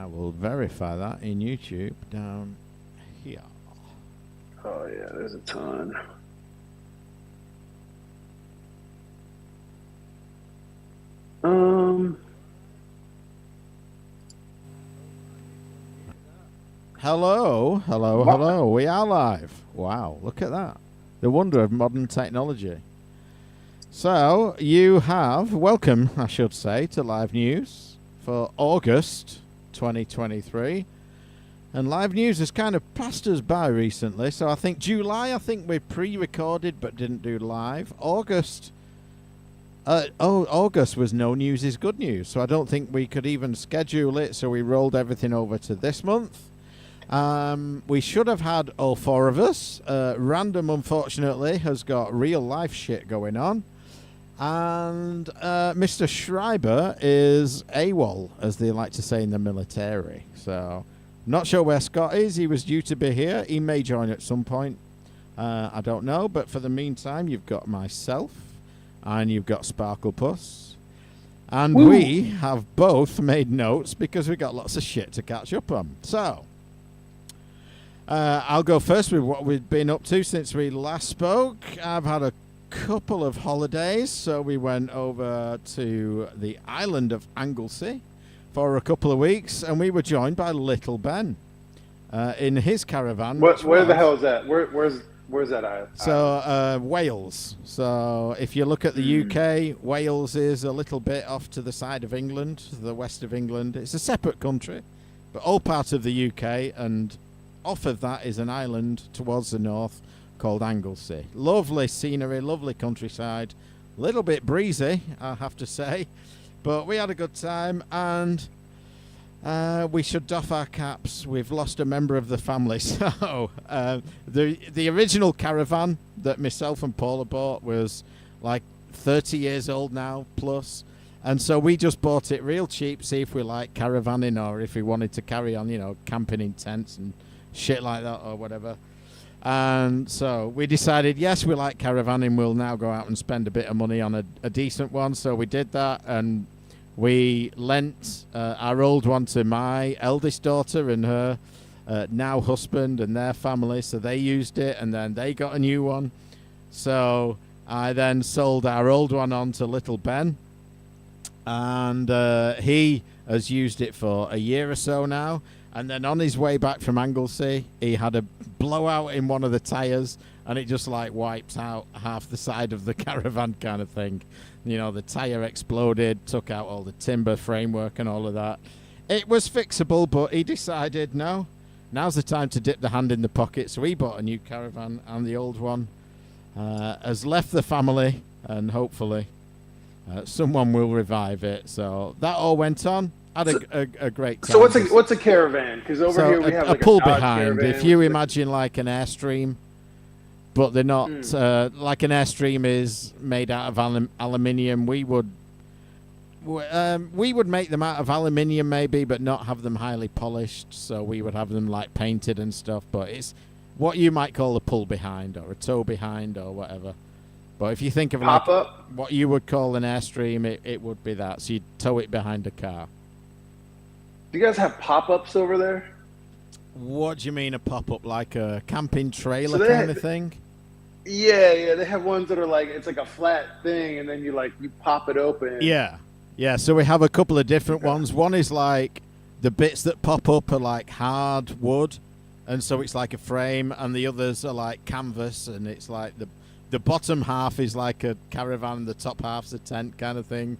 I will verify that in YouTube down here. Oh yeah, there's a ton. Hello. We are live. Wow, look at that. The wonder of modern technology. So, you have, welcome, I should say, to Live News for August 2023. And Live News has kind of passed us by recently. So, I think July, we pre-recorded but didn't do live. August was no news is good news. So, I don't think we could even schedule it. So, we rolled everything over to this month. We should have had all four of us. Random, unfortunately, has got real life shit going on. And Mr. Schreiber is AWOL, as they like to say in the military. So, not sure where Scott is. He was due to be here. He may join at some point. I don't know. But for the meantime, you've got myself and you've got Sparklepuss. And Woo. we have both made notes because we've got lots of shit to catch up on. So, I'll go first with what we've been up to since we last spoke. I've had a couple of holidays, so we went over to the island of Anglesey for a couple of weeks, and we were joined by Little Ben in his caravan. Where the hell is that? Where's that island? So Wales. So if you look at the UK, Wales is a little bit off to the side of England, the west of England. It's a separate country, but all part of the UK, and off of that is an island towards the north called Anglesey. Lovely scenery, lovely countryside. A little bit breezy, I have to say. But we had a good time, and we should doff our caps. We've lost a member of the family. So the original caravan that myself and Paula bought was like 30 years old now, plus. And so we just bought it real cheap, see if we like caravanning or if we wanted to carry on, camping in tents and shit like that or whatever. And so we decided, yes, we like caravanning. We'll now go out and spend a bit of money on a decent one. So we did that, and we lent our old one to my eldest daughter and her now husband and their family. So they used it, and then they got a new one. So I then sold our old one on to Little Ben, and he has used it for a year or so now. And then on his way back from Anglesey, he had a blowout in one of the tyres, and it just like wiped out half the side of the caravan kind of thing. The tyre exploded, took out all the timber framework and all of that. It was fixable, but he decided, no, now's the time to dip the hand in the pocket. So he bought a new caravan, and the old one has left the family, and hopefully someone will revive it. So that all went on. Had a great time. So what's a caravan? Because over here we have like a pull a Dodge behind. Caravan. If you imagine like an Airstream, but they're not like an Airstream is made out of aluminium. We would make them out of aluminium maybe, but not have them highly polished. So we would have them like painted and stuff. But it's what you might call a pull behind or a tow behind or whatever. But if you think of like what you would call an Airstream, it would be that. So you'd tow it behind a car. Do you guys have pop-ups over there? What do you mean a pop-up? Like a camping trailer kind of thing? Yeah. They have ones that are like, it's like a flat thing, and then you pop it open. Yeah. So we have a couple of different ones. One is like the bits that pop up are like hard wood, and so it's like a frame, and the others are like canvas, and it's like the bottom half is like a caravan, the top half's a tent kind of thing.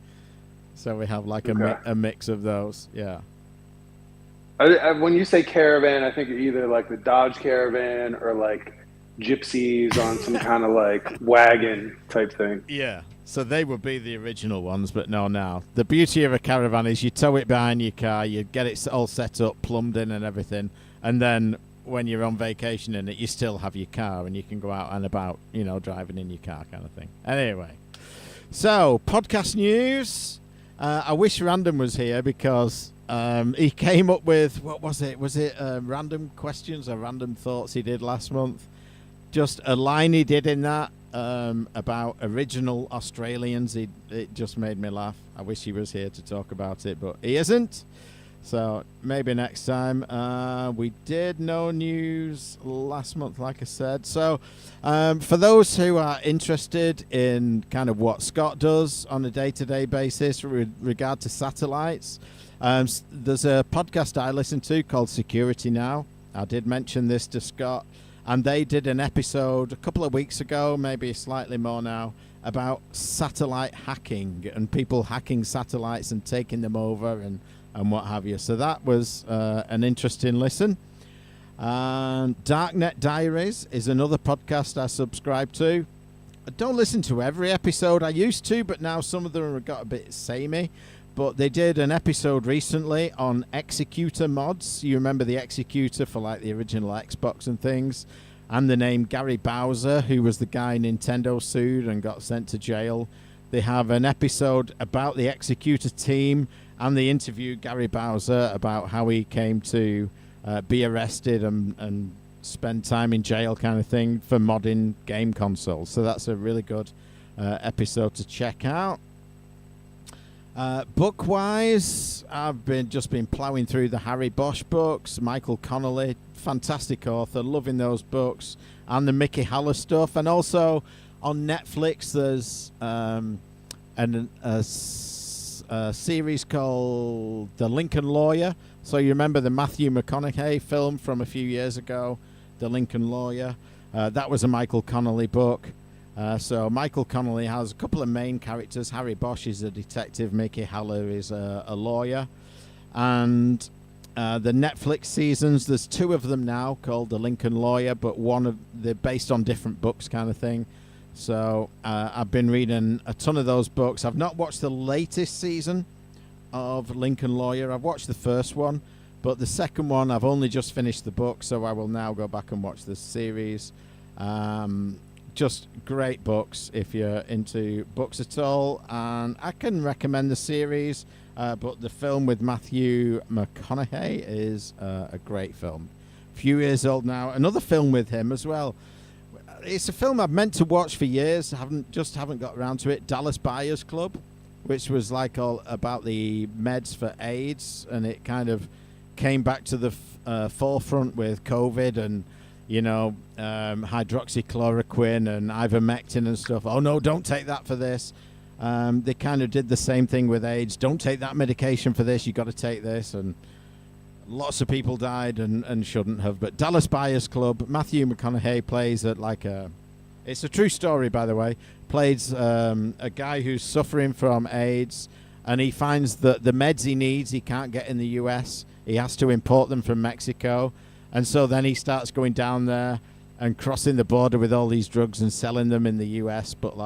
So we have like a mix of those. Yeah. When you say caravan, I think either like the Dodge Caravan or like gypsies on some kind of like wagon type thing. Yeah, so they would be the original ones, but no, now. The beauty of a caravan is you tow it behind your car, you get it all set up, plumbed in and everything, and then when you're on vacation in it, you still have your car and you can go out and about, driving in your car kind of thing. Anyway, so podcast news. I wish Random was here because he came up with, what was it? Was it random questions or random thoughts he did last month? Just a line he did in that about original Australians. It just made me laugh. I wish he was here to talk about it, but he isn't. So maybe next time. We did no news last month, like I said. So for those who are interested in kind of what Scott does on a day-to-day basis with regard to satellites, there's a podcast I listen to called Security Now. I did mention this to Scott, and they did an episode a couple of weeks ago, maybe slightly more now, about satellite hacking and people hacking satellites and taking them over and what have you. So that was an interesting listen. And Darknet Diaries is another podcast I subscribe to. I don't listen to every episode. I used to, but now some of them have got a bit samey. But they did an episode recently on Executor mods. You remember the Executor for like the original Xbox and things. And the name Gary Bowser, who was the guy Nintendo sued and got sent to jail. They have an episode about the Executor team, and they interviewed Gary Bowser about how he came to be arrested and spend time in jail kind of thing for modding game consoles. So that's a really good episode to check out. Book-wise, I've just been ploughing through the Harry Bosch books. Michael Connolly, fantastic author, loving those books. And the Mickey Haller stuff. And also on Netflix, there's a series called The Lincoln Lawyer. So you remember the Matthew McConaughey film from a few years ago, The Lincoln Lawyer. That was a Michael Connolly book. So Michael Connolly has a couple of main characters. Harry Bosch is a detective. Mickey Haller is a lawyer. And the Netflix seasons, there's 2 of them now called The Lincoln Lawyer, but they're based on different books kind of thing. So I've been reading a ton of those books. I've not watched the latest season of Lincoln Lawyer. I've watched the first one, but the second one, I've only just finished the book, so I will now go back and watch the series. Just great books if you're into books at all. And I can recommend the series, but the film with Matthew McConaughey is a great film. A few years old now. Another film with him as well. It's a film I've meant to watch for years. Haven't got around to it. Dallas Buyers Club, which was like all about the meds for AIDS, and it kind of came back to the forefront with COVID and hydroxychloroquine and ivermectin and stuff. Oh no, don't take that for this. They kind of did the same thing with AIDS. Don't take that medication for this. You got to take this, and lots of people died and shouldn't have. But Dallas Buyers Club, Matthew McConaughey plays it's a true story, by the way, plays a guy who's suffering from AIDS, and he finds that the meds he needs he can't get in the US. He has to import them from Mexico. And so then he starts going down there and crossing the border with all these drugs and selling them in the US. But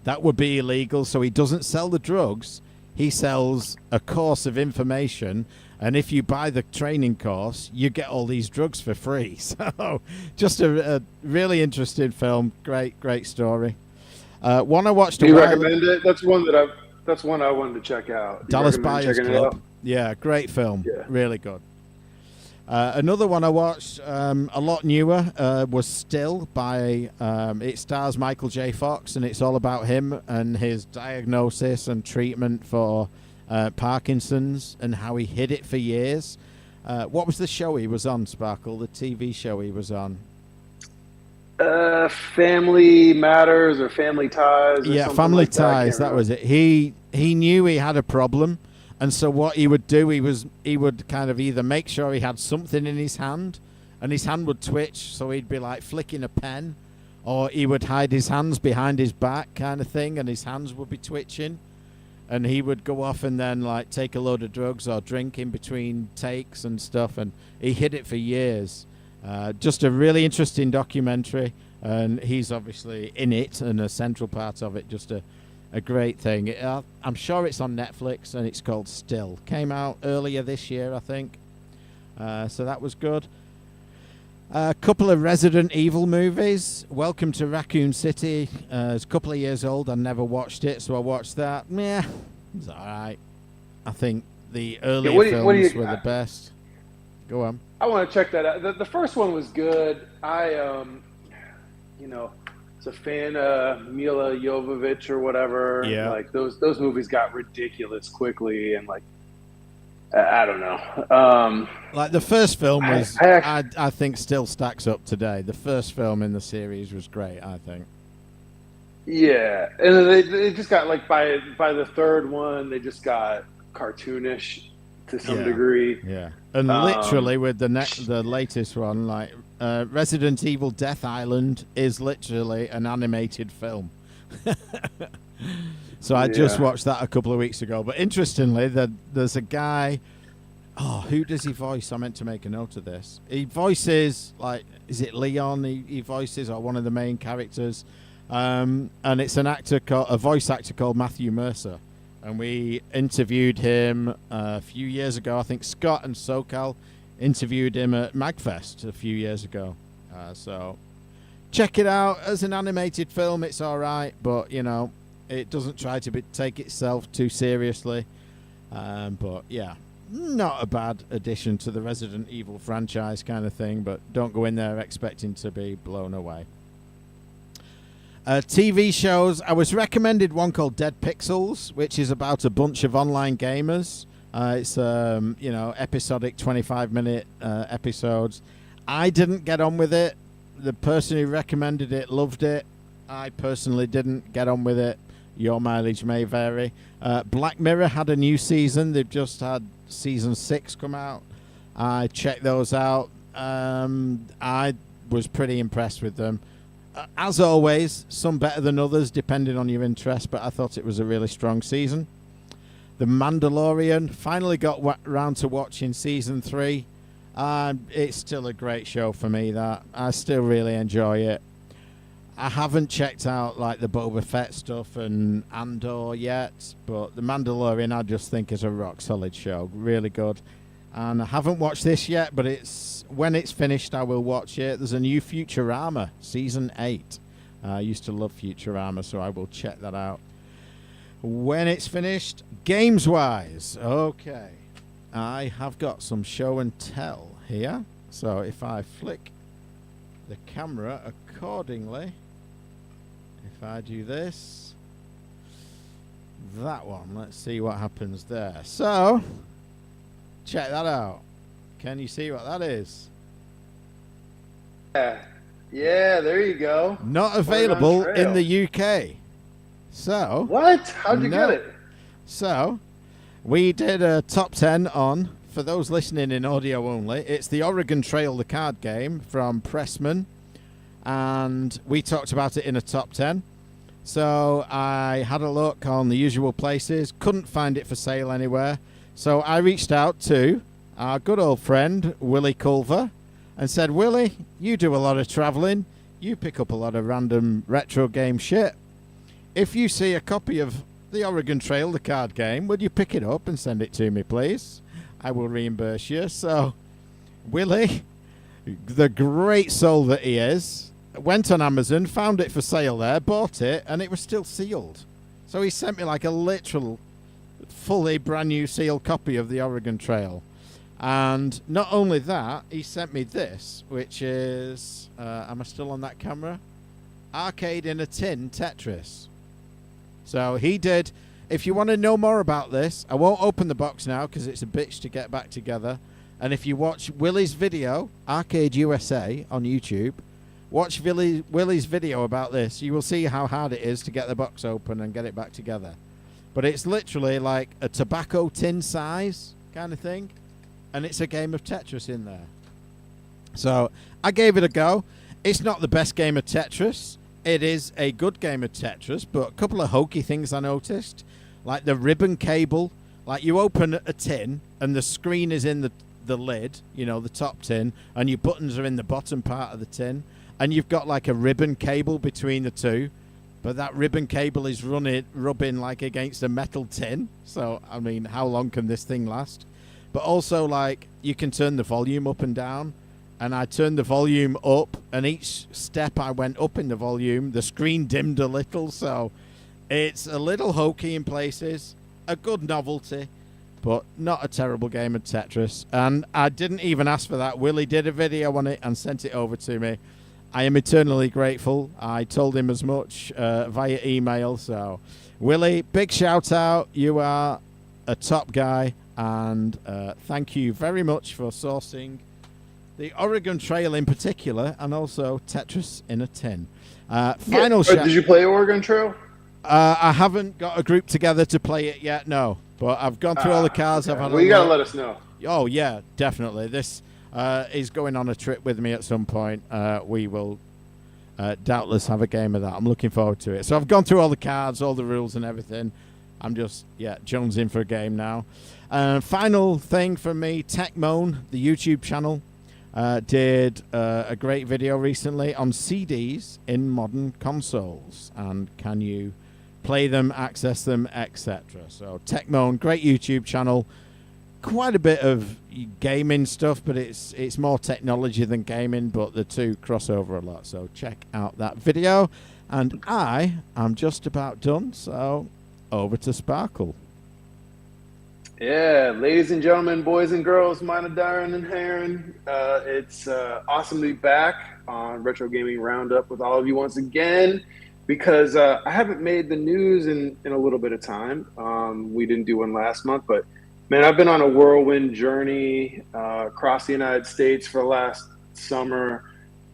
that would be illegal. So he doesn't sell the drugs. He sells a course of information. And if you buy the training course, you get all these drugs for free. So just a really interesting film. Great story. One I watched. Do you recommend it? That's one I wanted to check out. Dallas Buyers Club. Yeah, great film. Yeah. Really good. Another one I watched, a lot newer, was Still by, it stars Michael J. Fox, and it's all about him and his diagnosis and treatment for Parkinson's and how he hid it for years. What was the show he was on, Sparkle, the TV show he was on? Family Matters or Family Ties? Yeah, Family Ties, that was it. He knew he had a problem. And so what he would do, he would kind of either make sure he had something in his hand, and his hand would twitch, so he'd be like flicking a pen, or he would hide his hands behind his back kind of thing, and his hands would be twitching, and he would go off and then take a load of drugs or drink in between takes and stuff, and he hid it for years. Just a really interesting documentary, and he's obviously in it and a central part of it. Just a great thing. I'm sure it's on Netflix, and it's called Still. Came out earlier this year, I think. So that was good. A couple of Resident Evil movies. Welcome to Raccoon City. It's a couple of years old. I never watched it, so I watched that. Yeah, it's all right. I think the earlier films were the best. Go on. I want to check that out. The first one was good. Was a fan of Mila Jovovich or whatever. Yeah. Those movies got ridiculous quickly, and I don't know. Like the first film was, I actually, I think, still stacks up today. The first film in the series was great. I think. yeah, and then they just got like by the third one, they just got cartoonish to some Yeah, degree. yeah, and Um, literally with the latest one, like Resident Evil Death Island is literally an animated film. So I just yeah, watched that a couple of weeks ago. But interestingly, there's a guy. Oh, who does he voice? I meant to make a note of this. He voices like, is it Leon? He voices or one of the main characters, and it's a voice actor called Matthew Mercer, and we interviewed him a few years ago. I think Scott and SoCal interviewed him at Magfest a few years ago. So check it out as an animated film. It's all right, but it doesn't try to take itself too seriously. But yeah, not a bad addition to the Resident Evil franchise kind of thing, but don't go in there expecting to be blown away. TV shows, I was recommended one called Dead Pixels, which is about a bunch of online gamers. It's episodic 25-minute episodes. I didn't get on with it. The person who recommended it loved it. I personally didn't get on with it. Your mileage may vary. Black Mirror had a new season. They've just had season 6 come out. I checked those out. I was pretty impressed with them. As always, some better than others, depending on your interest, but I thought it was a really strong season. The Mandalorian, finally got round to watching season 3. It's still a great show for me, that. I still really enjoy it. I haven't checked out like the Boba Fett stuff and Andor yet, but The Mandalorian I just think is a rock solid show, really good. And I haven't watched this yet, but when it's finished I will watch it. There's a new Futurama, season 8. I used to love Futurama, so I will check that out when it's finished. Games wise, okay, I have got some show and tell here. So if I flick the camera accordingly, if I do this, that one, let's see what happens there. So, check that out. Can you see what that is? yeah, yeah. There you go. Not Oregon available in Trail. the UK. So, What? How'd you no. get it? So, we did a top 10 on, for those listening in audio only, it's the Oregon Trail, the card game from Pressman. And we talked about it in a top 10. So I had a look on the usual places, couldn't find it for sale anywhere. So I reached out to our good old friend Willie Culver and said, Willie, you do a lot of traveling, you pick up a lot of random retro game shit. If you see a copy of the Oregon Trail, the card game, would you pick it up and send it to me, please? I will reimburse you. So Willie, the great soul that he is, went on Amazon, found it for sale there, bought it, and it was still sealed. So he sent me like a literal, fully brand new sealed copy of the Oregon Trail. And not only that, he sent me this, which is, am I still on that camera? Arcade in a Tin Tetris. So he did. If you want to know more about this, I won't open the box now because it's a bitch to get back together. And if you watch Willie's video, Arcade USA on YouTube, watch Willie's video about this. You will see how hard it is to get the box open and get it back together. But it's literally like a tobacco tin size kind of thing. And it's a game of Tetris in there. So I gave it a go. It's not the best game of Tetris. It is a good game of Tetris, but a couple of hokey things I noticed. Like the ribbon cable. Like you open a tin and the screen is in the lid, the top tin, and your buttons are in the bottom part of the tin. And you've got like a ribbon cable between the two, but that ribbon cable is rubbing like against a metal tin. So, I mean, how long can this thing last? But also, like, you can turn the volume up and down. And I turned the volume up, and each step I went up in the volume, the screen dimmed a little. So, it's a little hokey in places, a good novelty, but not a terrible game of Tetris. And I didn't even ask for that. Willie did a video on it and sent it over to me. I am eternally grateful. I told him as much via email. So, Willie, big shout out. You are a top guy. and thank you very much for sourcing the Oregon Trail in particular, and also Tetris in a Tin. Final shout. Did you play Oregon Trail? I haven't got a group together to play it yet, no. But I've gone through all the cars. Okay. I've had well, you got to let us know. Oh, yeah, definitely. This is going on a trip with me at some point. We will doubtless have a game of that. I'm looking forward to it. So I've gone through all the cards, all the rules and everything. I'm just, jonesing for a game now. Final thing from me, TechMoan, the YouTube channel, did a great video recently on CDs in modern consoles. And can you play them, access them, etc. So TechMoan, great YouTube channel. Quite a bit of gaming stuff, but it's more technology than gaming, but the two cross over a lot. So check out that video. And I am just about done, so over to Sparkle. Yeah, ladies and gentlemen, boys and girls, mine are Darren and Heron. It's awesome to be back on Retro Gaming Roundup with all of you once again, because I haven't made the news in a little bit of time. We didn't do one last month, but man, I've been on a whirlwind journey across the United States for the last summer.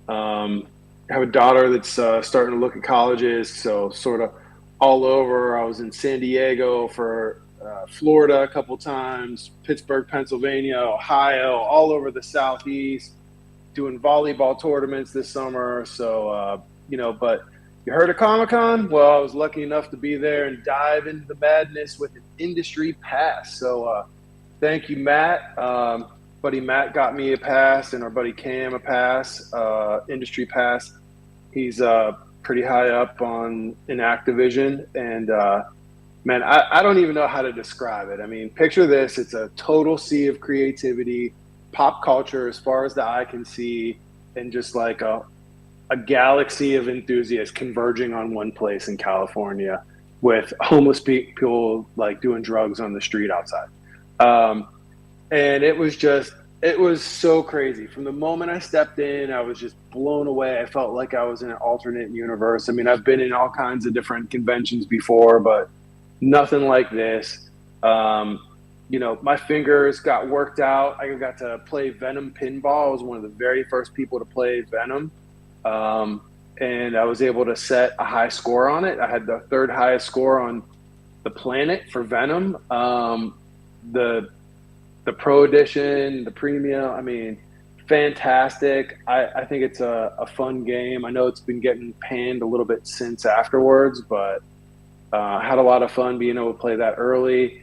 I have a daughter that's starting to look at colleges, so sort of all over. I was in San Diego for Florida a couple times, Pittsburgh, Pennsylvania, Ohio, all over the Southeast, doing volleyball tournaments this summer. So, but you heard of Comic-Con? Well, I was lucky enough to be there and dive into the madness with an industry pass. So thank you, Matt. Buddy Matt got me a pass, and our buddy Cam a pass, industry pass. He's pretty high up in Activision, and man, I don't even know how to describe it. I mean, picture this. It's a total sea of creativity, pop culture as far as the eye can see, and just like a galaxy of enthusiasts converging on one place in California with homeless people like doing drugs on the street outside. And it was so crazy. From the moment I stepped in, I was just blown away. I felt like I was in an alternate universe. I mean, I've been in all kinds of different conventions before, but nothing like this. My fingers got worked out. I got to play Venom pinball. I was one of the very first people to play Venom. And I was able to set a high score on it. I had the third highest score on the planet for Venom. The Pro Edition, the Premium, I mean, fantastic. I think it's a fun game. I know it's been getting panned a little bit since afterwards, but had a lot of fun being able to play that early.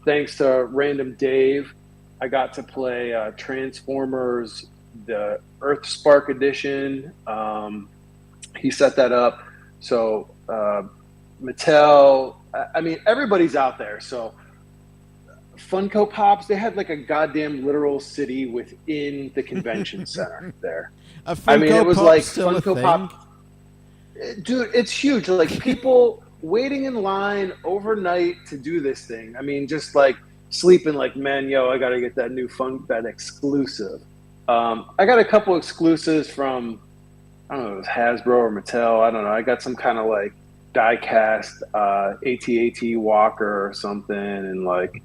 Thanks to Random Dave, I got to play Transformers, the Earth Spark Edition. He set that up. So Mattel, I mean, everybody's out there. So Funko Pops, they had like a goddamn literal city within the convention center there. I mean, it was like Funko Pop. Dude, it's huge. Like people waiting in line overnight to do this thing. I mean, just like sleeping like, man, I got to get that new that exclusive. I got a couple exclusives from, I don't know, it was Hasbro or Mattel. I don't know. I got some kind of like die-cast AT-AT Walker or something, and like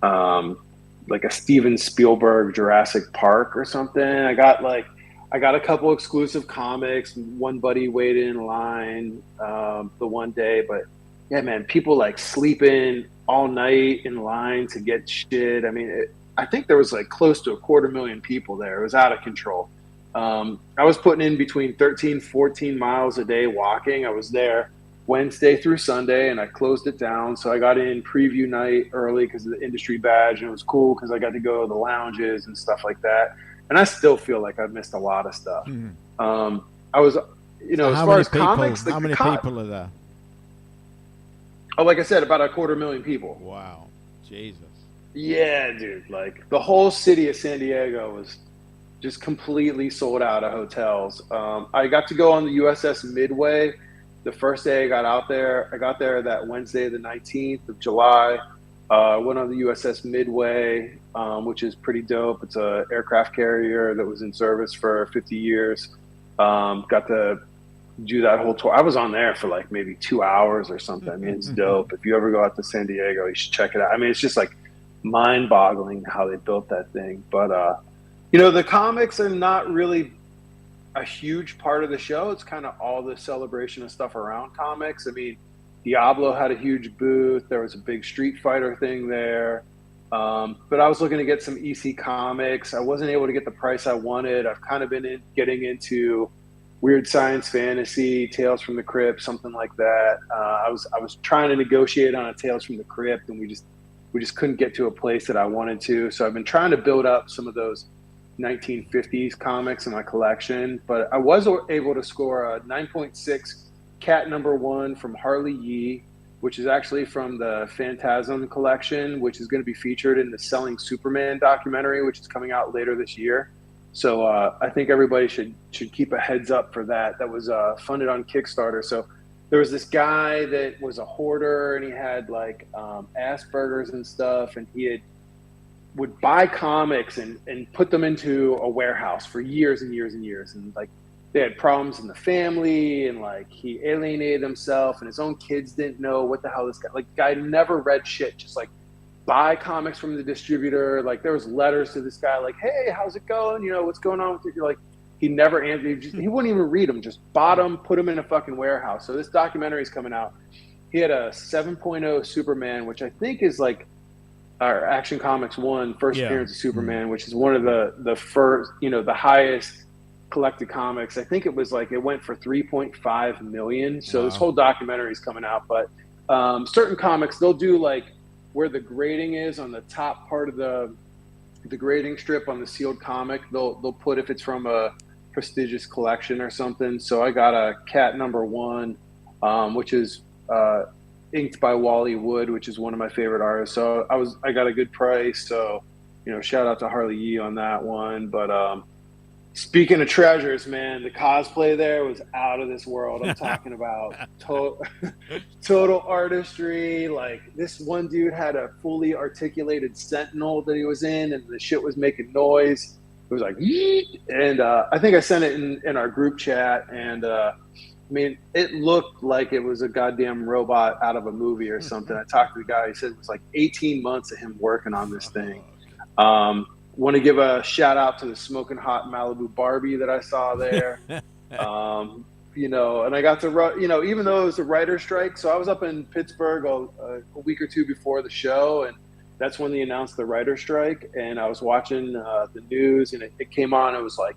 a Steven Spielberg Jurassic Park or something. I got a couple exclusive comics. One buddy waited in line the one day, but yeah, man, people like sleeping all night in line to get shit. I mean, I think there was like close to 250,000 people there. It was out of control. I was putting in between 13, 14 miles a day walking. I was there Wednesday through Sunday, and I closed it down. So I got in preview night early because of the industry badge, and it was cool because I got to go to the lounges and stuff like that. And I still feel like I've missed a lot of stuff. Mm-hmm. I was, as far as comics, how many people are there? Oh, like I said, about 250,000 people. Wow, Jesus. Yeah, dude. Like the whole city of San Diego was just completely sold out of hotels. I got to go on the USS Midway the first day I got out there. I got there that Wednesday, the 19th of July. Went on the USS Midway, which is pretty dope. It's an aircraft carrier that was in service for 50 years. Got to do that whole tour. I was on there for like maybe 2 hours or something. I mean, it's dope. If you ever go out to San Diego, you should check it out. I mean, it's just like mind-boggling how they built that thing. But you know, the comics are not really a huge part of the show. It's kind of all the celebration and stuff around comics. I mean, Diablo had a huge booth. There was a big Street Fighter thing there. But I was looking to get some EC comics. I wasn't able to get the price I wanted. I've kind of been getting into weird science fantasy, Tales from the Crypt, something like that. I was trying to negotiate on a Tales from the Crypt, and we just couldn't get to a place that I wanted to. So I've been trying to build up some of those 1950s comics in my collection, but I was able to score a 9.6 Cat number 1 from Harley Yee, which is actually from the Phantasm collection, which is going to be featured in the Selling Superman documentary, which is coming out later this year. So I think everybody should keep a heads up for that. That was funded on Kickstarter. So there was this guy that was a hoarder, and he had like Asperger's and stuff, and would buy comics and put them into a warehouse for years and years and years. And like they had problems in the family, and like he alienated himself, and his own kids didn't know what the hell this guy, like guy never read shit, just like buy comics from the distributor. Like there was letters to this guy like, hey, how's it going? You know, what's going on with it? You're like, he never answered. He wouldn't even read them, just bought them, put them in a fucking warehouse. So this documentary is coming out. He had a 7.0 Superman, which I think is like our Action Comics 1 first appearance of Superman, which is one of the first, you know, the highest collected comics. I think it was like, it went for 3.5 million. So this whole documentary is coming out. But certain comics, they'll do like where the grading is on the top part of the grading strip on the sealed comic. They'll put if it's from a prestigious collection or something. So I got a Cat number 1, which is inked by Wally Wood, which is one of my favorite artists. So I got a good price. So, you know, shout out to Harley Yee on that one. But speaking of treasures, man, the cosplay there was out of this world. I'm talking about total artistry. Like this one dude had a fully articulated Sentinel that he was in, and the shit was making noise. It was like, and I think I sent it in our group chat, and I mean, it looked like it was a goddamn robot out of a movie or something. I talked to the guy. He said it was like 18 months of him working on this thing. Want to give a shout out to the smoking hot Malibu Barbie that I saw there. You know, and I got to, you know, even though it was a writer's strike, so I was up in Pittsburgh a week or two before the show, and that's when they announced the writer's strike. And I was watching the news, and it came on. It was like,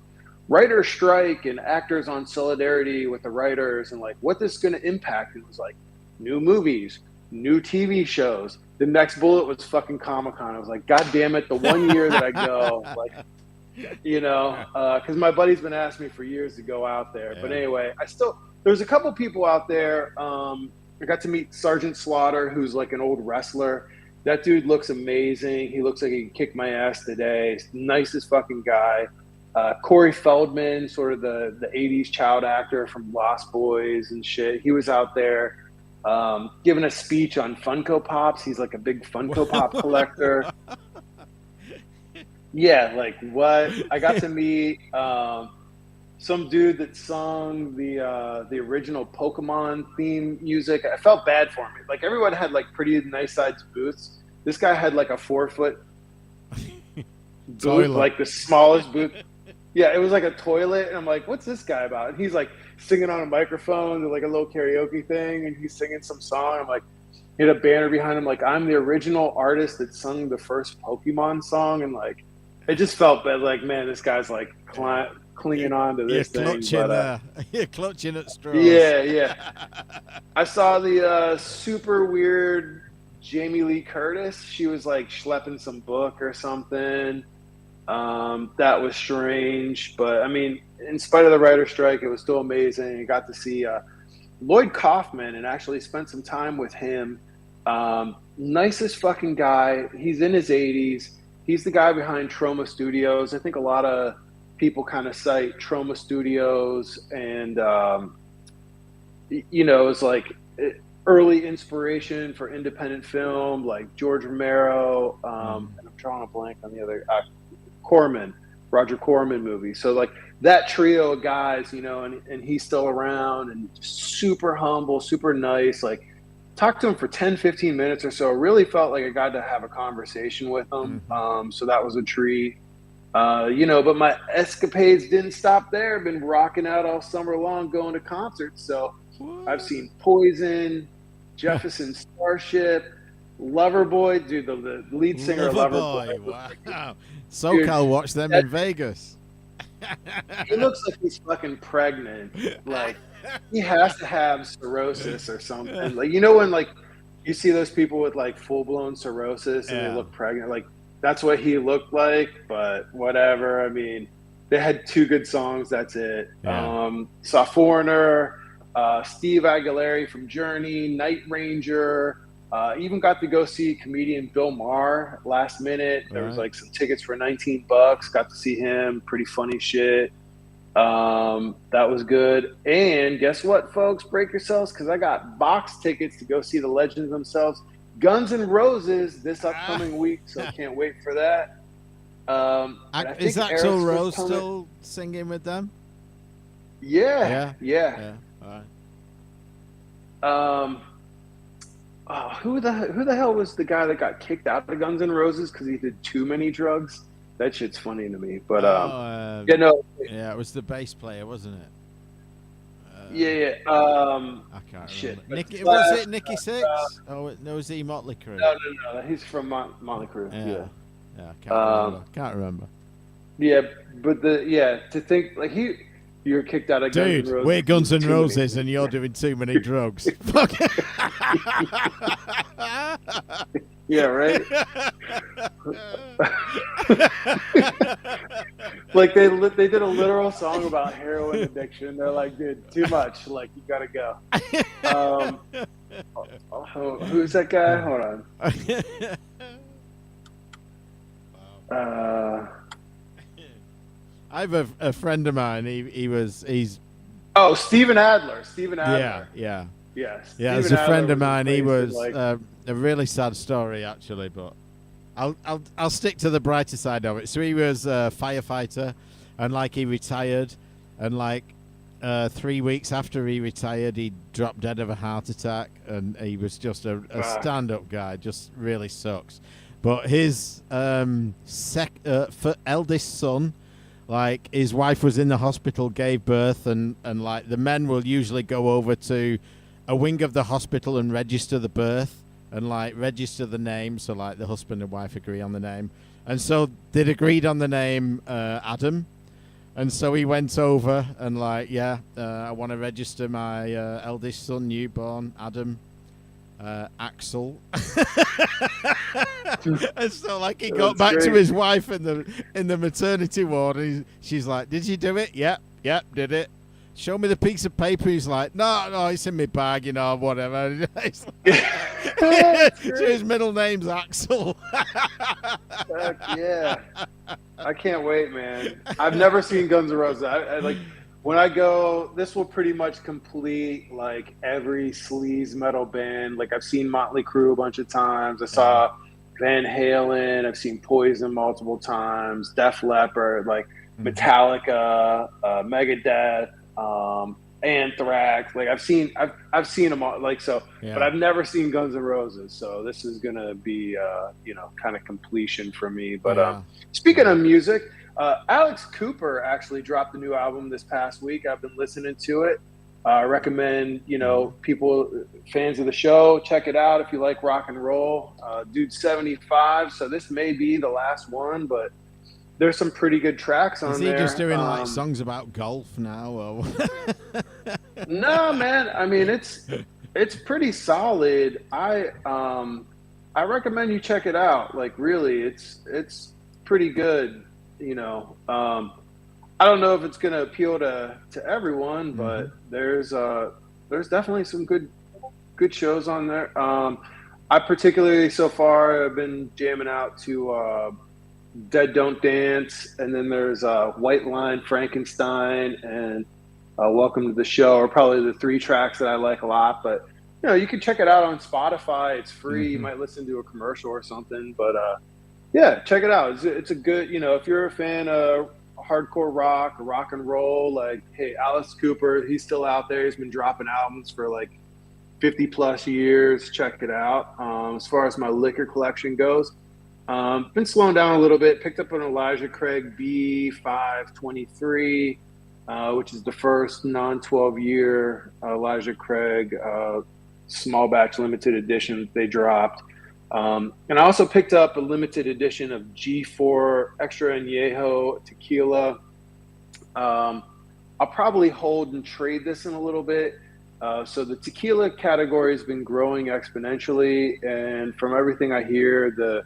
writer strike and actors on solidarity with the writers, and like what this is going to impact. It was like new movies, new TV shows. The next bullet was fucking Comic-Con. I was like, God damn it, the one year that I go, like, you know, because my buddy's been asking me for years to go out there. But anyway, there's a couple people out there. I got to meet Sergeant Slaughter, who's like an old wrestler. That dude looks amazing. He looks like he can kick my ass today. Nicest fucking guy. Corey Feldman, sort of the 80s child actor from Lost Boys and shit. He was out there giving a speech on Funko Pops. He's like a big Funko Pop collector. Yeah, like what? I got to meet some dude that sung the original Pokemon theme music. I felt bad for him. Like everyone had like pretty nice sized booths. This guy had like a 4-foot booth, like the smallest booth. Yeah, it was like a toilet, and I'm like, what's this guy about? And he's like singing on a microphone, like a little karaoke thing, and he's singing some song. I'm like, he had a banner behind him, like, I'm the original artist that sung the first Pokemon song, and like, it just felt bad. Like, man, this guy's like clinging on to this thing. You're clutching at straws. Yeah. I saw the super weird Jamie Lee Curtis. She was like schlepping some book or something. That was strange, but I mean, in spite of the writer's strike, it was still amazing. I got to see Lloyd Kaufman and actually spent some time with him. Nicest fucking guy. He's in his 80s. He's the guy behind Troma Studios. I think a lot of people kind of cite Troma Studios and, you know, it's like early inspiration for independent film, like George Romero, and I'm drawing a blank on the other Roger Corman movie. So like that trio of guys, you know, and he's still around and super humble, super nice, like talked to him for 10, 15 minutes or so. Really felt like I got to have a conversation with him. So that was a treat. But my escapades didn't stop there. I've been rocking out all summer long, going to concerts. So I've seen Poison, Jefferson Starship, Loverboy, dude, the lead singer of Loverboy. Wow. SoCal watched them in Vegas. He looks like he's fucking pregnant. Like, he has to have cirrhosis or something. Like, when like you see those people with like full blown cirrhosis and they look pregnant, like that's what he looked like. But whatever. I mean, they had 2 good songs. That's it. Saw Foreigner, Steve Aguilera from Journey, Night Ranger. Even got to go see comedian Bill Maher last minute. There was like some tickets for $19. Got to see him. Pretty funny shit. That was good. And guess what, folks? Break yourselves, because I got box tickets to go see the legends themselves, Guns N' Roses, this upcoming week. So I can't wait for that. Is Axl Rose still singing with them? Yeah. All right. Who the hell was the guy that got kicked out of Guns N' Roses because he did too many drugs? That shit's funny to me. But it was the bass player, wasn't it? I can't shit. remember. Was it Nicky Six? No, was he Motley Crue? No. He's from Motley Crue. Yeah. Can't remember. Yeah, but to think like you're kicked out of Guns N' Roses. Dude, we're Guns N' Roses and you're doing too many drugs. Fuck. Yeah, right? Like they did a literal song about heroin addiction. They're like, dude, too much. Like, you gotta go. Who's that guy? Hold on. I have a friend of mine. He's. Oh, Steven Adler. Yeah. Yes. As a friend of mine, he was a really sad story actually, but I'll stick to the brighter side of it. So he was a firefighter, and like he retired, and like 3 weeks after he retired, he dropped dead of a heart attack, and he was just a stand-up guy. Just really sucks. But his eldest son, like his wife was in the hospital, gave birth, and like the men will usually go over to a wing of the hospital and register the birth and like register the name, so like the husband and wife agree on the name, and so they'd agreed on the name Adam, and so he went over and like I want to register my eldest son, newborn Adam, Axel. And so like he got back to his wife in the maternity ward, and she's like, did you do it? Yep, did it. Show me the piece of paper. He's like, no, it's in my bag, whatever. So his middle name's Axel. Heck yeah. I can't wait, man. I've never seen Guns N' Roses. I like, when I go, this will pretty much complete like every sleaze metal band. Like, I've seen Motley Crue a bunch of times. I saw Van Halen. I've seen Poison multiple times. Def Leppard, like Metallica, Megadeth, Anthrax. Like, I've seen them all. Like, so, but I've never seen Guns N' Roses. So this is gonna be kind of completion for me. But speaking of music. Alex Cooper actually dropped a new album this past week. I've been listening to it. I recommend, people, fans of the show, check it out if you like rock and roll. Dude's 75, so this may be the last one, but there's some pretty good tracks on there. Is he just doing like songs about golf now? Or No, man. I mean, it's pretty solid. I recommend you check it out. Like, really, it's pretty good. I don't know if it's going to appeal to everyone, but there's definitely some good shows on there. I particularly so far have been jamming out to Dead Don't Dance, and then there's White Line, Frankenstein, and Welcome to the Show are probably the 3 tracks that I like a lot. But you can check it out on Spotify. It's free. You might listen to a commercial or something, but check it out. It's a good, if you're a fan of hardcore rock and roll, like, hey, Alice Cooper, he's still out there. He's been dropping albums for like 50 plus years. Check it out. As far as my liquor collection goes, been slowing down a little bit. Picked up an Elijah Craig B523, which is the first non-12 year Elijah Craig small batch limited edition they dropped. And I also picked up a limited edition of G4 Extra Añejo Tequila. I'll probably hold and trade this in a little bit. So the tequila category has been growing exponentially, and from everything I hear,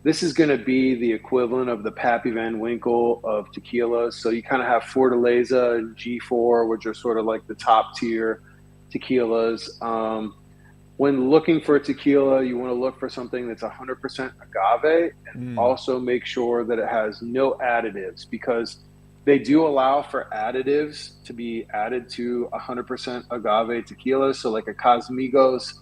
this is going to be the equivalent of the Pappy Van Winkle of tequilas. So you kind of have Fortaleza and G4, which are sort of like the top tier tequilas. When looking for a tequila, you want to look for something that's 100% agave, and also make sure that it has no additives, because they do allow for additives to be added to 100% agave tequila. So like a Casamigos,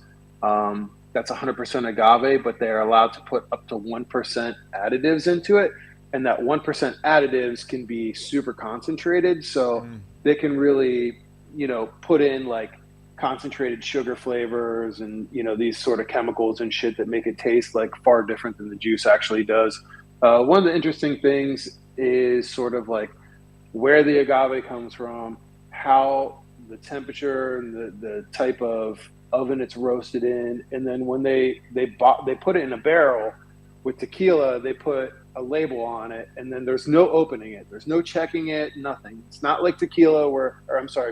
that's 100% agave, but they're allowed to put up to 1% additives into it. And that 1% additives can be super concentrated. So they can really, put in like concentrated sugar flavors and, these sort of chemicals and shit that make it taste like far different than the juice actually does. One of the interesting things is sort of like where the agave comes from, how the temperature and the type of oven it's roasted in, and then when they put it in a barrel with tequila, they put a label on it, and then there's no opening it, there's no checking it, nothing. It's not like tequila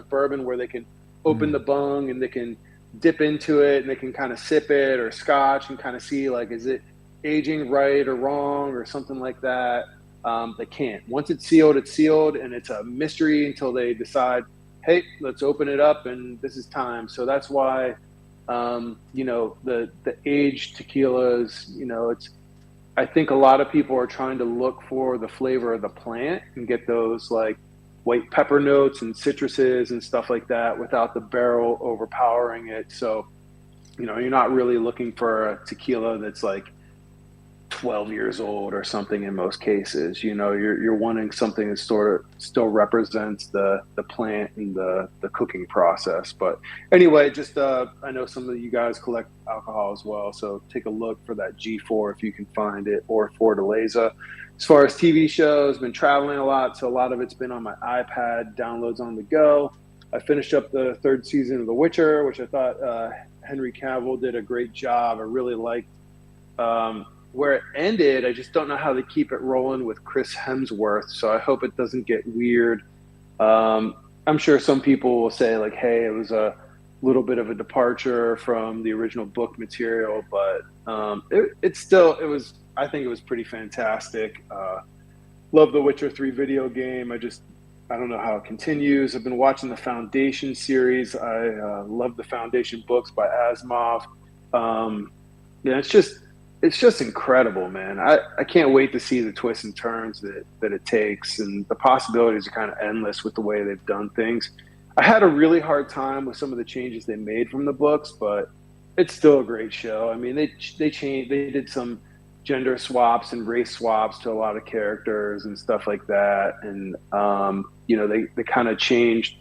bourbon, where they can open the bung and they can dip into it and they can kind of sip it, or scotch and kind of see like, is it aging right or wrong or something like that. They can't. Once it's sealed, and it's a mystery until they decide, hey, let's open it up and this is time. So that's why, the aged tequilas, I think a lot of people are trying to look for the flavor of the plant and get those like white pepper notes and citruses and stuff like that without the barrel overpowering it. So, you're not really looking for a tequila that's like 12 years old or something in most cases. You're wanting something that sort of still represents the plant and the cooking process. But anyway, just I know some of you guys collect alcohol as well, so take a look for that G4 if you can find it, or Fortaleza. As far as TV shows, been traveling a lot, so a lot of it's been on my iPad, downloads on the go. I finished up the 3rd season of The Witcher, which I thought Henry Cavill did a great job. I really liked where it ended. I just don't know how they keep it rolling with Chris Hemsworth, so I hope it doesn't get weird. I'm sure some people will say like, hey, it was a little bit of a departure from the original book material, but I think it was pretty fantastic. Love the Witcher 3 video game. I don't know how it continues. I've been watching the Foundation series. I love the Foundation books by Asimov. It's just incredible, man. I can't wait to see the twists and turns that it takes, and the possibilities are kind of endless with the way they've done things. I had a really hard time with some of the changes they made from the books, but it's still a great show. I mean, they did some gender swaps and race swaps to a lot of characters and stuff like that, and they kind of changed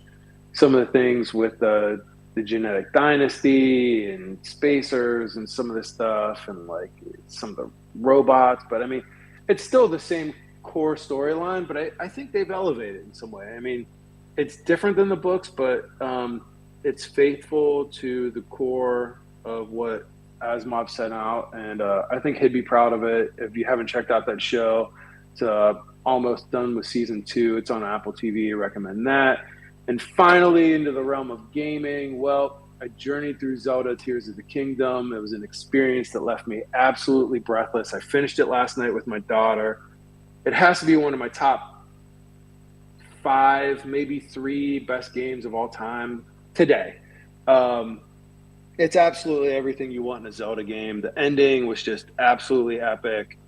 some of the things with the genetic dynasty and spacers and some of the stuff, and like some of the robots. But I mean, it's still the same core storyline, but I think they've elevated in some way. I mean, it's different than the books, but it's faithful to the core of what Asimov set out, and I think he'd be proud of it. If you haven't checked out that show, it's almost done with season 2. It's on Apple TV. I recommend that. And finally, into the realm of gaming, well, I journeyed through Zelda Tears of the Kingdom. It was an experience that left me absolutely breathless. I finished it last night with my daughter. It has to be one of my top 5, maybe 3 best games of all time today. It's absolutely everything you want in a Zelda game. The ending was just absolutely epic.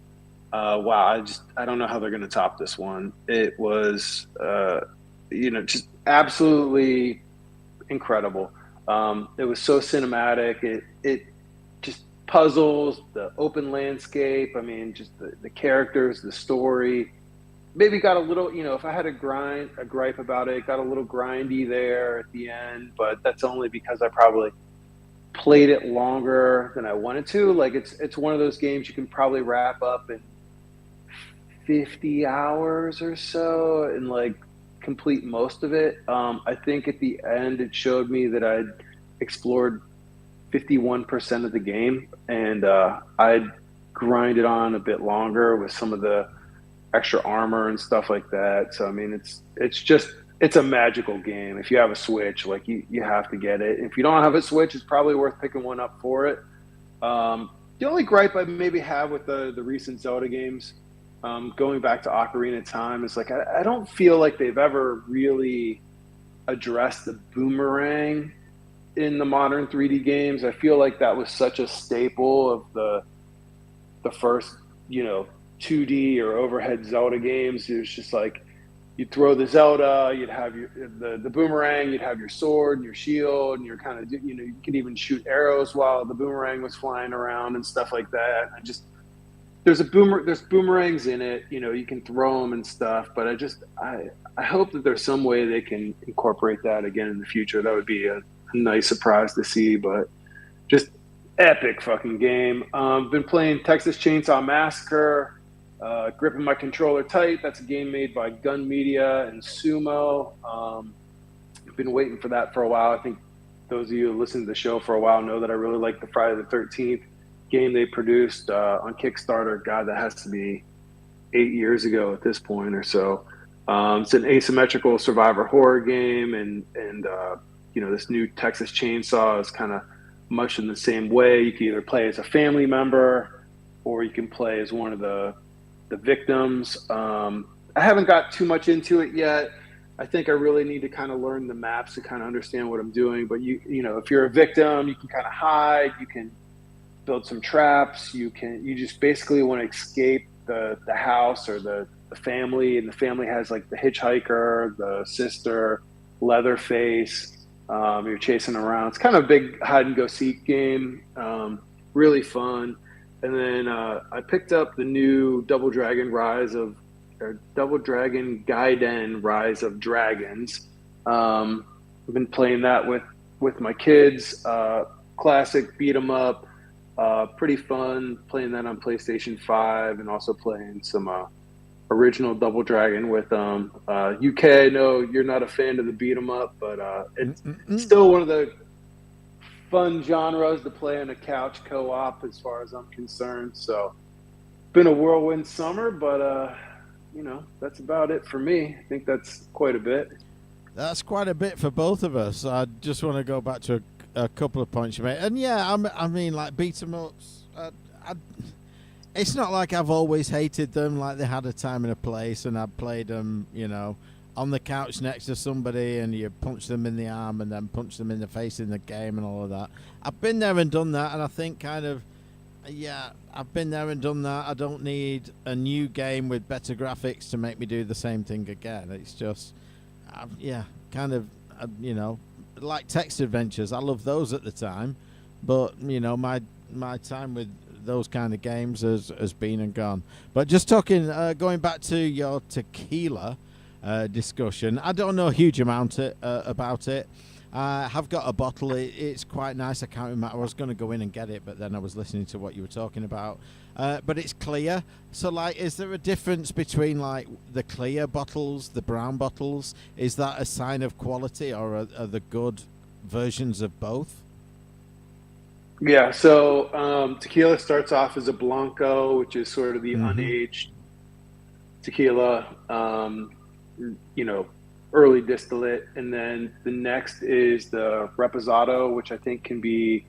Wow, I don't know how they're going to top this one. It was, just absolutely incredible. It was so cinematic. It just puzzles, the open landscape. I mean, just the characters, the story. Maybe got a little, if I had a gripe about it, got a little grindy there at the end, but that's only because I probably played it longer than I wanted to. Like it's one of those games you can probably wrap up in 50 hours or so and like complete most of it. I think at the end it showed me that I'd explored 51% of the game, and I'd grinded on a bit longer with some of the extra armor and stuff like that. So I mean, it's a magical game. If you have a Switch, like you have to get it. If you don't have a Switch, it's probably worth picking one up for it. The only gripe I maybe have with the recent Zelda games, going back to Ocarina of Time, is like I don't feel like they've ever really addressed the boomerang in the modern 3D games. I feel like that was such a staple of the first, 2D or overhead Zelda games. It was just like you'd throw the Zelda, you'd have the boomerang, you'd have your sword and your shield, and you're kind of you could even shoot arrows while the boomerang was flying around and stuff like that. There's boomerangs in it, you can throw them and stuff, but I hope that there's some way they can incorporate that again in the future. That would be a nice surprise to see, but just epic fucking game. Been playing Texas Chainsaw Massacre, gripping my controller tight. That's a game made by Gun Media and Sumo. I've been waiting for that for a while. I think those of you who listen to the show for a while know that I really like the Friday the 13th game they produced on Kickstarter. God, that has to be 8 years ago at this point or so. It's an asymmetrical survivor horror game, and this new Texas Chainsaw is kind of much in the same way. You can either play as a family member or you can play as one of the victims. I haven't got too much into it yet. I think I really need to kind of learn the maps to kind of understand what I'm doing. But if you're a victim, you can kind of hide. You can build some traps. You just basically want to escape the house or the family, and the family has like the hitchhiker, the sister, Leatherface. You're chasing around. It's kind of a big hide and go seek game. Really fun. And then I picked up the new Double Dragon Gaiden Rise of Dragons. I've been playing that with my kids. Classic beat 'em up. Pretty fun playing that on PlayStation 5, and also playing some original Double Dragon with UK. I know you're not a fan of the beat 'em up, but it's still one of the fun genres to play on a couch co-op as far as I'm concerned. So been a whirlwind summer, but that's about it for me. I think that's quite a bit. That's quite a bit for both of us. I just want to go back to a couple of points you made. And yeah, I mean, like beat 'em ups, it's not like I've always hated them. Like, they had a time and a place, and I've played them, on the couch next to somebody, and you punch them in the arm and then punch them in the face in the game and all of that. I've been there and done that, and I think I've been there and done that. I don't need a new game with better graphics to make me do the same thing again. It's just, like text adventures. I love those at the time, but my time with those kind of games has been and gone. But just going back to your tequila discussion, I don't know a huge amount about it. I have got a bottle. It's quite nice. I can't remember. I was going to go in and get it, but then I was listening to what you were talking about. But it's clear. So, like, is there a difference between, like, the clear bottles, the brown bottles? Is that a sign of quality, or are the good versions of both? Yeah, so tequila starts off as a Blanco, which is sort of the unaged tequila, early distillate. And then the next is the Reposado, which I think can be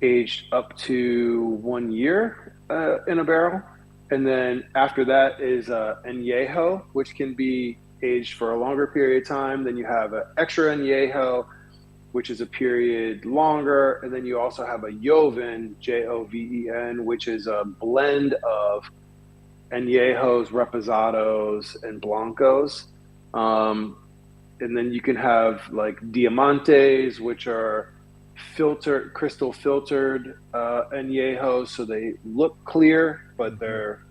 aged up to 1 year in a barrel. And then after that is Añejo, which can be aged for a longer period of time. Then you have an extra Añejo, which is a period longer. And then you also have a Joven, Joven, which is a blend of Añejos, Reposados, and Blancos. And then you can have like Diamantes, which are crystal filtered Añejos, so they look clear, but they're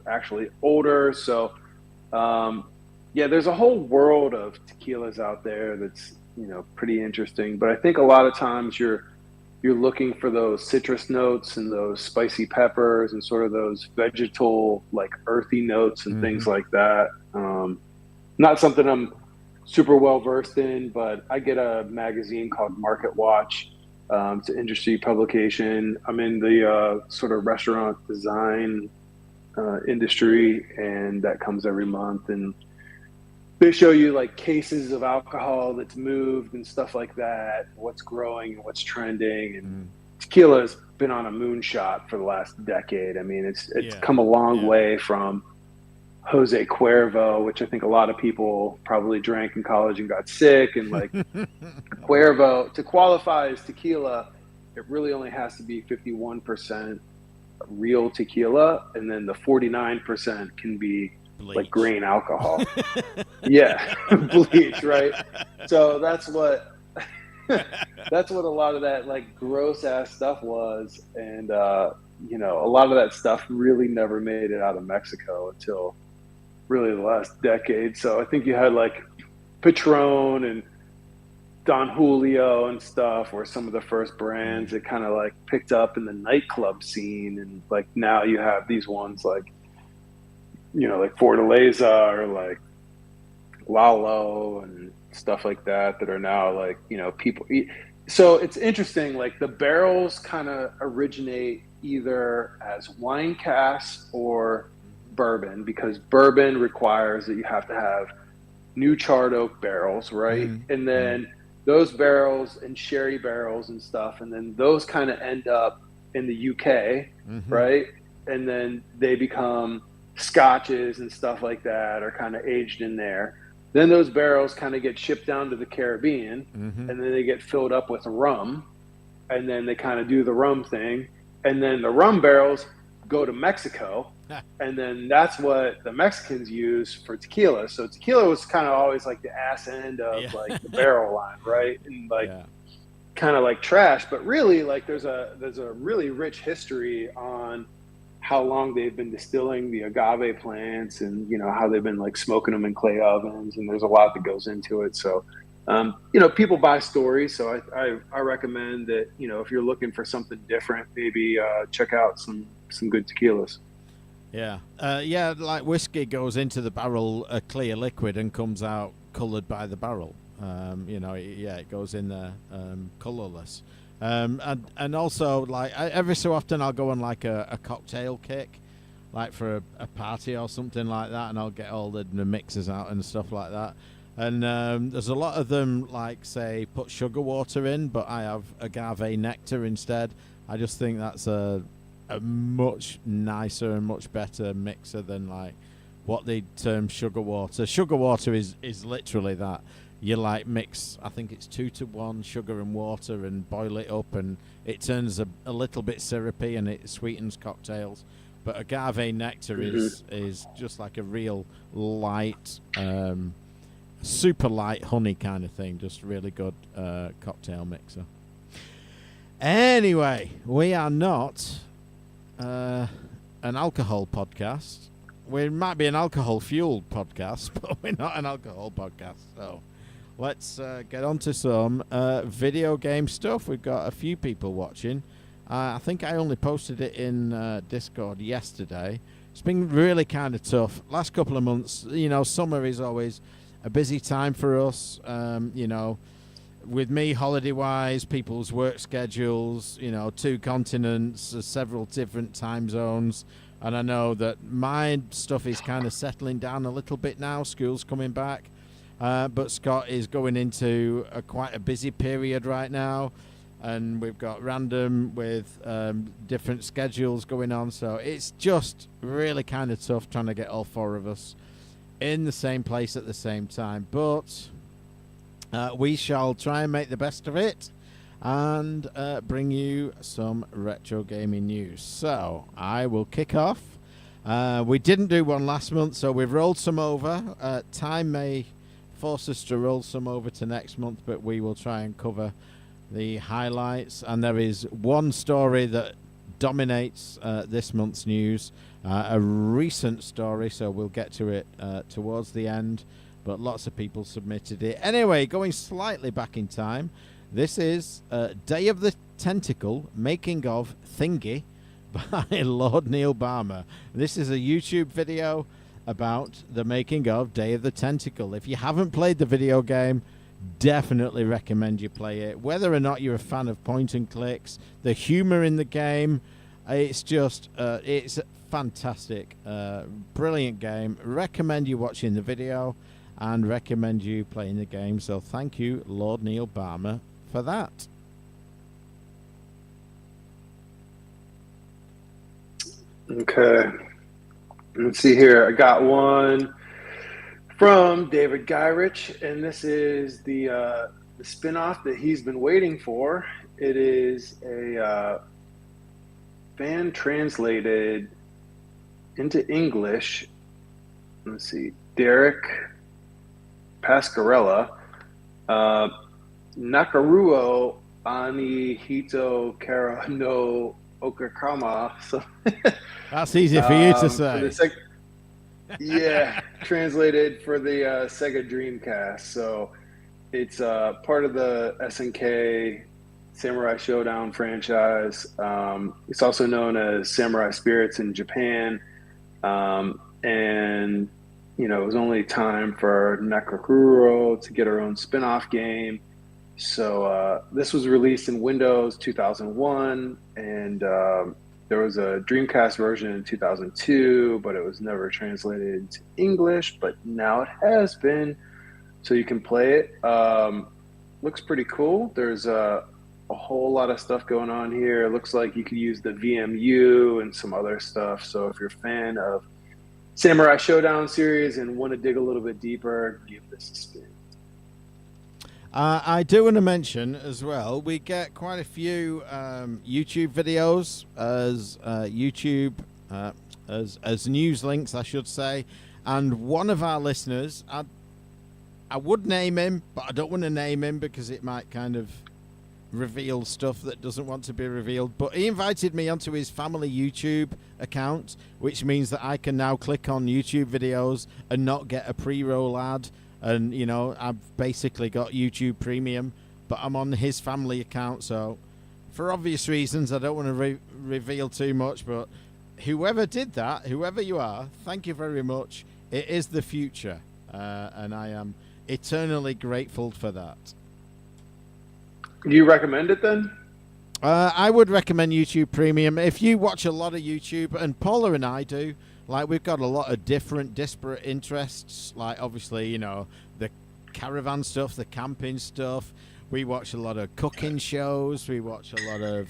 actually older. So there's a whole world of tequilas out there that's pretty interesting. But I think a lot of times you're you're looking for those citrus notes and those spicy peppers and sort of those vegetal, like earthy notes and things like that. Not something I'm super well versed in, but I get a magazine called Market Watch. It's an industry publication. I'm in the sort of restaurant design industry, and that comes every month. And they show you like cases of alcohol that's moved and stuff like that, what's growing and what's trending. And tequila has been on a moonshot for the last decade. I mean, it's come a long way from Jose Cuervo, which I think a lot of people probably drank in college and got sick. And like Cuervo, to qualify as tequila, it really only has to be 51% real tequila, and then the 49% can be bleach. Like grain alcohol. Bleach, right? So that's what a lot of that like gross ass stuff was. And you know, a lot of that stuff really never made it out of Mexico until really the last decade. So I think you had like Patron and Don Julio and stuff were some of the first brands that kind of like picked up in the nightclub scene. And like now you have these ones like, you know, like Fortaleza or like Lalo and stuff like that are now like, you know, people. So it's interesting, like the barrels kind of originate either as wine casks or bourbon, because bourbon requires that you have to have new charred oak barrels, right? And then those barrels and sherry barrels and stuff, and then those kind of end up in the UK, right? And then they become scotches and stuff like that are kind of aged in there. Then those barrels kind of get shipped down to the Caribbean, and then they get filled up with rum, and then they kind of do the rum thing, and then the rum barrels go to Mexico, and then that's what the Mexicans use for tequila. So tequila was kind of always like the ass end of like the barrel line, right? And like kind of like trash, but really like there's a really rich history on how long they've been distilling the agave plants, and you know how they've been like smoking them in clay ovens, and there's a lot that goes into it. So you know, people buy stories, so I recommend that, you know, if you're looking for something different, maybe check out some good tequilas. Like whiskey goes into the barrel a clear liquid and comes out colored by the barrel. You know, it goes in there colorless. And also, like, every so often I'll go on like a cocktail kick, like for a party or something like that, and I'll get all the mixers out and stuff like that. And there's a lot of them, like, say, put sugar water in, but I have agave nectar instead. I just think that's a much nicer and much better mixer than, like, what they term sugar water. Sugar water is literally that. You, like, mix, I think it's 2-to-1 sugar and water and boil it up, and it turns a little bit syrupy and it sweetens cocktails. But agave nectar is just like a real light... super light honey kind of thing, just really good cocktail mixer. Anyway, we are not an alcohol podcast. We might be an alcohol fueled podcast, but we're not an alcohol podcast. So let's get on to some video game stuff. We've got a few people watching. I think I only posted it in Discord yesterday. It's been really kind of tough last couple of months. You know, summer is always a busy time for us, you know, with me holiday-wise, people's work schedules, you know, 2 continents, several different time zones. And I know that my stuff is kind of settling down a little bit now. School's coming back. But Scott is going into quite a busy period right now. And we've got random with different schedules going on. So it's just really kind of tough trying to get all 4 of us in the same place at the same time, but we shall try and make the best of it and bring you some retro gaming news. So I will kick off. We didn't do one last month, so we've rolled some over. Time may force us to roll some over to next month, but we will try and cover the highlights. And there is one story that dominates this month's news, a recent story, so we'll get to it towards the end, but lots of people submitted it. Anyway, going slightly back in time, This is Day of the Tentacle, Making of Thingy by Lord Neil Barmer. This is a YouTube video about the making of Day of the Tentacle. If you haven't played the video game, definitely recommend you play it. Whether or not you're a fan of point and clicks, the humor in the game, it's just, it's fantastic. Brilliant game. Recommend you watching the video and recommend you playing the game. So thank you, Lord Neil Barmer, for that. Okay. Let's see here. I got one from David Gyrich, and this is the spinoff that he's been waiting for. It is a fan translated into English. Let's see. Derek Pascarella, Nakaruo Ani Hito Kara no Okakama. So that's easy for you to say. Yeah, translated for the Sega Dreamcast. So it's part of the SNK Samurai Showdown franchise. It's also known as Samurai Spirits in Japan. And, you know, it was only time for Nakakuro to get her own spin-off game. So this was released in Windows 2001, and there was a Dreamcast version in 2002, but it was never translated into English, but now it has been, so you can play it. Looks pretty cool. There's a whole lot of stuff going on here. It looks like you could use the VMU and some other stuff. So if you're a fan of Samurai Showdown series and want to dig a little bit deeper, give this a spin. I do want to mention as well, we get quite a few YouTube videos as as news links, I should say. And one of our listeners, I would name him, but I don't want to name him because it might kind of reveal stuff that doesn't want to be revealed. But he invited me onto his family YouTube account, which means that I can now click on YouTube videos and not get a pre-roll ad. And, you know, I've basically got YouTube Premium, but I'm on his family account. So for obvious reasons, I don't want to reveal too much. But whoever did that, whoever you are, thank you very much. It is the future. And I am eternally grateful for that. Do you recommend it then? I would recommend YouTube Premium. If you watch a lot of YouTube, and Paula and I do, like, we've got a lot of different disparate interests, like obviously, you know, the caravan stuff, the camping stuff. We watch a lot of cooking shows. We watch a lot of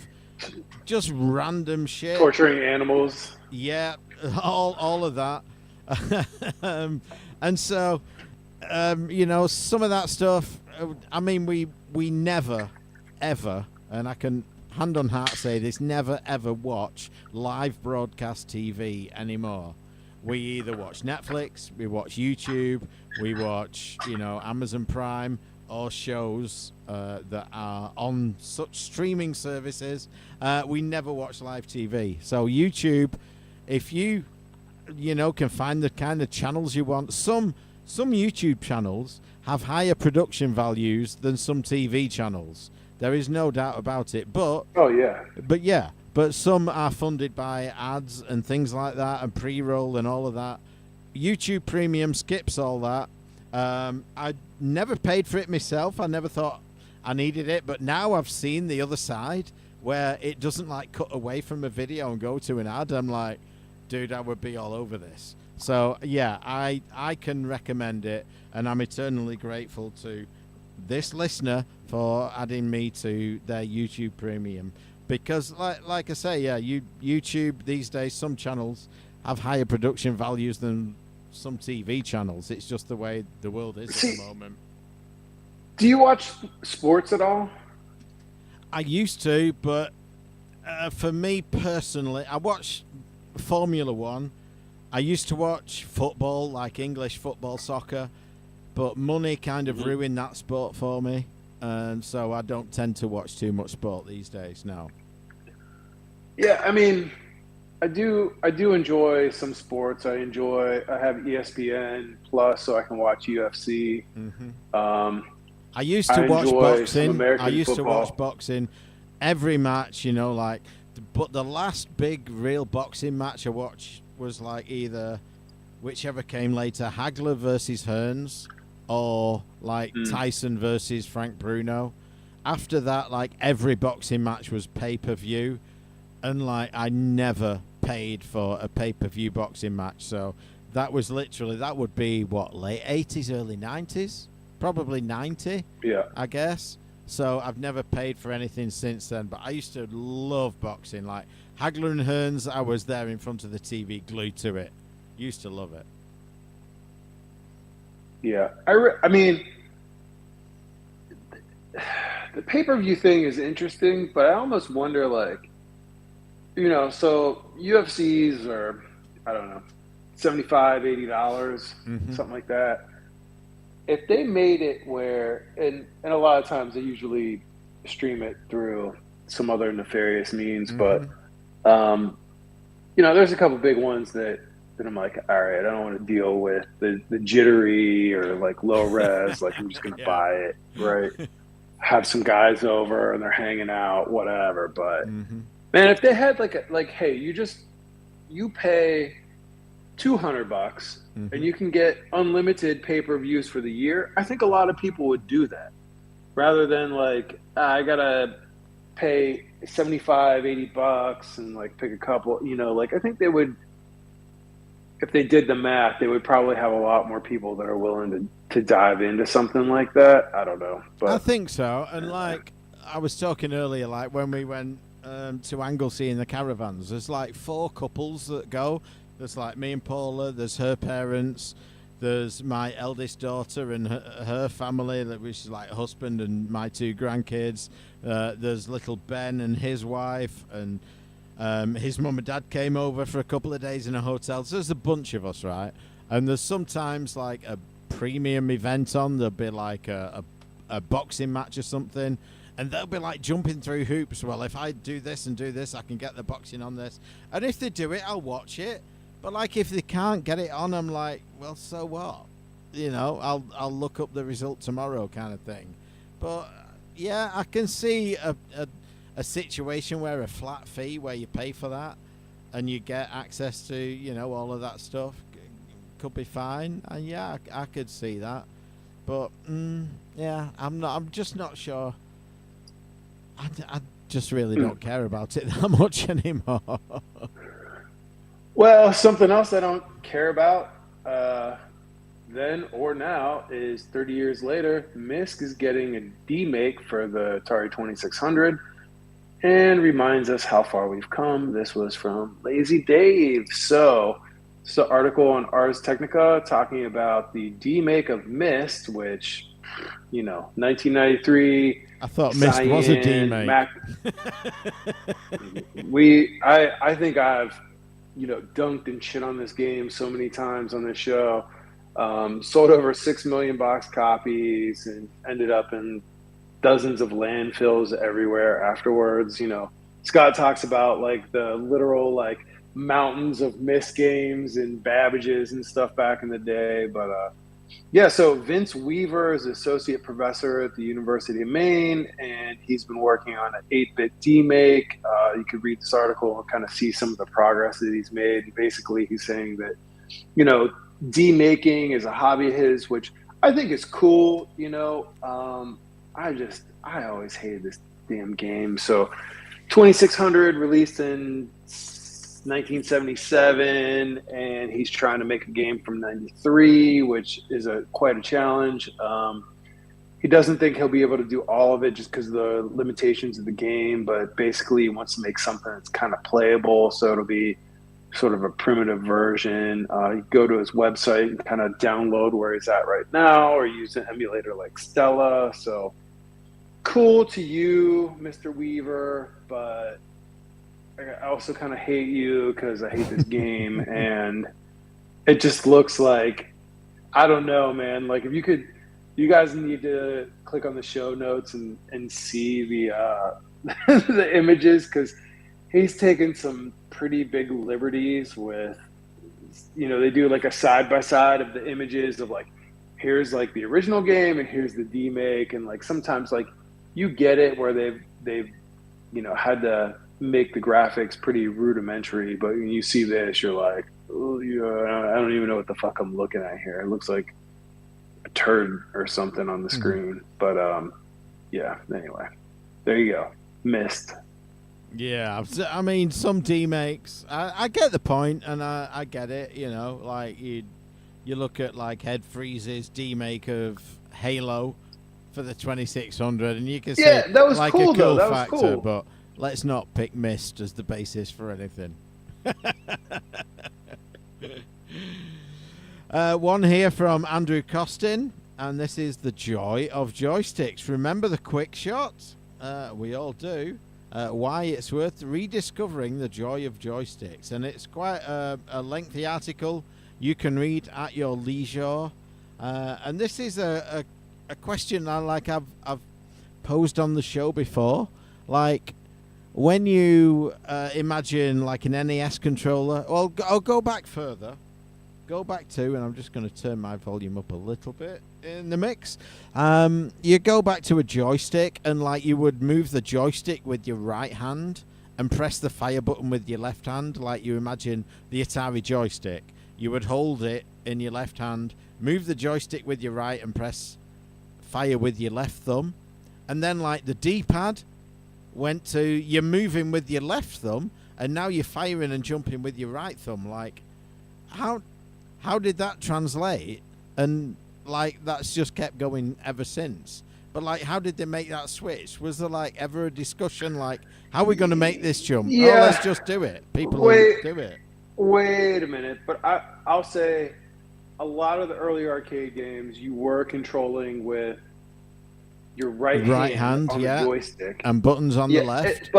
just random shit. Torturing animals. Yeah, all of that. And so, you know, some of that stuff, I mean, we never, ever, and I can hand on heart say this, never ever watch live broadcast TV anymore. We either watch Netflix, we watch YouTube, we watch, you know, Amazon Prime, or shows that are on such streaming services. We never watch live TV. So YouTube, if you know, can find the kind of channels you want, some YouTube channels have higher production values than some TV channels. There is no doubt about it. But but some are funded by ads and things like that, and pre-roll and all of that. YouTube Premium skips all that. I never paid for it myself. I never thought I needed it, but now I've seen the other side where it doesn't like cut away from a video and go to an ad. I'm like, dude, I would be all over this. So yeah, I can recommend it, and I'm eternally grateful to this listener for adding me to their YouTube Premium, because like I say, yeah, YouTube these days, some channels have higher production values than some TV channels. It's just the way the world is at the moment. Do you watch sports at all? I used to, but for me personally, I watch Formula One. I used to watch football, like English football, soccer, but money kind of ruined that sport for me, and so I don't tend to watch too much sport these days now. Yeah, I mean, I do enjoy some sports. I have ESPN Plus, so I can watch UFC. Mm-hmm. I used to I watch enjoy some boxing. I American used to watch football. boxing every match, you know, like. But the last big real boxing match I watched was like either whichever came later, Hagler versus Hearns, or like Mm. Tyson versus Frank Bruno. After that, like every boxing match was pay per view, and like I never paid for a pay per view boxing match. So that was literally that would be what, late 80s, early 90s, probably 90, Yeah. I guess. So I've never paid for anything since then. But I used to love boxing. Like Hagler and Hearns, I was there in front of the TV, glued to it. Used to love it. Yeah. I mean, the pay per view thing is interesting, but I almost wonder, like, so UFCs are, I don't know, $75, $80, Mm-hmm. something like that. If they made it where, and a lot of times they usually stream it through some other nefarious means, but Mm-hmm. um, there's a couple big ones that I'm like, all right, I don't want to deal with the jittery or like low res. Like, I'm just gonna Yeah. buy it, right? Have some guys over and they're hanging out, whatever. But Mm-hmm. man, if they had hey, you pay $200 and Mm-hmm. you can get unlimited pay-per-views for the year, I think a lot of people would do that rather than like, I gotta pay 75, $80 and like pick a couple, like I think they would, if they did the math, they would probably have a lot more people that are willing to dive into something like that. I don't know, I but think so. And like I was talking earlier, like when we went to Anglesey in the caravans, there's like four couples that go. There's like me and Paula. There's her parents. There's my eldest daughter and her family, which is like husband and my two grandkids. There's little Ben and his wife, and his mum and dad came over for a couple of days in a hotel. So there's a bunch of us, right? And there's sometimes like a premium event on. There'll be like a boxing match or something. And they'll be like jumping through hoops. Well, if I do this and do this, I can get the boxing on this. And if they do it, I'll watch it. But like if they can't get it on, I'm like, well, so what? I'll look up the result tomorrow, kind of thing. But yeah, I can see a situation where a flat fee where you pay for that and you get access to all of that stuff could be fine. And yeah, I could see that. But yeah, I'm just not sure. I just really don't care about it that much anymore. well, something else I don't care about then or now is 30 years later, Misk is getting a demake for the Atari 2600 and reminds us how far we've come. This was from Lazy Dave. So, it's the article on Ars Technica talking about the demake of Myst, which, 1993, I thought Mist was a Cyan, demake. Mac. I think I've, dunked and shit on this game so many times on this show. Sold over 6 million box copies and ended up in dozens of landfills everywhere afterwards. Scott talks about like the literal like mountains of missed games and Babbages and stuff back in the day. But yeah, so Vince Weaver is associate professor at the University of Maine, and he's been working on an 8-bit demake. You could read this article and kind of see some of the progress that he's made. And basically, he's saying that, demaking is a hobby of his, which I think is cool. I always hated this damn game. So 2600 released in 1977, and he's trying to make a game from 93, which is quite a challenge. He doesn't think he'll be able to do all of it just because of the limitations of the game, but basically he wants to make something that's kind of playable, so it'll be sort of a primitive version. You go to his website and kind of download where he's at right now, or use an emulator like Stella. So cool to you, Mr. Weaver, but I also kind of hate you because I hate this game, and it just looks like, I don't know, man. Like, if you guys need to click on the show notes and see the the images, because he's taken some pretty big liberties with, they do like a side by side of the images of like here's like the original game and here's the demake, and like sometimes like you get it where they've had to make the graphics pretty rudimentary, but when you see this, you're like, oh, yeah, I don't even know what the fuck I'm looking at here. It looks like a turd or something on the screen. But yeah. Anyway, there you go. Missed. Yeah, I mean, some demakes. I get the point, and I get it. Like you look at like Head Freeze's demake of Halo for the 2600, and you can see that was like cool, a cool that was factor, cool. but let's not pick Myst as the basis for anything. One here from Andrew Costin, and this is the joy of joysticks. Remember the quick shot? We all do. Why it's worth rediscovering the joy of joysticks, and it's quite a lengthy article you can read at your leisure. And this is a question I've posed on the show before. Like, when you imagine like an NES controller, well, I'll go back further. Go back to, and I'm just going to turn my volume up a little bit in the mix. You go back to a joystick, and like you would move the joystick with your right hand and press the fire button with your left hand. Like you imagine the Atari joystick. You would hold it in your left hand, move the joystick with your right, and press fire with your left thumb. And then like the D-pad went to you're moving with your left thumb, and now you're firing and jumping with your right thumb. Like, how did that translate? And like that's just kept going ever since. But like, how did they make that switch? Was there like ever a discussion like, how are we going to make this jump? Yeah. Oh, let's just do it. People will do it. Wait a minute, but I'll say a lot of the early arcade games you were controlling with your right hand on the joystick and buttons on the left.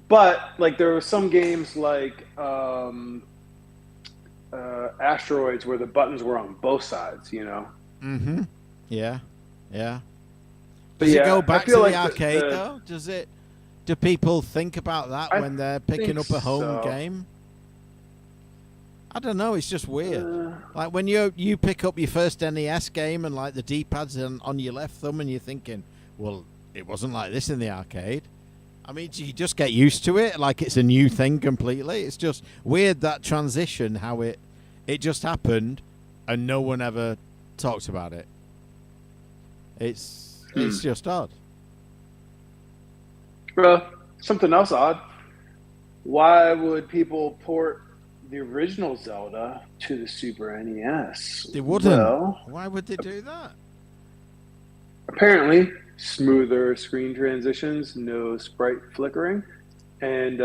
But like there were some games like Asteroids where the buttons were on both sides, Mm-hmm. Yeah. But does it go back to the arcade though? Does it? Do people think about that when they're picking up a home game? I don't know. It's just weird. Like when you pick up your first NES game and like the D-pad's on your left thumb, and you're thinking, well, it wasn't like this in the arcade. I mean, you just get used to it, like it's a new thing completely. It's just weird, that transition, how it just happened, and no one ever talks about it. It's just odd. Something else odd. Why would people port the original Zelda to the Super NES? They wouldn't. Well, why would they do that? Apparently, smoother screen transitions, no sprite flickering, and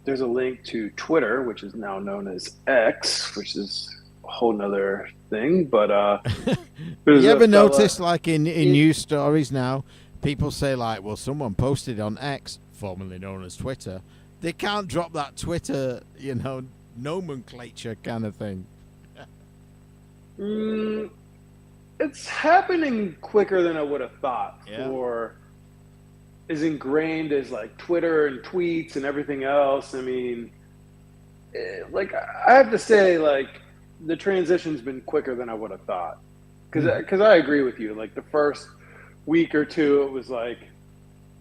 there's a link to Twitter, which is now known as X, which is a whole nother thing. But you ever notice, like in news stories now, people say like, well, someone posted on X, formerly known as Twitter. They can't drop that Twitter, nomenclature kind of thing. It's happening quicker than I would have thought. Yeah. For as ingrained as like Twitter and tweets and everything else. I mean, like I have to say, like the transition's been quicker than I would have thought. Because I agree with you. Like the first week or two, it was like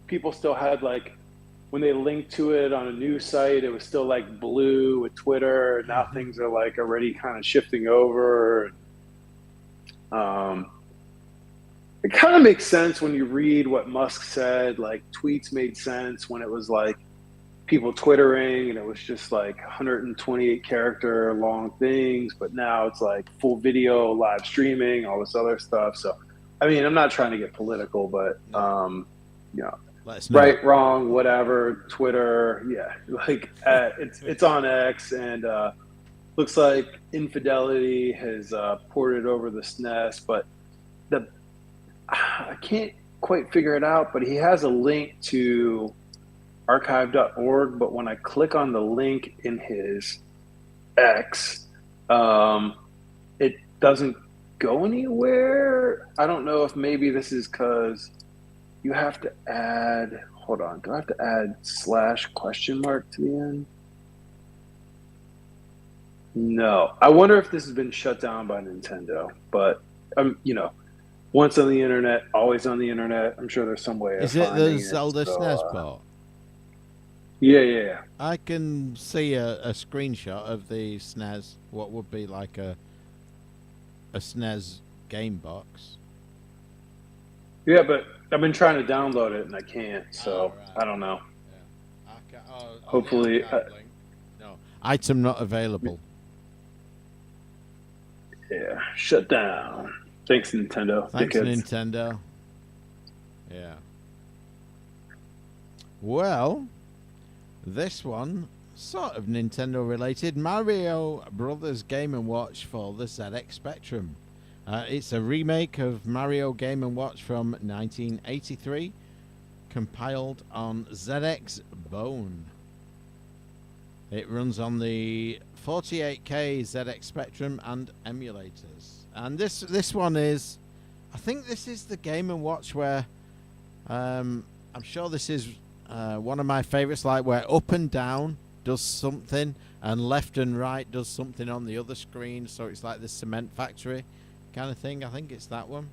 people still had like, when they linked to it on a news site, it was still like blue with Twitter. Now things are like already kind of shifting over. It kind of makes sense when you read what Musk said. Like tweets made sense when it was like people twittering and it was just like 128 character long things. But now it's like full video, live streaming, all this other stuff. So, I mean, I'm not trying to get political, but right, wrong, whatever, Twitter, yeah, like it's on X, and looks like Infidelity has ported over the SNES, but I can't quite figure it out, but he has a link to archive.org, but when I click on the link in his X, it doesn't go anywhere. I don't know if maybe this is because you have to add, hold on, do I have to add /?? To the end? No. I wonder if this has been shut down by Nintendo. But once on the internet, always on the internet. I'm sure there's some way of Is it the finding it. Zelda So SNES port? yeah. I can see a screenshot of the SNES, what would be like a SNES game box. Yeah, but I've been trying to download it and I can't. Oh, So right. I don't know. Yeah. On the Hopefully, archive link. No. Item not available. yeah, shut down. Thanks, Nintendo. Thanks, Dickheads. Nintendo. Yeah. Well, this one, sort of Nintendo related. Mario Brothers Game & Watch for the ZX Spectrum. It's a remake of Mario Game & Watch from 1983, compiled on ZX Bone. It runs on the 48K ZX Spectrum and emulators. And this one is, I think this is the Game & Watch where, I'm sure this is one of my favorites, like where up and down does something and left and right does something on the other screen, so it's like the cement factory kind of thing. I think it's that one.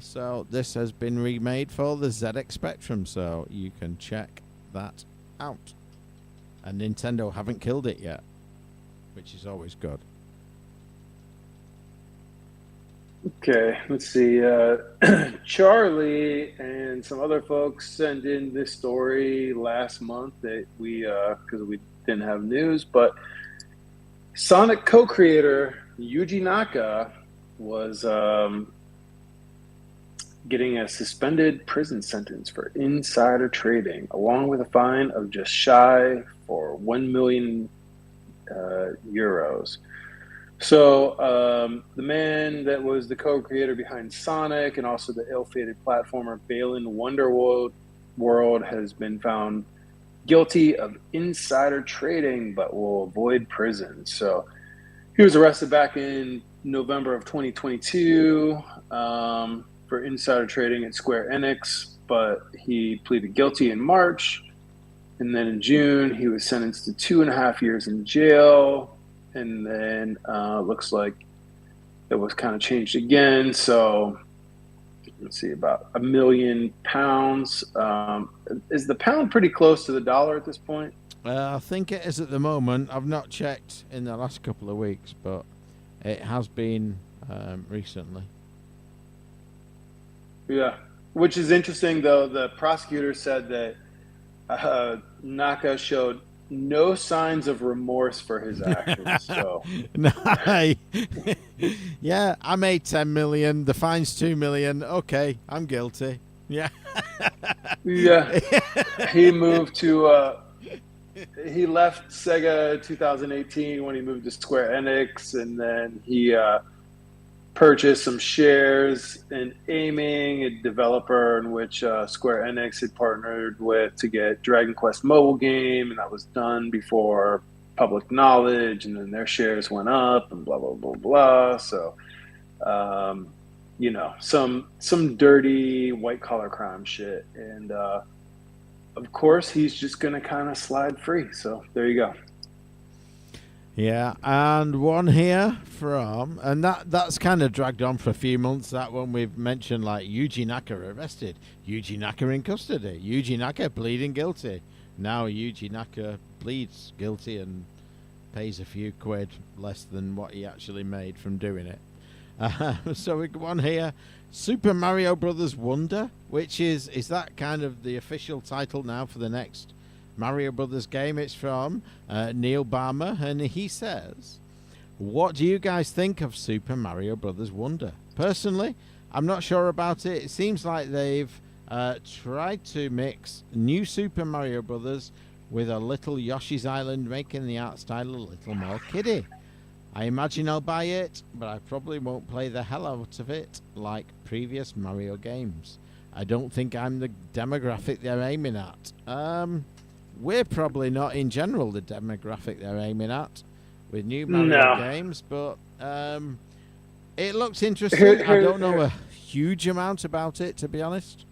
So this has been remade for the ZX Spectrum, so you can check that out. And Nintendo haven't killed it yet, which is always good. Okay, let's see. Charlie and some other folks sent in this story last month that because we didn't have news, but Sonic co-creator Yuji Naka was getting a suspended prison sentence for insider trading, along with a fine of just shy for 1 million euros. So the man that was the co-creator behind Sonic and also the ill-fated platformer Balan Wonderworld has been found guilty of insider trading, but will avoid prison. So he was arrested back in November of 2022 for insider trading at Square Enix, but he pleaded guilty in March. And then in June, he was sentenced to 2.5 years in jail. And then looks like it was kind of changed again. So let's see, about £1 million. Is the pound pretty close to the dollar at this point? I think it is at the moment. I've not checked in the last couple of weeks, but it has been recently. Yeah, which is interesting, though. The prosecutor said that Naka showed no signs of remorse for his actions. So, yeah, I made 10 million. The fine's 2 million. Okay, I'm guilty. Yeah. Yeah. He moved to. He left Sega 2018 when he moved to Square Enix, and then he purchased some shares in Aiming, a developer in which Square Enix had partnered with to get Dragon Quest mobile game, and that was done before public knowledge, and then their shares went up and blah blah blah blah. So some dirty white collar crime shit, and of course he's just gonna kind of slide free. So there you go. Yeah, and one here from, and that's kind of dragged on for a few months. That one we've mentioned, like Yuji Naka arrested, Yuji Naka in custody, Yuji Naka pleading guilty. Now Yuji Naka pleads guilty and pays a few quid less than what he actually made from doing it. So we go on here, Super Mario Brothers Wonder, which is that kind of the official title now for the next Mario Brothers game. It's from Neil Barmer, and he says, what do you guys think of Super Mario Brothers Wonder? Personally, I'm not sure about it. It seems like they've tried to mix new Super Mario Brothers with a little Yoshi's Island, making the art style a little more kiddie. I imagine I'll buy it, but I probably won't play the hell out of it like previous Mario games. I don't think I'm the demographic they're aiming at. We're probably not in general the demographic they're aiming at with new Mario games, but it looks interesting. I don't know a huge amount about it, to be honest.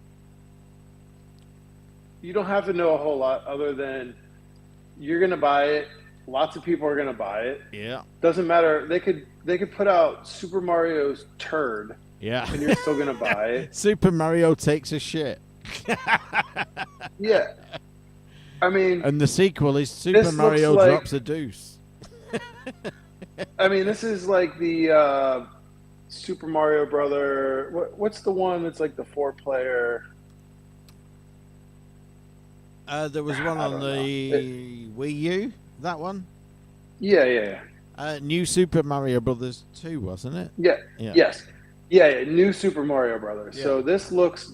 You don't have to know a whole lot other than you're going to buy it Lots of people are gonna buy it. Yeah. Doesn't matter. They could put out Super Mario's turd, Yeah. and you're still gonna buy it. Super Mario takes a shit. Yeah. I mean, And the sequel is Super This Mario looks like- drops a deuce. this is like the Super Mario Brother. What's the one that's like the 4-player? There was one I on don't the Wii U. That one. Yeah. New Super Mario Brothers 2, wasn't it? Yeah. Yeah. Yes. Yeah. New Super Mario Brothers. Yeah. So this looks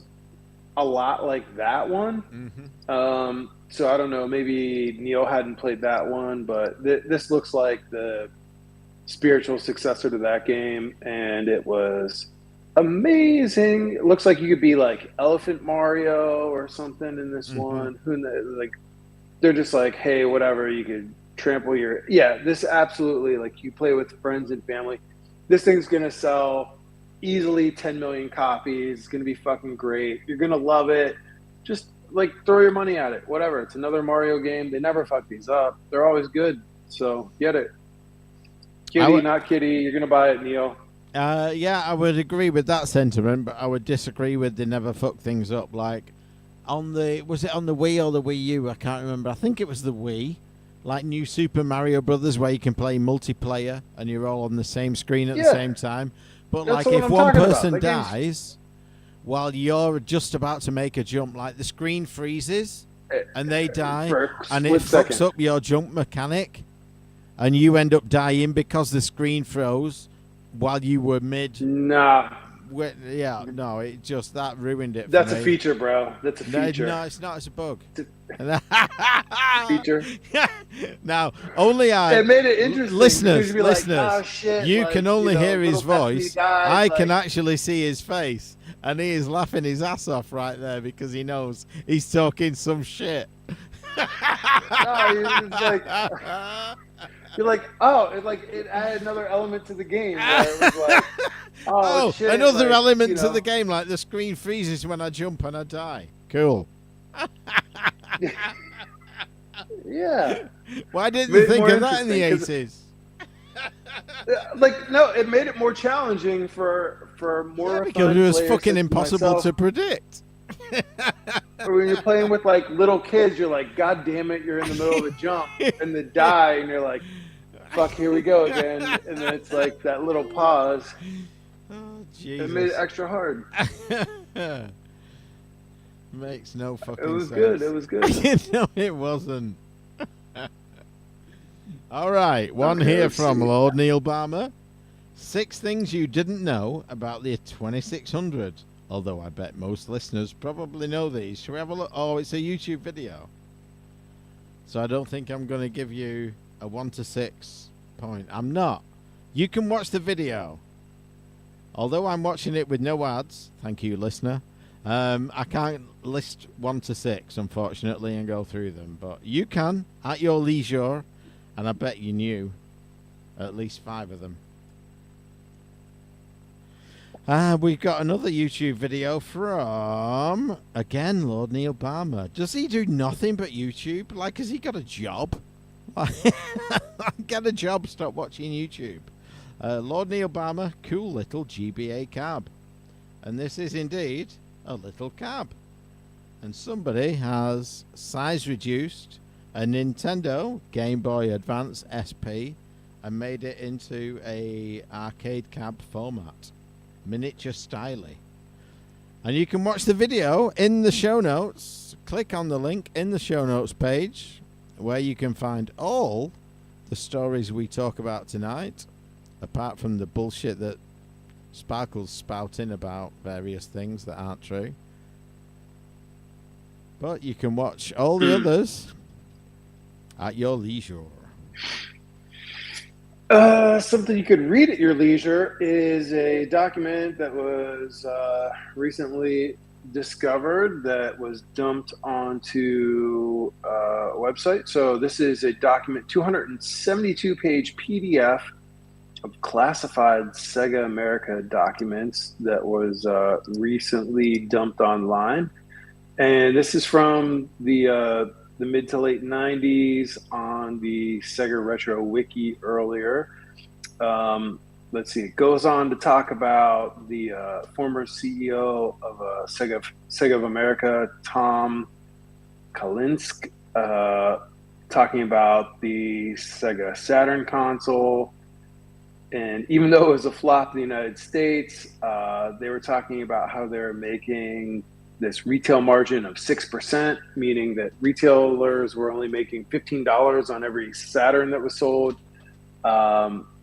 a lot like that one. Mm-hmm. So I don't know. Maybe Neil hadn't played that one, but this looks like the spiritual successor to that game, and it was amazing. It looks like you could be like Elephant Mario or something in this one. Who knows? Like, they're just like, hey, whatever. You could trample your This absolutely, like, you play with friends and family. This thing's gonna sell easily 10 million copies. It's gonna be fucking great. You're gonna love it. Just like throw your money at it. Whatever. It's another Mario game. They never fuck these up. They're always good. So get it. Kitty, not kitty. You're gonna buy it, Neil. Yeah, I would agree with that sentiment, but I would disagree with they never fuck things up. Like was it on the Wii or the Wii U? I can't remember. I think it was the Wii. Like New Super Mario Brothers, where you can play multiplayer and you're all on the same screen at the same time. But That's like what if I'm one talking about. person That game's- dies while you're just about to make a jump, like the screen freezes and they die, For a and it split fucks second. up your jump mechanic, and you end up dying because the screen froze while you were mid. Nah, Yeah, no, it just that ruined it. that's for a me. feature, bro. That's a No, feature. no, it's not. It's a bug. Feature. Now, only It made it interesting. Listeners, You'd be like, listeners, "Oh, shit," you like, can only you know, hear his little Bethany voice. dies, I like- can actually see his face, and he is laughing his ass off right there because he knows he's talking some shit. You're like, oh, it added another element to the game. Where it was like, Oh, shit, another like, element you to know. the game, like the screen freezes when I jump and I die. Cool. Yeah. Why didn't Made you it think more of that in the interesting 80s? Like, no, it made it more challenging for more Yeah, refined because it was players fucking such as impossible myself. to predict. Or when you're playing with like little kids, you're like, God damn it, you're in the middle of a jump and they die, and you're like, fuck, here we go again. And then it's like that little pause. Oh, It made it Jesus. extra hard. Makes no fucking It was sense. good. It was good. No, it wasn't. All right, one Okay, here let's from see. Lord Neil Barmer. 6 things you didn't know about the 2600. Although I bet most listeners probably know these. Shall we have a look? Oh, it's a YouTube video. So I don't think I'm going to give you a 1 to 6 point. I'm not. You can watch the video. Although I'm watching it with no ads, thank you, listener. I can't list 1 to 6, unfortunately, and go through them. But you can, at your leisure, and I bet you knew at least 5 of them. We've got another YouTube video from, again, Lord Neil Barmer. Does he do nothing but YouTube? Like, has he got a job? Get a job, stop watching YouTube. Lord Neil Barmer, cool little GBA cab. And this is indeed a little cab. And somebody has size reduced a Nintendo Game Boy Advance SP and made it into a arcade cab format. Miniature styly. And you can watch the video in the show notes. Click on the link in the show notes page where you can find all the stories we talk about tonight, apart from the bullshit that Sparkle's spouting about various things that aren't true. But you can watch all the others at your leisure. Something you could read at your leisure is a document that was recently discovered that was dumped onto a website. So this is a document, 272-page PDF of classified Sega America documents that was recently dumped online. And this is from the the mid to late 90s on the Sega Retro Wiki earlier. Let's see, it goes on to talk about the former CEO of Sega of America, Tom Kalinsk, talking about the Sega Saturn console. And even though it was a flop in the United States, they were talking about how they're making this retail margin of 6%, meaning that retailers were only making $15 on every Saturn that was sold.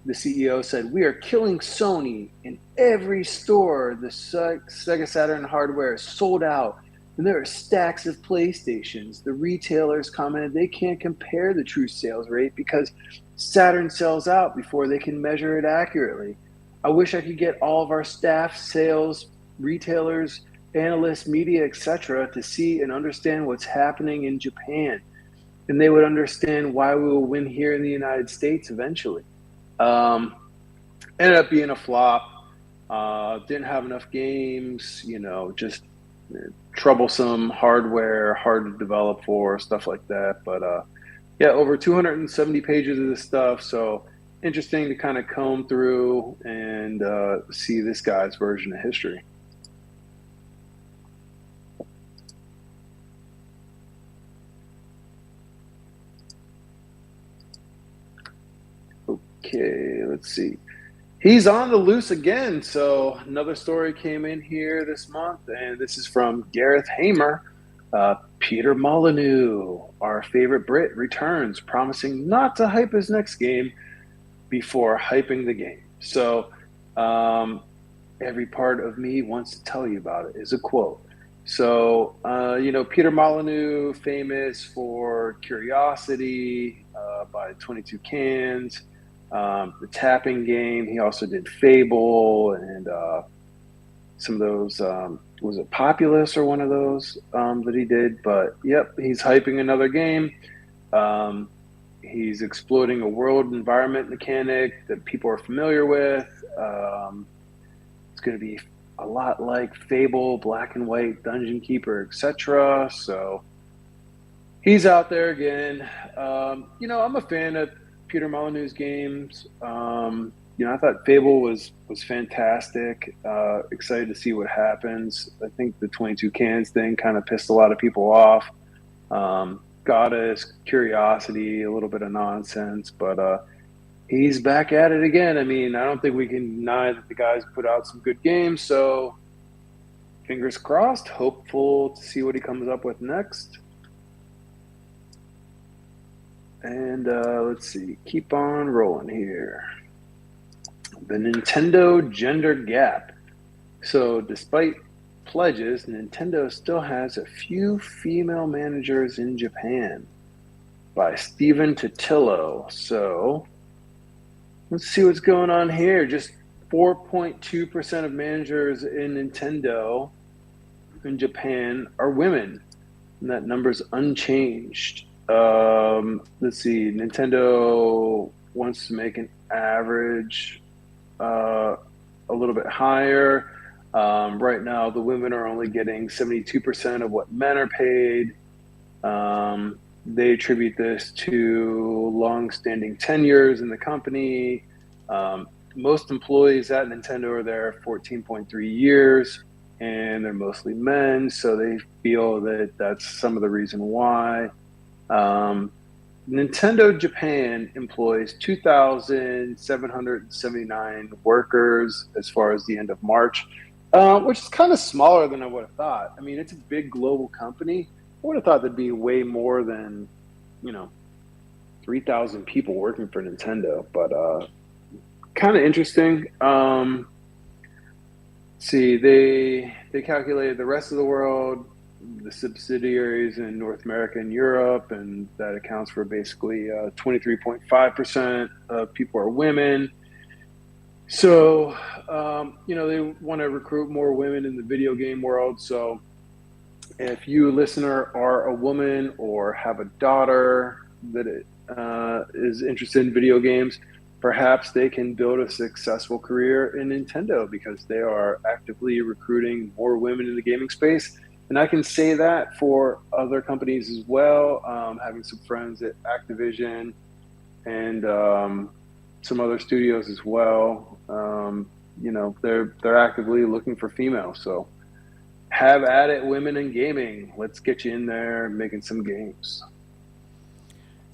The CEO said, "We are killing Sony. In every store, the Sega Saturn hardware is sold out, and there are stacks of PlayStations." The retailers commented they can't compare the true sales rate because Saturn sells out before they can measure it accurately. I wish I could get all of our staff, sales, retailers, analysts, media, etc. to see and understand what's happening in Japan. And they would understand why we will win here in the United States eventually. Ended up being a flop. Didn't have enough games, just troublesome hardware, hard to develop for, stuff like that. But yeah, over 270 pages of this stuff. So interesting to kind of comb through and see this guy's version of history. Okay, let's see. He's on the loose again. So another story came in here this month, and this is from Gareth Hamer. Peter Molyneux, our favorite Brit, returns, promising not to hype his next game before hyping the game. So every part of me wants to tell you about it is a quote. So, Peter Molyneux, famous for Curiosity by 22 Cans, the tapping game. He also did Fable and some of those, was it Populous or one of those that he did? But yep, he's hyping another game. He's exploiting a world environment mechanic that people are familiar with. It's going to be a lot like Fable, Black and White, Dungeon Keeper, etc. So he's out there again. I'm a fan of Peter Molyneux's games. I thought Fable was fantastic. Excited to see what happens. I think the 22 Cans thing kind of pissed a lot of people off. Goddess, Curiosity, a little bit of nonsense, but he's back at it again. I mean, I don't think we can deny that the guys put out some good games, so fingers crossed, hopeful to see what he comes up with next. And let's see, keep on rolling here. The Nintendo gender gap. So despite pledges, Nintendo still has a few female managers in Japan, by Stephen Totillo. So let's see what's going on here. Just 4.2% of managers in Nintendo in Japan are women, and that number's unchanged. Let's see, Nintendo wants to make an average a little bit higher. Right now, the women are only getting 72% of what men are paid. They attribute this to long-standing tenures in the company. Most employees at Nintendo are there 14.3 years, and they're mostly men, so they feel that that's some of the reason why. Nintendo Japan employs 2,779 workers as far as the end of March, which is kind of smaller than I would have thought. I mean, it's a big global company. I would have thought there'd be way more than, 3,000 people working for Nintendo, but kind of interesting. See, they calculated the rest of the world, the subsidiaries in North America and Europe, and that accounts for basically 23.5% of people are women. So, they want to recruit more women in the video game world. So if you, listener, are a woman or have a daughter that is interested in video games, perhaps they can build a successful career in Nintendo because they are actively recruiting more women in the gaming space. And I can say that for other companies as well. Having some friends at Activision and some other studios as well. They're actively looking for females. So have at it, women in gaming. Let's get you in there making some games.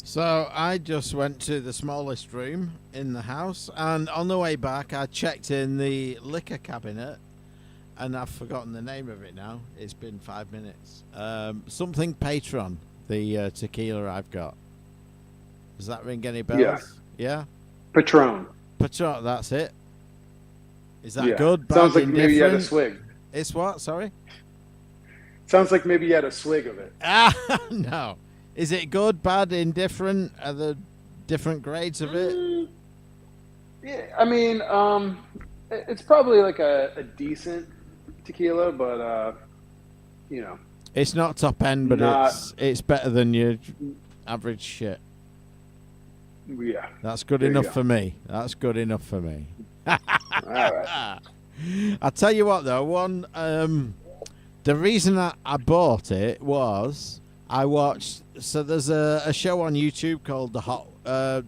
So I just went to the smallest room in the house, and on the way back, I checked in the liquor cabinet, and I've forgotten the name of it now. It's been 5 minutes. Something Patron, the tequila I've got. Does that ring any bells? Yeah? Patron. Patron, that's it. Is that Yeah. good, bad, Sounds like indifferent? maybe you had a swig. It's what? Sorry? Sounds like maybe you had a swig of it. No. Is it good, bad, indifferent? Are there different grades of it? Yeah, I mean, it's probably like a decent tequila, but It's not top end, but not, it's better than your average shit. yeah. That's good There you enough go. for me. That's good enough for me. All right. I tell you what, though, the reason I bought it was I watched. So there's a show on YouTube called the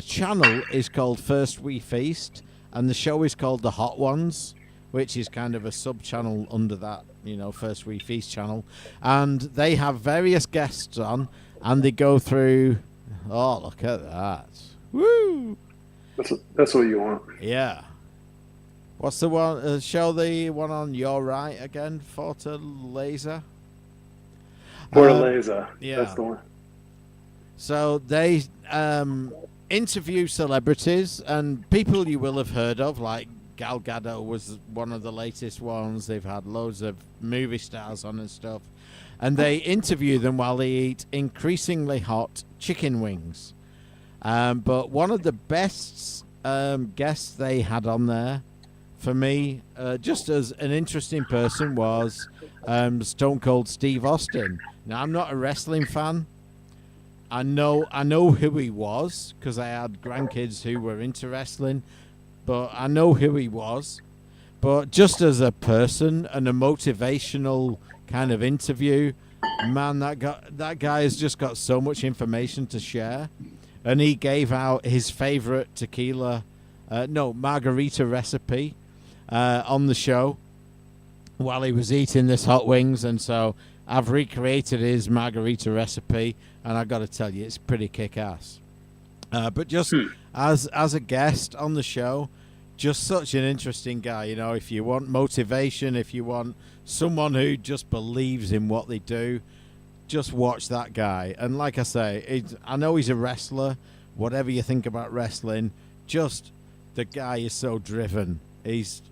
channel is called First We Feast, and the show is called The Hot Ones, which is kind of a sub channel under that, First We Feast channel, and they have various guests on, and they go through. Oh, look at that! Woo! That's what you want. Yeah. What's the one? Show the one on your right again. Fortaleza. Fortaleza. yeah. That's the one. So they interview celebrities and people you will have heard of, like Gal Gadot was one of the latest ones. They've had loads of movie stars on and stuff. And they interview them while they eat increasingly hot chicken wings. But one of the best guests they had on there, for me, just as an interesting person, was Stone Cold Steve Austin. Now, I'm not a wrestling fan. I know who he was because I had grandkids who were into wrestling, but I know who he was. But just as a person and a motivational kind of interview, man, that guy has just got so much information to share. And he gave out his favorite margarita recipe on the show while he was eating this hot wings. And so I've recreated his margarita recipe, and I got to tell you, it's pretty kick-ass. But just as a guest on the show, just such an interesting guy. If you want motivation, if you want someone who just believes in what they do, just watch that guy. And like I say, I know he's a wrestler. Whatever you think about wrestling, just the guy is so driven. He's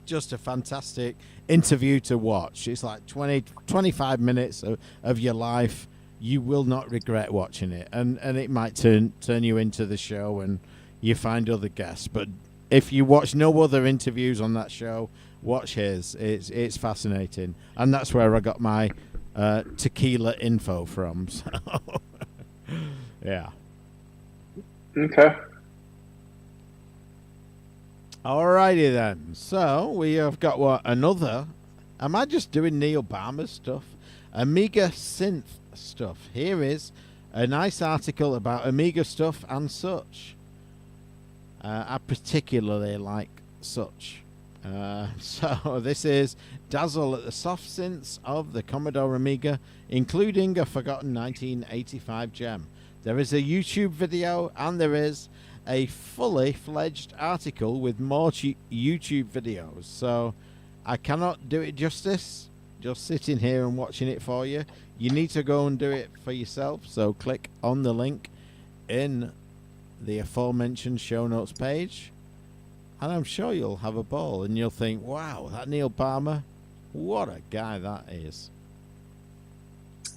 just a fantastic interview to watch. It's like 25 minutes of your life. You will not regret watching it. And it might turn you into the show and you find other guests. But if you watch no other interviews on that show, watch his. It's fascinating. And that's where I got my tequila info from. So, yeah. Okay. Alrighty then. So we have got another. Am I just doing Neil Barmer's stuff? Amiga synth stuff. Here is a nice article about Amiga stuff and such. I particularly like such. So this is Dazzle at the soft synths of the Commodore Amiga, including a forgotten 1985 gem. There is a YouTube video and there is a fully fledged article with more YouTube videos. So I cannot do it justice just sitting here and watching it for you. You need to go and do it for yourself. So click on the link in the aforementioned show notes page, and I'm sure you'll have a ball and you'll think, wow, that Neil Barmer, what a guy that is.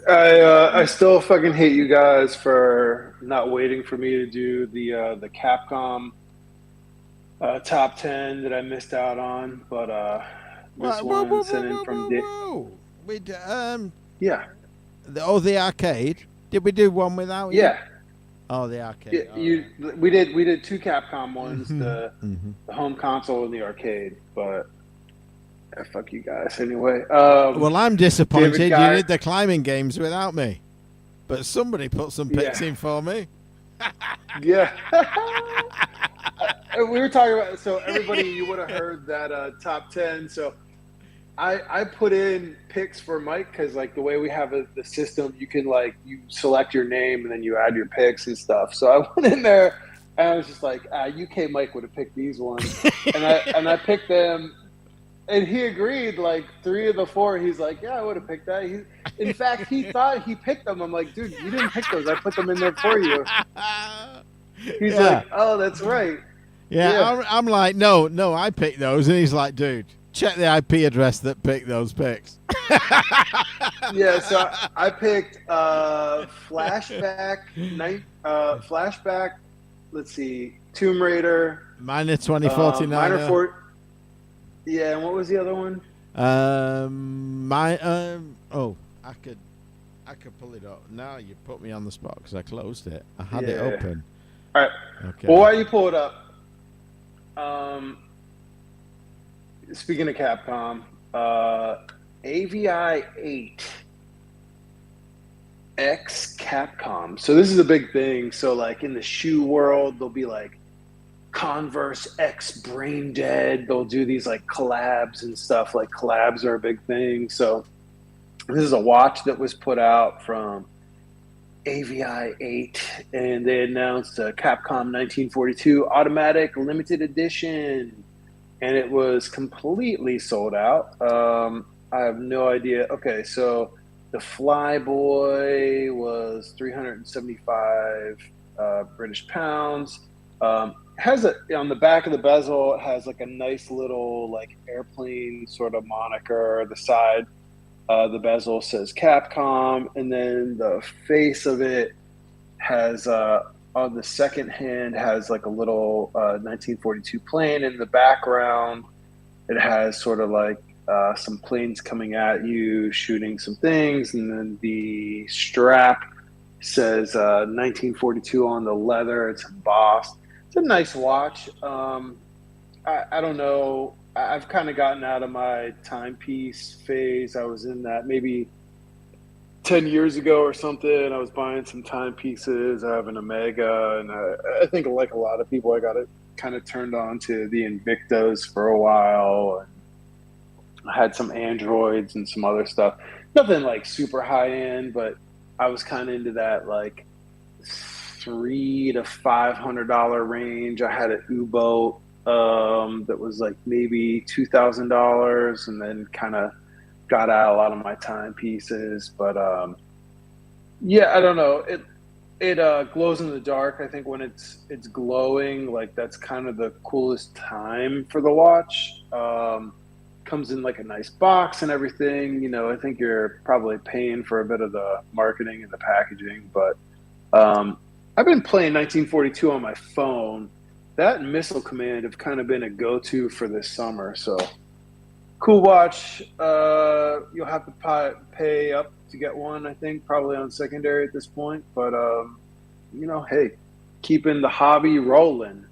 I still fucking hate you guys for not waiting for me to do the Capcom top 10 that I missed out on, but this one sent in from yeah. The arcade. Did we do one without you? Yeah. Oh, the arcade. Yeah, we did two Capcom ones, the home console and the arcade, but Fuck you guys. Anyway, Well, I'm disappointed David you Guy. did the climbing games without me. But somebody put some picks Yeah, in for me. yeah. We were talking about, so everybody, you would have heard that top 10. So I put in picks for Mike because like the way we have the system, you can like you select your name and then you add your picks and stuff. So I went in there and I was just like, UK Mike would have picked these ones, and I picked them, and he agreed. Like three of the four, he's like, yeah, I would have picked that. In fact, he thought he picked them. I'm like, dude, you didn't pick those. I put them in there for you. He's Yeah. like, oh, that's right. Yeah, Yeah. I'm like, no, I picked those. And he's like, dude, check the IP address that picked those picks. Yeah, so I picked flashback. Let's see, Tomb Raider, Minor 2049. Minor Fort. Yeah, and what was the other one? I could pull it up. Now you put me on the spot because I closed it. I had it Yeah. open. All right. Okay. Well, while you pull it up, speaking of Capcom, AVI 8 X Capcom. So this is a big thing. So like in the shoe world, there'll be like Converse X Brain Dead. They'll do these like collabs and stuff. Like collabs are a big thing. So this is a watch that was put out from AVI 8, and they announced a Capcom 1942 automatic limited edition, and it was completely sold out. I have no idea. Okay, so the Flyboy was 375 British pounds. Has a on the back of the bezel. It has like a nice little like airplane sort of moniker. The side, the bezel says Capcom, and then the face of it has on the second hand has like a little 1942 plane in the background. It has sort of like some planes coming at you, shooting some things, and then the strap says 1942 on the leather. It's embossed. It's a nice watch. I don't know. I've kind of gotten out of my timepiece phase. I was in that maybe 10 years ago or something. I was buying some timepieces. I have an Omega, and I think like a lot of people, I got it kind of turned on to the Invictos for a while. And I had some Androids and some other stuff. Nothing like super high end, but I was kind of into that like $300 to $500 range. I had an U-boat that was like maybe $2,000, and then kind of got out a lot of my timepieces. But yeah, I don't know. It glows in the dark. I think when it's glowing, like that's kind of the coolest time for the watch. Comes in like a nice box and everything. You know, I think you're probably paying for a bit of the marketing and the packaging, but I've been playing 1942 on my phone. That and Missile Command have kind of been a go-to for this summer. So, cool watch. You'll have to pay up to get one, I think, probably on secondary at this point. But, you know, hey, keeping the hobby rolling.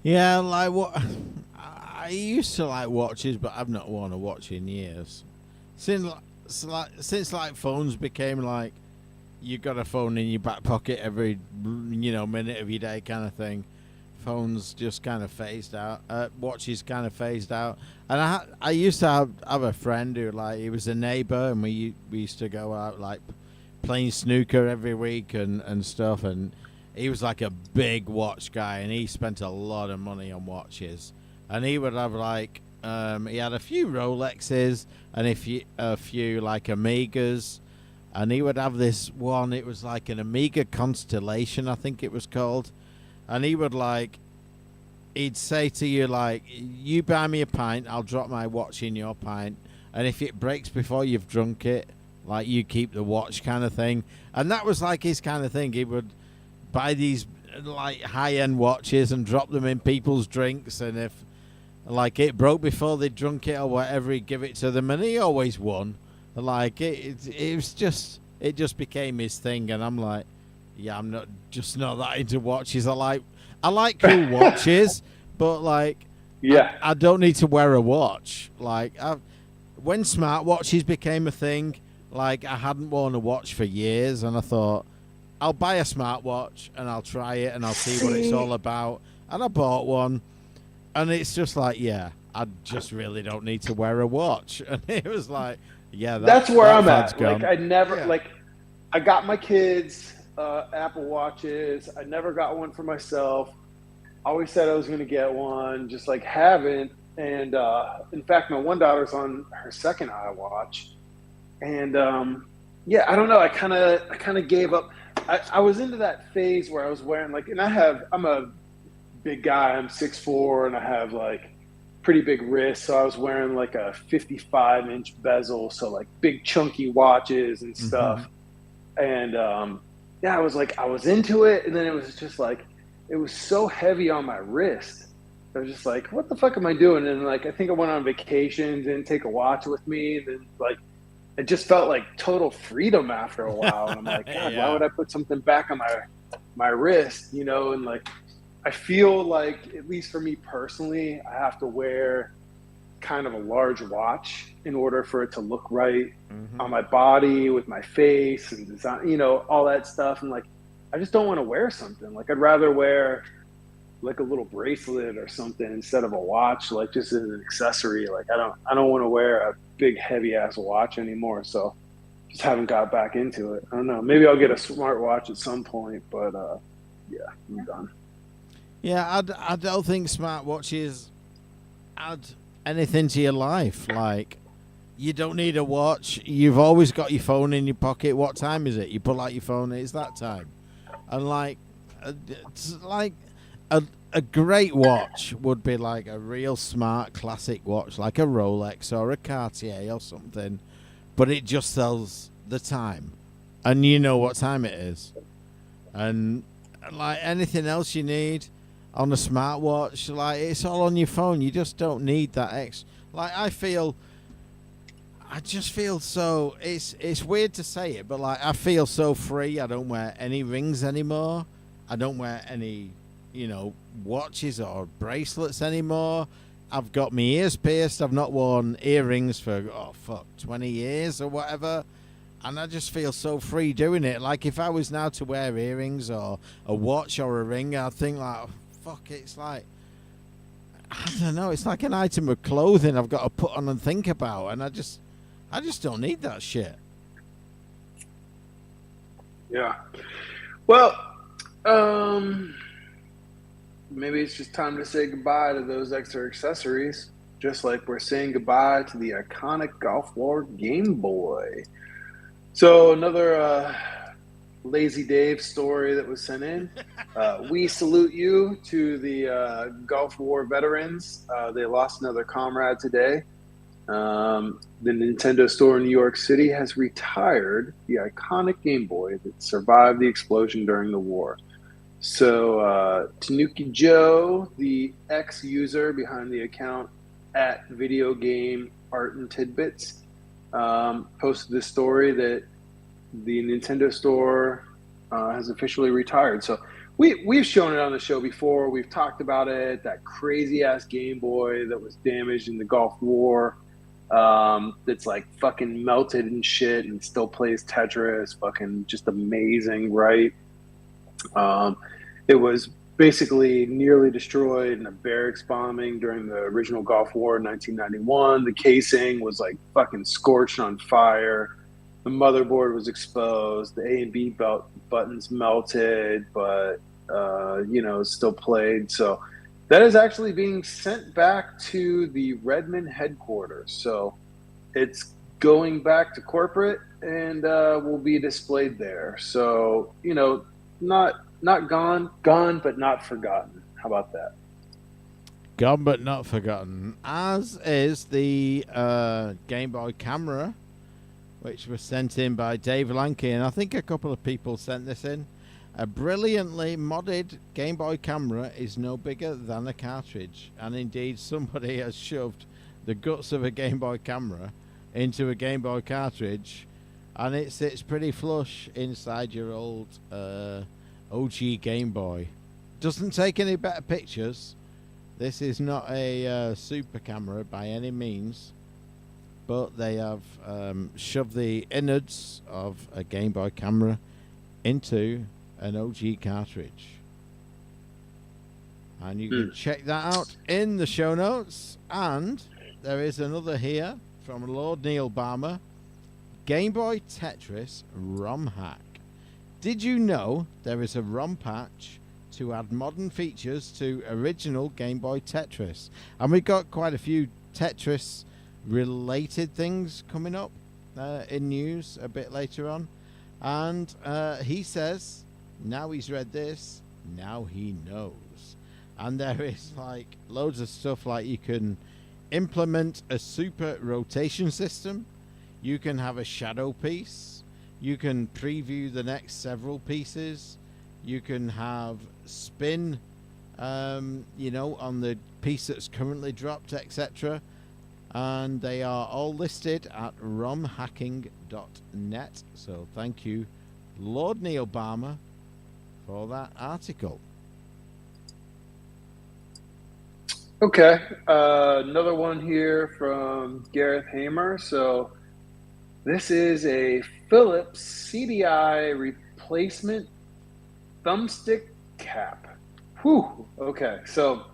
Yeah, like what I used to like watches, but I've not worn a watch in years. Since phones became like you got a phone in your back pocket every minute of your day kind of thing. Phones just kind of phased out. Watches kind of phased out. And I used to have a friend who like he was a neighbor, and we used to go out like playing snooker every week and stuff. And he was like a big watch guy, and he spent a lot of money on watches. And he would have like he had a few Rolexes and a few like Omegas. And he would have this one, it was like an Omega Constellation, I think it was called. And he would he'd say to you like, you buy me a pint, I'll drop my watch in your pint. And if it breaks before you've drunk it, like you keep the watch kind of thing. And that was like his kind of thing. He would buy these like high-end watches and drop them in people's drinks. And if like it broke before they drunk it or whatever, he'd give it to them. And he always won. Like it just became his thing, and I'm like, yeah, I'm not that into watches. I like cool watches, but like Yeah. I don't need to wear a watch. Like, when smartwatches became a thing, like, I hadn't worn a watch for years, and I thought, I'll buy a smartwatch and I'll try it and I'll see what it's all about. And I bought one, and it's just like, yeah, I just really don't need to wear a watch. And it was like, yeah, That's where I'm fad's at. gone. Like I never Yeah. like I got my kids Apple Watches. I never got one for myself. Always said I was going to get one, just like haven't. And in fact, my one daughter's on her second iWatch, and yeah, I don't know. I kind of gave up. I was into that phase where I was wearing like, and I'm a big guy. I'm 6'4", and I have like pretty big wrists. So I was wearing like a 55-inch bezel, so like big chunky watches and stuff. And yeah, I was into it, and then it was just like it was so heavy on my wrist. I was just like, what the fuck am I doing? And like I think I went on vacation, didn't take a watch with me, and then like it just felt like total freedom after a while. And I'm like, God, why would I put something back on my wrist? You know, and like I feel like, at least for me personally, I have to wear kind of a large watch in order for it to look right on my body with my face and design, you know, all that stuff. And like, I just don't want to wear something. Like, I'd rather wear like a little bracelet or something instead of a watch, like just as an accessory. Like, I don't want to wear a big heavy ass watch anymore. So just haven't got back into it. I don't know. Maybe I'll get a smartwatch at some point, but yeah, I'm done. Yeah, I don't think smartwatches add anything to your life. Like, you don't need a watch. You've always got your phone in your pocket. What time is it? You pull out your phone, it's that time. And like, it's like a great watch would be like a real smart classic watch, like a Rolex or a Cartier or something. But it just tells the time, and you know what time it is. And like anything else you need on a smartwatch, like it's all on your phone. You just don't need that extra. Like I just feel so. It's weird to say it, but like I feel so free. I don't wear any rings anymore. I don't wear any, watches or bracelets anymore. I've got my ears pierced. I've not worn earrings for 20 years or whatever. And I just feel so free doing it. Like if I was now to wear earrings or a watch or a ring, I'd think like, fuck, it's like, I don't know, it's like an item of clothing I've got to put on and think about. And I just don't need that shit. Yeah. Well, maybe it's just time to say goodbye to those extra accessories, just like we're saying goodbye to the iconic Golf War Game Boy. So another Lazy Dave story that was sent in. We salute you to the Gulf War veterans. They lost another comrade today. The Nintendo store in New York City has retired the iconic Game Boy that survived the explosion during the war. So Tanuki Joe, the ex-user behind the account at Video Game Art and Tidbits, posted this story that the Nintendo store has officially retired. So we've shown it on the show before. We've talked about it, that crazy ass Game Boy that was damaged in the Gulf War. That's like fucking melted and shit and still plays Tetris. Fucking just amazing, right? It was basically nearly destroyed in a barracks bombing during the original Gulf War in 1991. The casing was like fucking scorched on fire. The motherboard was exposed. The A and B buttons melted, but still played. So that is actually being sent back to the Redmond headquarters. So it's going back to corporate and will be displayed there. So not gone, but not forgotten. How about that? Gone but not forgotten. As is the Game Boy camera, which was sent in by Dave Lanky, and I think a couple of people sent this in. A brilliantly modded Game Boy camera is no bigger than a cartridge, and indeed somebody has shoved the guts of a Game Boy camera into a Game Boy cartridge, and it sits pretty flush inside your old OG Game Boy. Doesn't take any better pictures, This is not a super camera by any means, but they have shoved the innards of a Game Boy camera into an OG cartridge. And you can check that out in the show notes. And there is another here from Lord Neil Barmer, Game Boy Tetris ROM hack. Did you know there is a ROM patch to add modern features to original Game Boy Tetris? And we've got quite a few Tetris related things coming up in news a bit later on. And he says, now he's read this, now he knows. And there is like loads of stuff, like you can implement a super rotation system, you can have a shadow piece, you can preview the next several pieces, you can have spin on the piece that's currently dropped, etc. And they are all listed at romhacking.net. So thank you, Lord Neil Barmer, for that article. Okay, another one here from Gareth Hamer. So this is a Philips CDI replacement thumbstick cap. Whew. Okay, so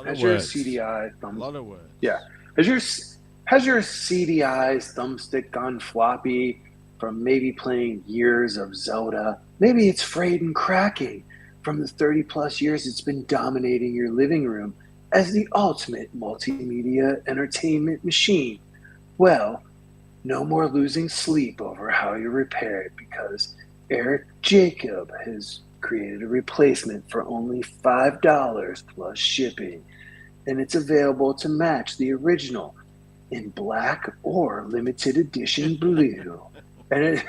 has your CDI thumb? A lot of words. Yeah. Has your CDI's thumbstick gone floppy from maybe playing years of Zelda? Maybe it's frayed and cracking from the 30 plus years it's been dominating your living room as the ultimate multimedia entertainment machine. Well, no more losing sleep over how you repair it, because Eric Jacob has created a replacement for only $5 plus shipping. And it's available to match the original in black or limited edition blue. And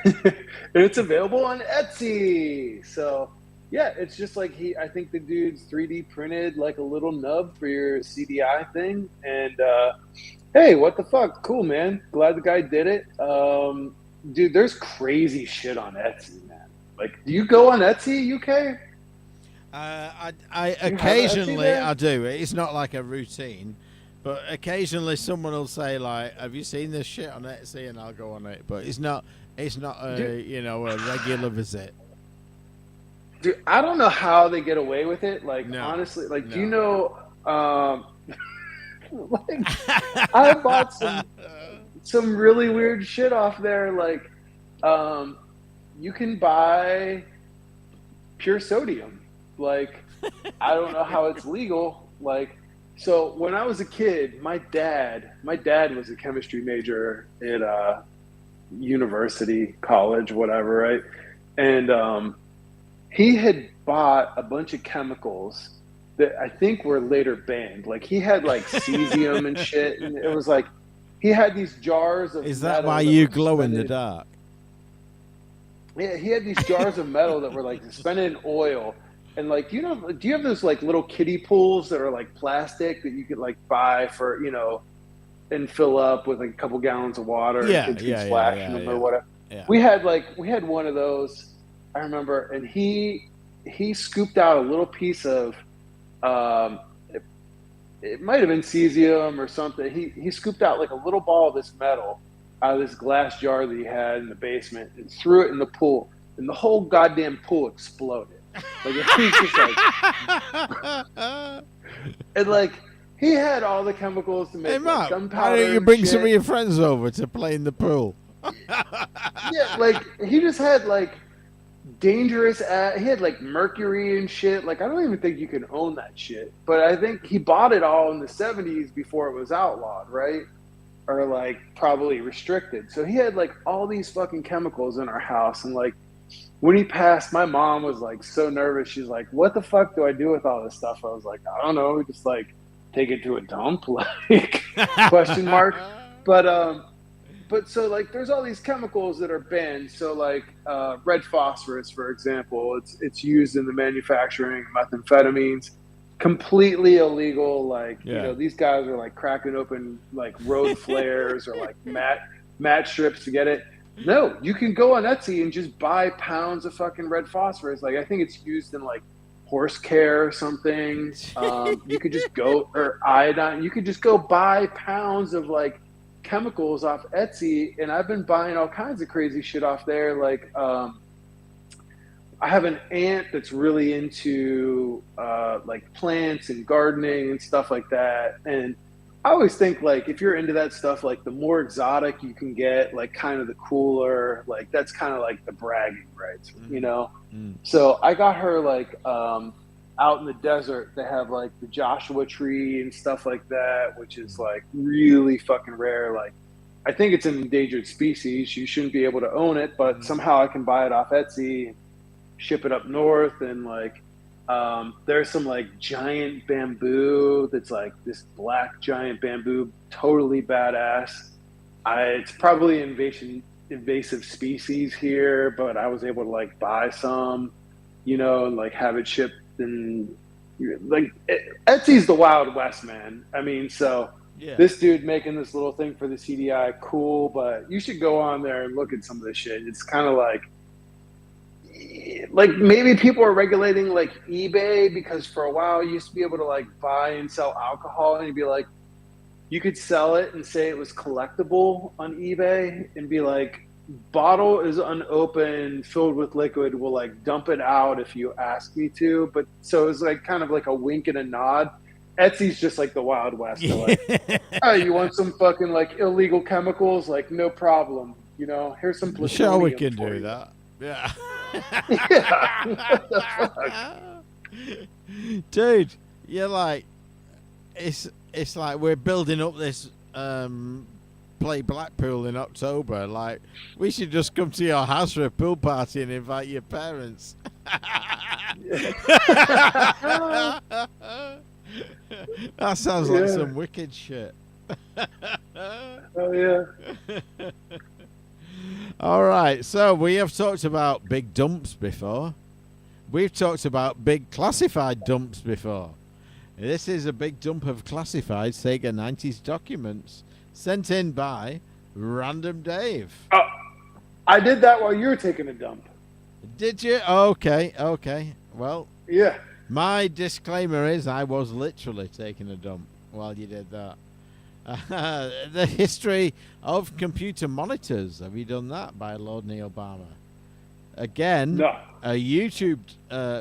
it's available on Etsy. So yeah, it's just like I think the dude's 3D printed like a little nub for your CDI thing. And hey, what the fuck? Cool, man. Glad the guy did it. Dude, there's crazy shit on Etsy, man. Like, do you go on Etsy, UK? I occasionally I do. It's not like a routine, but occasionally someone will say like, "Have you seen this shit on Etsy?" And I'll go on it. But it's not a a regular visit. Dude, I don't know how they get away with it. Like, honestly, like, do you know? Like, I bought some really weird shit off there. Like, you can buy pure sodium. Like, I don't know how it's legal. Like, so when I was a kid, my dad was a chemistry major at university, college, whatever, right? And he had bought a bunch of chemicals that I think were later banned. Like, he had like cesium and shit, and it was like he had these jars of. Is that why you glow in the dark? Yeah, he had these jars of metal that were like suspended in oil. And like, do you have those like little kiddie pools that are like plastic that you could like buy for, and fill up with like a couple gallons of water and kids can splash in them or whatever. Yeah. We had one of those, I remember, and he scooped out a little piece of it might have been cesium or something. He scooped out like a little ball of this metal out of this glass jar that he had in the basement and threw it in the pool, and the whole goddamn pool exploded. Like, it was just like, and like, he had all the chemicals to make. Hey, Mark, why don't you bring some of your friends over to play in the pool? Yeah, like, he just had like dangerous. He had like mercury and shit. Like, I don't even think you can own that shit. But I think he bought it all in the 70s before it was outlawed, right? Or like probably restricted. So he had like all these fucking chemicals in our house, and like, when he passed, my mom was like so nervous. She's like, "What the fuck do I do with all this stuff?" I was like, "I don't know. Just like take it to a dump?" Like, question mark. But so like, there's all these chemicals that are banned. So like, red phosphorus, for example, it's used in the manufacturing of methamphetamines. Completely illegal. Like, these guys are like cracking open like road flares or like mat strips to get it. No, you can go on Etsy and just buy pounds of fucking red phosphorus. Like, I think it's used in like horse care or something. You could just go, or iodine. You could just go buy pounds of like chemicals off Etsy, and I've been buying all kinds of crazy shit off there. Like, I have an aunt that's really into like plants and gardening and stuff like that, and I always think like if you're into that stuff, like the more exotic you can get, like kind of the cooler. Like that's kind of like the bragging rights, you know. So I got her like out in the desert. They have like the Joshua tree and stuff like that, which is like really fucking rare. Like I think it's an endangered species. You shouldn't be able to own it, but somehow I can buy it off Etsy, ship it up north, and like there's some like giant bamboo that's like this black giant bamboo, totally badass. It's probably invasive species here, but I was able to like buy some, you know, and like have it shipped. And like Etsy's the Wild West, man. I mean, so this dude making this little thing for the CDI, cool, but you should go on there and look at some of this shit. It's kind of like maybe people are regulating like eBay, because for a while you used to be able to like buy and sell alcohol, and you'd be like, you could sell it and say it was collectible on eBay and be like, bottle is unopened, filled with liquid, will like dump it out if you ask me to. But so it's like kind of like a wink and a nod. Etsy's just like the Wild West. Like, oh, you want some fucking like illegal chemicals? Like, no problem. You know, here's some plutonium. Sure, we can do that. Yeah. Yeah. Dude, you're like, it's like we're building up this play Blackpool in October. Like, we should just come to your house for a pool party and invite your parents. That sounds like some wicked shit. Oh yeah. All right, so we have talked about big dumps before. We've talked about big classified dumps before. This is a big dump of classified Sega 90s documents sent in by Random Dave. Oh, I did that while you were taking a dump. Did you? Okay. Well, yeah. My disclaimer is I was literally taking a dump while you did that. The history of computer monitors. Have you done that by Lord Neil Barmer? Again, no. A YouTube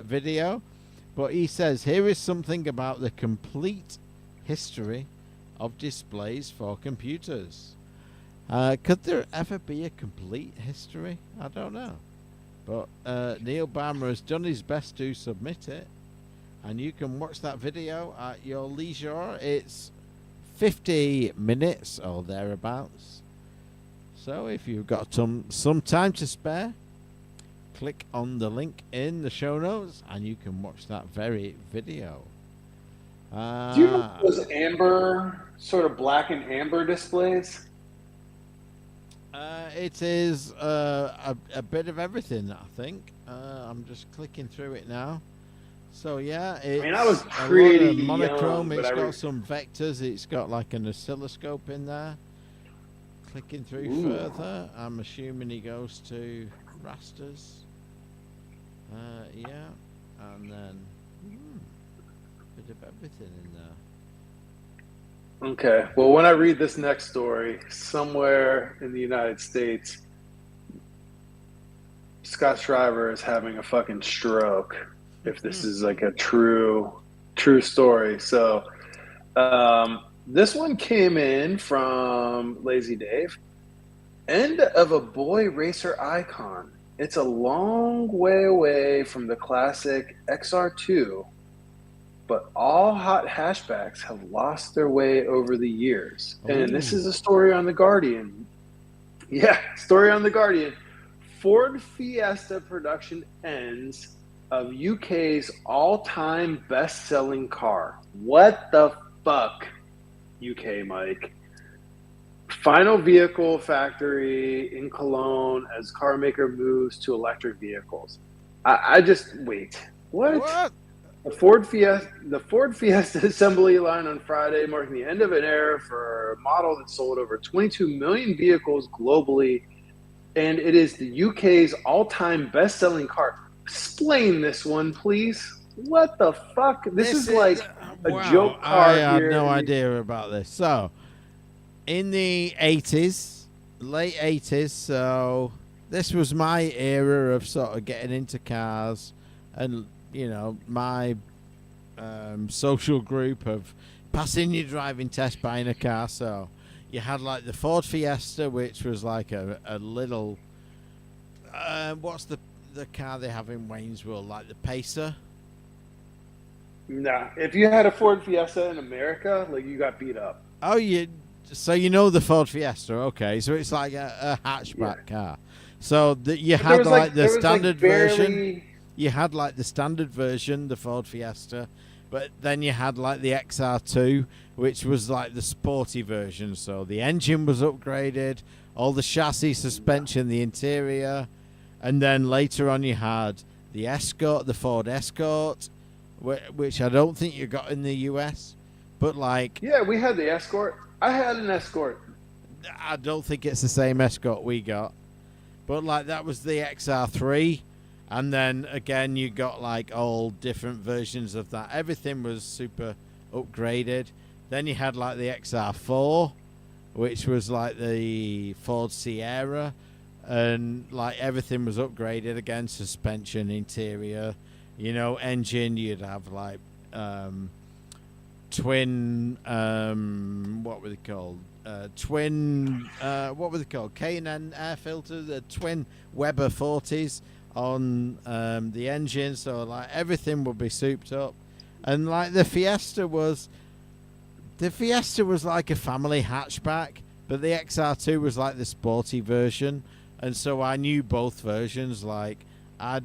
video, but he says here is something about the complete history of displays for computers. Could there ever be a complete history? I don't know. But Neil Barmer has done his best to submit it, and you can watch that video at your leisure. It's 50 minutes or thereabouts. So if you've got some time to spare, click on the link in the show notes and you can watch that very video. Do you remember those amber, sort of black and amber displays? It is a bit of everything, I think. I'm just clicking through it now. So yeah, it's I was pretty monochrome. young, It's got some vectors. It's got like an oscilloscope in there. Clicking through further, I'm assuming he goes to rasters. Yeah, and then bit of everything in there. Okay. Well, when I read this next story, somewhere in the United States, Scott Shriver is having a fucking stroke. If this is like a true story. So this one came in from Lazy Dave. End of a boy racer icon. It's a long way away from the classic XR2, but all hot hatchbacks have lost their way over the years. Ooh. And this is a story on The Guardian. Yeah, story on The Guardian. Ford Fiesta production ends of UK's all-time best-selling car. What the fuck, UK, Mike? Final vehicle factory in Cologne as car maker moves to electric vehicles. I just wait. What? The Ford Fiesta assembly line on Friday, marking the end of an era for a model that sold over 22 million vehicles globally, and it is the UK's all-time best-selling car. Explain this one, please. What the fuck? This is like a wow. joke I car had here. no idea about this. So, in the 80s, late 80s, so this was my era of sort of getting into cars, and my social group of passing your driving test, buying a car. So you had like the Ford Fiesta, which was like a little what's the car they have in Waynesville, like the Pacer. Nah, if you had a Ford Fiesta in America, like you got beat up. Oh, so you know the Ford Fiesta, okay? So it's like a Yeah. hatchback car. So you But there had was like the there was standard version. barely. You had like the standard version, the Ford Fiesta, but then you had like the XR2, which was like the sporty version. So the engine was upgraded, all the chassis, suspension, the interior, and then later on you had the Escort, the Ford Escort, which I don't think you got in the US, but like Yeah, we had the Escort. I had an Escort. I don't think it's the same Escort we got, but like that was the XR3, and then again you got like all different versions of that. Everything was super upgraded. Then you had like the XR4, which was like the Ford Sierra, and like everything was upgraded again, suspension, interior, engine. You'd have like twin what were they called, twin what were they called, K&N air filter, the twin Weber 40s on the engine. So like everything would be souped up, and like the Fiesta was like a family hatchback, but the XR2 was like the sporty version. And so I knew both versions. Like I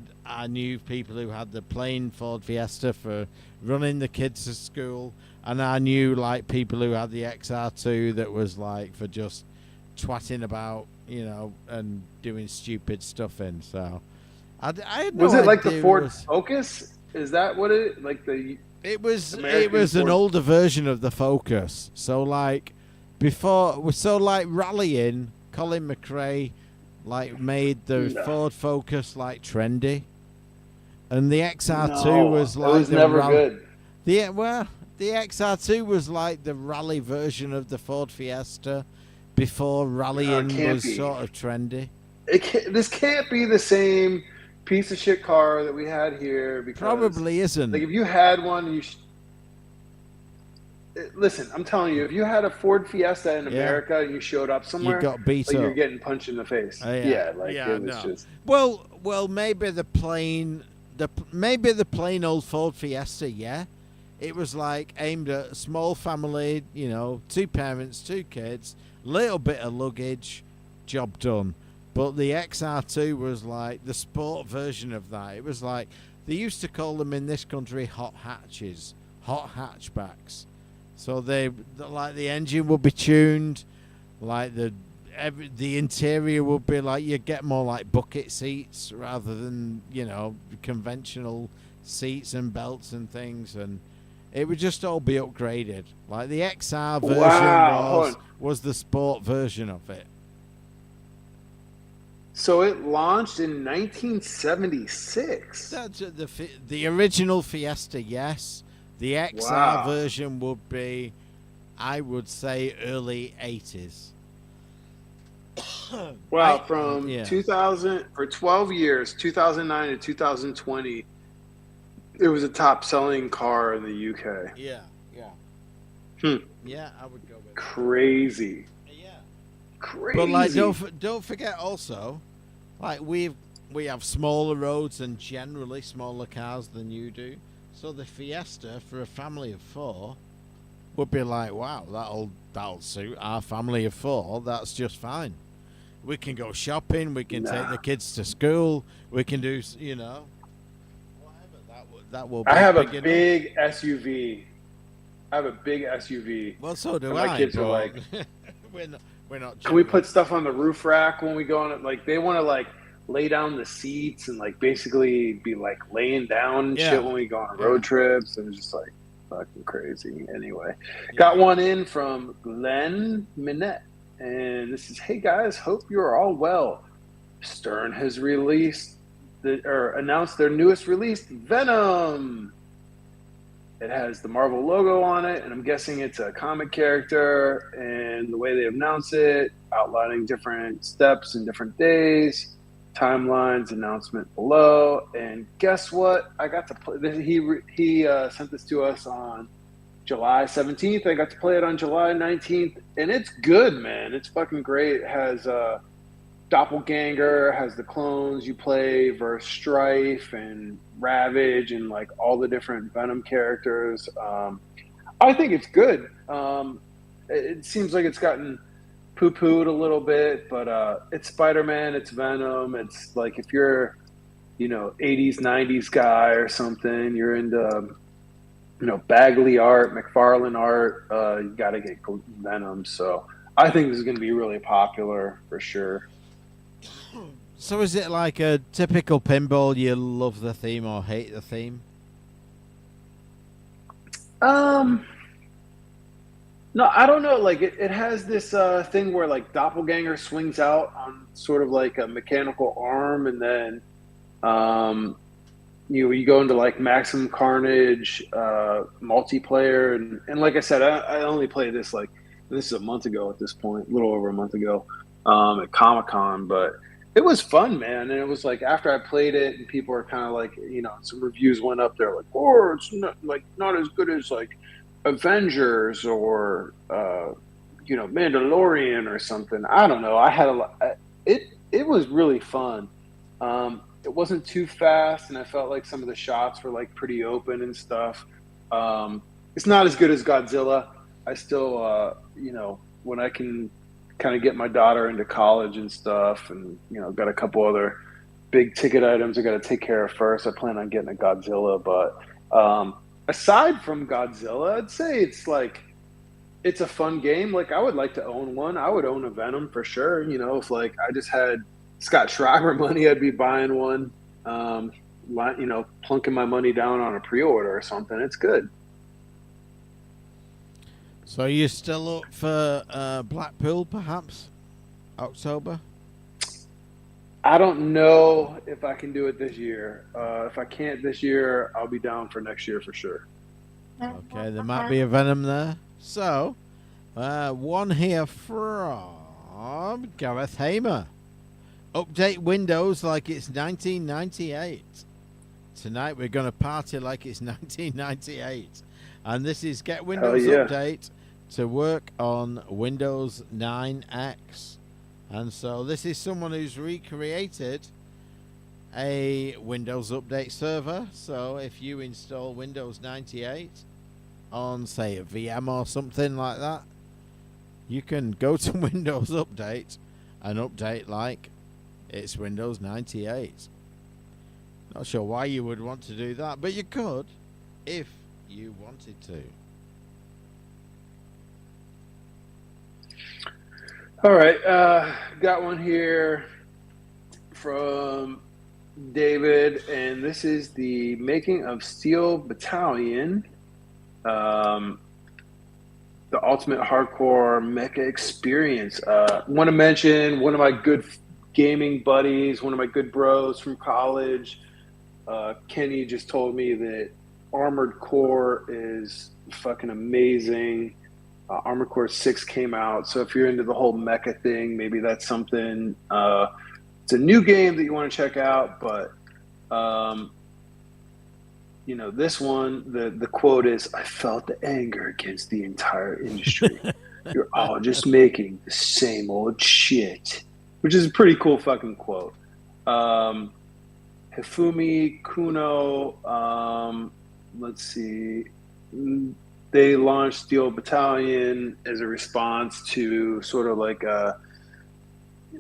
knew people who had the plain Ford Fiesta for running the kids to school, and I knew like people who had the XR2 that was like for just twatting about, and doing stupid stuff in. So I had no Was it like idea the it Ford was- Focus? Is that what it like the It was American an Ford- older version of the Focus. So like rallying, Colin McRae like made the No. Ford Focus like trendy, and the XR2 No, was it like was never good. The XR2 was like the rally version of the Ford Fiesta before rallying can't was be. sort of trendy. This can't be the same piece of shit car that we had here because Probably isn't. like if you had one, listen. I'm telling you, if you had a Ford Fiesta in America and you showed up somewhere, You got beat like up. you're getting punched in the face. Yeah. Yeah, like Yeah, it was no. just. Well, maybe the plain old Ford Fiesta. Yeah, it was like aimed at a small family. 2 parents, 2 kids, little bit of luggage, job done. But the XR2 was like the sport version of that. It was like they used to call them in this country hot hatches, hot hatchbacks. So like the engine would be tuned, like the interior would be like you get more like bucket seats rather than conventional seats and belts and things, and it would just all be upgraded. Like the XR version Wow. was the sport version of it. So it launched in 1976. That's the original Fiesta, yes. The XR Wow. version would be, I would say, early 80s. Wow, I- from yeah. 2000 for 12 years, 2009 to 2020, it was a top-selling car in the UK. Yeah. Hmm. Yeah, I would go with Crazy, yeah. crazy. But like, don't forget also, like we have smaller roads and generally smaller cars than you do. So the Fiesta for a family of 4 would be like, wow, that'll suit our family of 4. That's just fine. We can go shopping. We can take the kids to school. We can do, whatever. That will. Be I have a big enough. big SUV. I have a big SUV. Well, so do And I. my kids are but like, we're not. Can we generous. put stuff on the roof rack when we go on it? Like they want to like lay down the seats and like basically be like laying down and Yeah. shit when we go on road trips. And it's just like fucking crazy. Anyway, Yeah. got one in from Glenn Minette. And this is, hey guys, hope you're all well. Stern has announced their newest release, Venom. It has the Marvel logo on it, and I'm guessing it's a comic character. And the way they announce it, outlining different steps and different days, timelines, announcement below. And guess what? I got to play. He sent this to us on July 17th. I got to play it on July 19th, and it's good, man. It's fucking great. It has Doppelganger, has the clones you play versus Strife and Ravage and like all the different Venom characters. I think it's good. It seems like it's gotten poo-pooed a little bit, but it's Spider-Man, it's Venom. It's like if you're, 80s, 90s guy or something, you're into Bagley art, McFarlane art, you got to get Venom. So I think this is going to be really popular for sure. So is it like a typical pinball? You love the theme or hate the theme? No, I don't know. Like it has this thing where like Doppelganger swings out on sort of like a mechanical arm, and then you go into like Maximum Carnage multiplayer, and like I said, I only played this this is a month ago at this point, a little over a month ago at Comic-Con, but it was fun, man. And it was like after I played it, and people are kind of like, some reviews went up there like, oh, it's not as good as like Avengers or Mandalorian or something. I don't know. I had a lot. It was really fun. It wasn't too fast, and I felt like some of the shots were like pretty open and stuff. It's not as good as Godzilla. I still, when I can kind of get my daughter into college and stuff, and got a couple other big ticket items I got to take care of first. I plan on getting a Godzilla, but aside from Godzilla, I'd say it's a fun game. Like I would like to own one. I would own a Venom for sure. If like I just had Scott Schreiber money, I'd be buying one. Plunking my money down on a pre-order or something. It's good. So you're still up for Blackpool, perhaps October? I don't know if I can do it this year. If I can't this year, I'll be down for next year for sure. Okay, there might be a Venom there. So, one here from Gareth Hamer. Update Windows like it's 1998. Tonight we're going to party like it's 1998. And this is Get Windows Update to work on Windows 9X. And so this is someone who's recreated a Windows Update server. So if you install Windows 98 on, say, a VM or something like that, you can go to Windows Update and update like it's Windows 98. Not sure why you would want to do that, but you could if you wanted to. All right, got one here from David, and this is the making of Steel Battalion, the ultimate hardcore mecha experience. Want to mention one of my good gaming buddies, one of my good bros from college. Kenny just told me that Armored Core is fucking amazing. Armored Core 6 came out, so if you're into the whole mecha thing, maybe that's something. It's a new game that you want to check out, but this one, the quote is, "I felt the anger against the entire industry. You're all just making the same old shit," which is a pretty cool fucking quote. Hifumi Kuno, let's see. They launched Steel Battalion as a response to sort of like a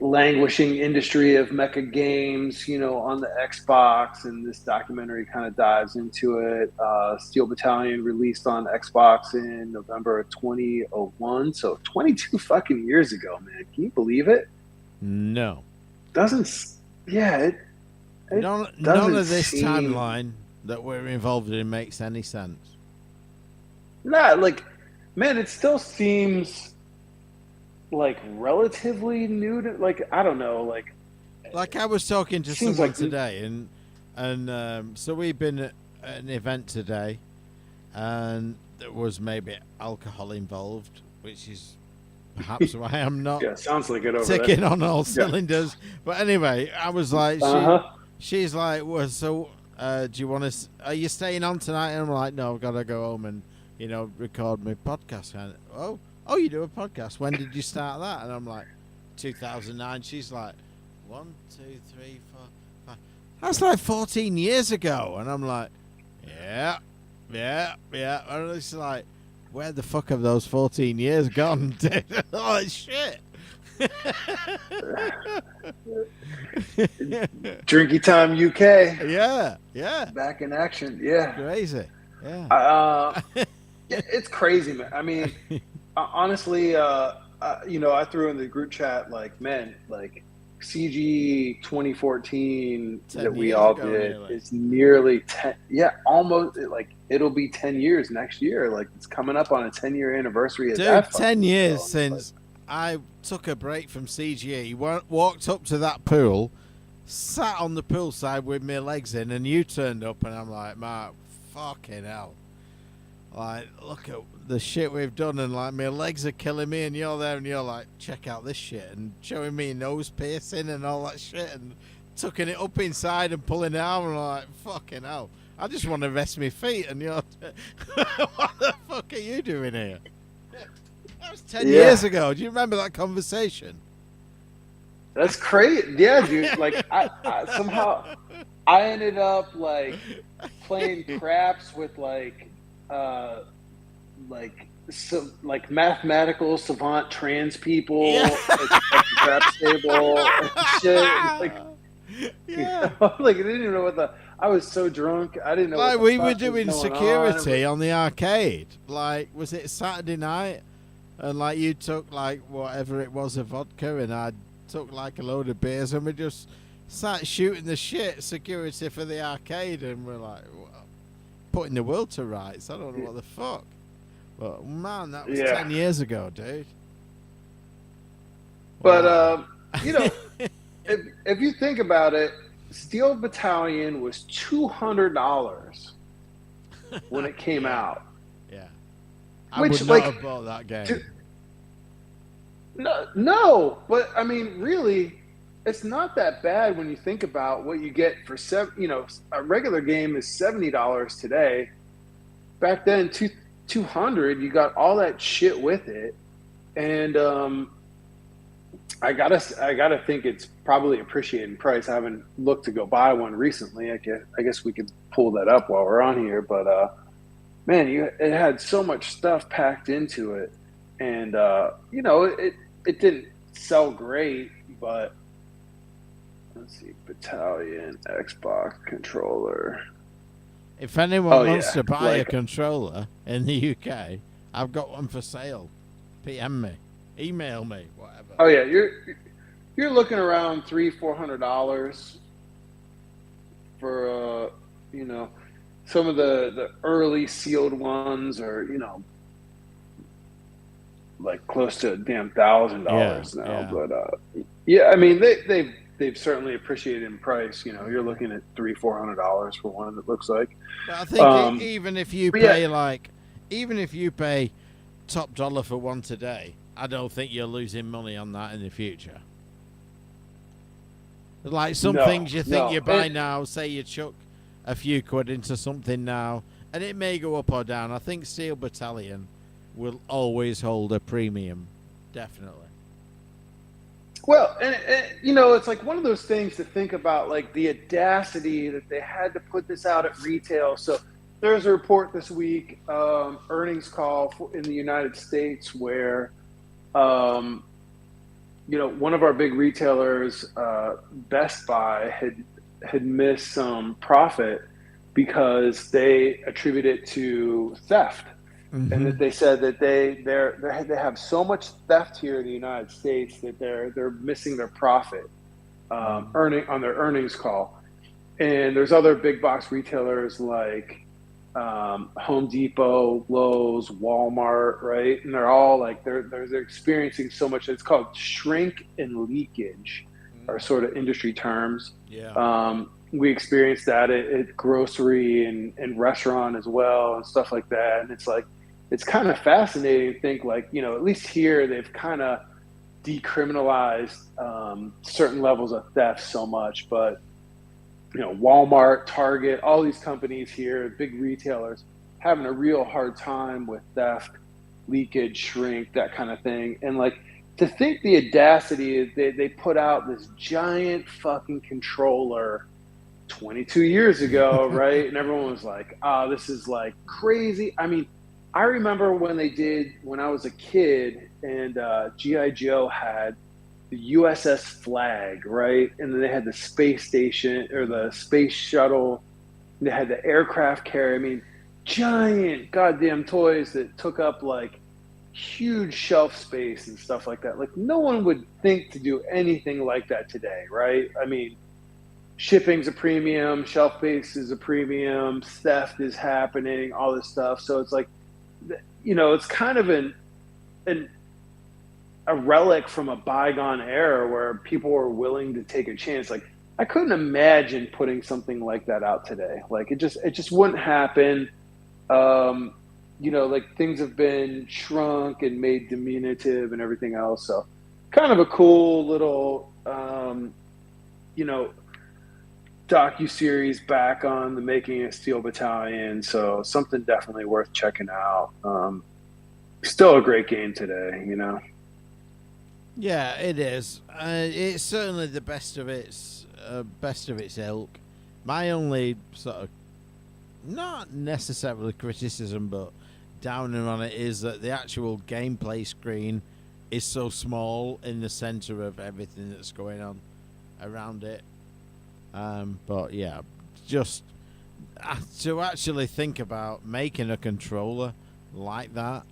languishing industry of mecha games, on the Xbox, and this documentary kind of dives into it. Steel Battalion released on Xbox in November of 2001, so 22 fucking years ago, man. Can you believe it? No. None of this timeline that we're involved in makes any sense. Nah, man, it still seems like relatively new to, I don't know, like I was talking to someone today, and so we've been at an event today, and there was maybe alcohol involved, which is perhaps why I'm not Yeah, sounds like it over ticking there. on all Yeah. cylinders. But anyway, I was like, Uh-huh. she's like, well, so do you want to? Are you staying on tonight? And I'm like, no, I've got to go home and record my podcast. And oh, you do a podcast? When did you start that? And I'm like, 2009. She's like, 1, 2, 3, 4, 5. That's like 14 years ago. And I'm like, yeah. And it's like, where the fuck have those 14 years gone? Oh, shit. Drinky Time UK. Yeah. Back in action. Yeah. Crazy. Yeah. It's crazy, man. I mean, honestly, I threw in the group chat like, man, like CG 2014 that we all did is nearly 10. Yeah, almost like it'll be 10 years next year. Like it's coming up on a 10-year anniversary of that. 10 years since I took a break from CGE, walked up to that pool, sat on the poolside with my legs in, and you turned up, and I'm like, Mark, fucking hell. Like, look at the shit we've done, and like, my legs are killing me, and you're there, and you're like, check out this shit, and showing me nose piercing and all that shit, and tucking it up inside and pulling it out, and I'm like, fucking hell. I just want to rest my feet, and you're, what the fuck are you doing here? That was 10 years ago. Do you remember that conversation? That's crazy. Yeah, dude. Like, I somehow I ended up like playing craps with like mathematical savant trans people at the craps table and shit. Like, like I didn't even know what I was so drunk. I didn't know. Like what we were doing security on the arcade. Like, was it Saturday night? And like you took like whatever it was of vodka, and I took like a load of beers, and we just sat shooting the shit security for the arcade, and we're like putting the world to rights. I don't know what the fuck. But man, that was 10 years ago, dude. But if you think about it, Steel Battalion was $200 when it came out. Yeah. I would not have bought that game. No, but I mean, really, it's not that bad when you think about what you get for a regular game is $70 today. Back then, $200, you got all that shit with it, and I gotta think it's probably appreciated in price. I haven't looked to go buy one recently. I guess we could pull that up while we're on here, but man, it had so much stuff packed into it, and it didn't sell great, but let's see, Battalion Xbox controller. If anyone wants to buy a controller in the UK, I've got one for sale. PM me, email me, whatever. Oh yeah, you're looking around $300-400 for some of the early sealed ones are like close to damn $1,000 now. Yeah. But I mean they've certainly appreciated in price. You're looking at $300-400 for one that looks like. But I think even if you pay top dollar for one today, I don't think you're losing money on that in the future. Like some things you think you buy now, say you chuck a few quid into something now, and it may go up or down. I think Steel Battalion will always hold a premium, definitely. Well, and it's like one of those things to think about, like the audacity that they had to put this out at retail. So there's a report this week, earnings call in the United States, where, one of our big retailers, Best Buy, had missed some profit because they attribute it to theft. Mm-hmm. And that they said that they have so much theft here in the United States that they're missing their profit earning on their earnings call. And there's other big box retailers like Home Depot, Lowe's, Walmart, right? And they're all like they're experiencing so much. It's called shrink and leakage, are sort of industry terms. Yeah. we experienced that at grocery and restaurant as well and stuff like that. And it's like, it's kind of fascinating to think like, you know, at least here they've kind of decriminalized certain levels of theft so much. But, you know, Walmart, Target, all these companies here, big retailers, having a real hard time with theft, leakage, shrink, that kind of thing. And like, to think the audacity, they put out this giant fucking controller 22 years ago, right? And everyone was like, oh, this is like crazy. I mean, I remember when they did, when I was a kid, and G.I. Joe had the USS Flag, right? And then they had the space station or the space shuttle. They had the aircraft carrier. I mean, giant goddamn toys that took up like huge shelf space and stuff like that. Like, no one would think to do anything like that today, right? I mean, shipping's a premium, shelf space is a premium, theft is happening, all this stuff. So it's like, you know, it's kind of a relic from a bygone era where people were willing to take a chance. Like, I couldn't imagine putting something like that out today. Like, it just wouldn't happen. You know, like, things have been shrunk and made diminutive and everything else. So kind of a cool little, you know, docu-series back on the making of Steel Battalion. So something definitely worth checking out. Still a great game today, you know? Yeah, it is. It's certainly the best of its ilk. My only sort of, not necessarily criticism, but downer on it is that the actual gameplay screen is so small in the center of everything that's going on around it. But yeah, just to actually think about making a controller like that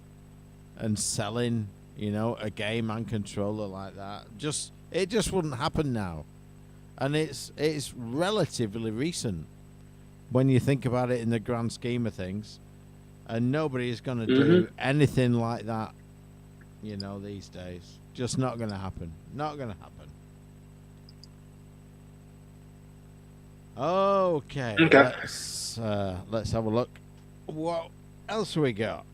and selling, you know, a game and controller like that, it just wouldn't happen now. And it's relatively recent when you think about it in the grand scheme of things. And nobody is going to do anything like that, you know, these days. Just not going to happen. Not going to happen. Okay. Let's have a look. What else we got?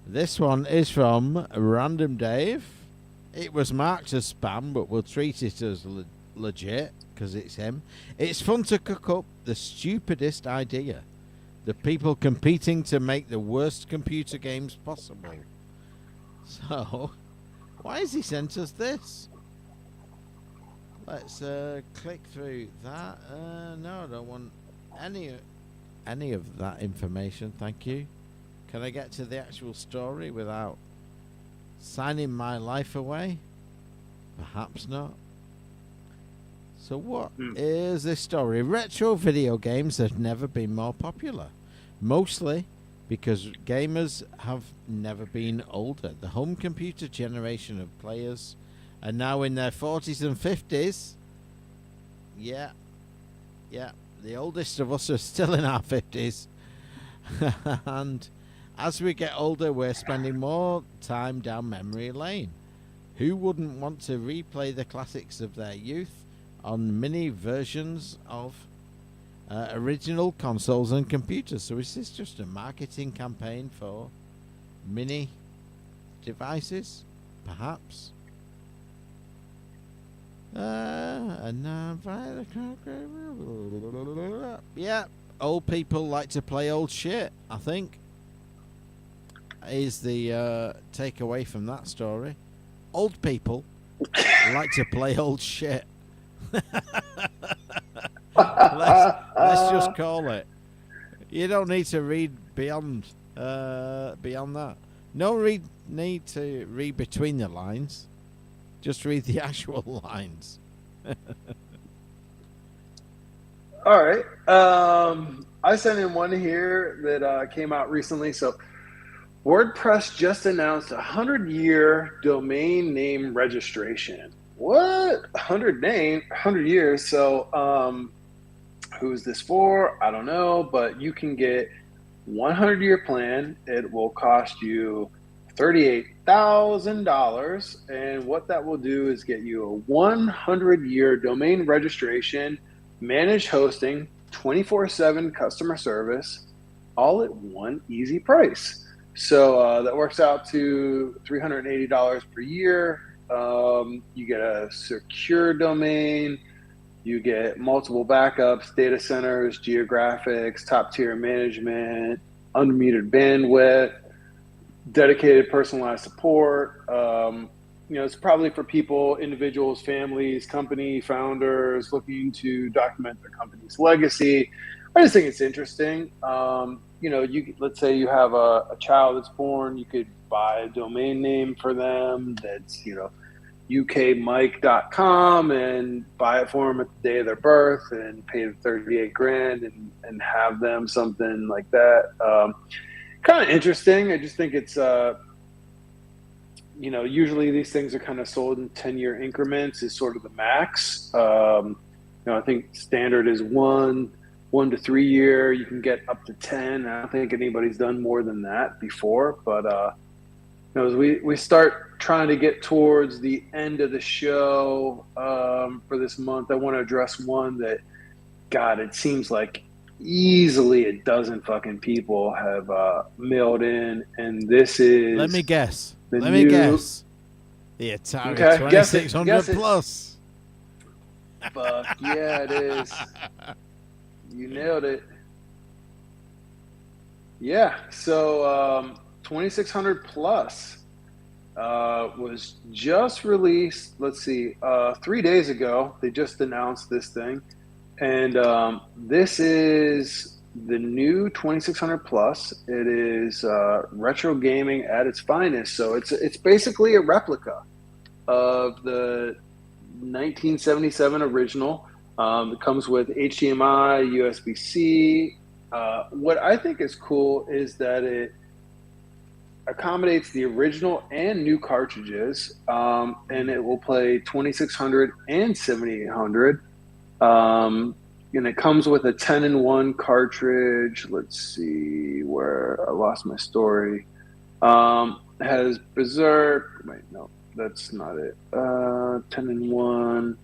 This one is from Random Dave. It was marked as spam, but we'll treat it as legit because it's him. It's fun to cook up the stupidest idea. The people competing to make the worst computer games possible. So, why has he sent us this? Let's click through that. No, I don't want any of that information. Thank you. Can I get to the actual story without signing my life away? Perhaps not. So what is this story? Retro video games have never been more popular. Mostly because gamers have never been older. The home computer generation of players are now in their 40s and 50s. Yeah. The oldest of us are still in our 50s. And as we get older, we're spending more time down memory lane. Who wouldn't want to replay the classics of their youth on mini versions of original consoles and computers? So is this just a marketing campaign for mini devices? Perhaps. And now via the yeah, old people like to play old shit, I think, is the takeaway from that story. Old people like to play old shit. let's just call it. You don't need to read beyond that. No need to read between the lines. Just read the actual lines. All right. I sent in one here that came out recently. So WordPress just announced 100-year domain name registration. What? 100 years. So who's this for? I don't know, but you can get 100-year plan. It will cost you $38,000. And what that will do is get you a 100-year domain registration, managed hosting, 24/7 customer service, all at one easy price. So that works out to $380 per year. You get a secure domain. You get multiple backups, data centers, geographics, top tier management, unlimited bandwidth, dedicated personalized support. It's probably for people, individuals, families, company founders looking to document their company's legacy. I just think it's interesting. Let's say you have a child that's born, you could buy a domain name for them that's, ukmike.com and buy it for them at the day of their birth and pay them 38 grand and have them something like that. Kind of interesting. I just think it's, usually these things are kind of sold in 10-year increments is sort of the max. I think standard is 1 to 3 year. You can get up to 10. I don't think anybody's done more than that before, but, as we start trying to get towards the end of the show for this month, I want to address one that, God, it seems like easily a dozen fucking people have mailed in, and this is. Let me guess. The Atari 2600 Plus. Fuck yeah, it is. You nailed it. Yeah. So 2600 Plus was just released. Let's see, 3 days ago. They just announced this thing. And this is the new 2600 Plus. It is retro gaming at its finest. So it's basically a replica of the 1977 original. It comes with HDMI, USB-C. What I think is cool is that it accommodates the original and new cartridges, and it will play 2600 and 7800. And it comes with a 10-in-1 cartridge. Let's see where I lost my story. It has Berserk. Wait, no, that's not it. 10-in-1.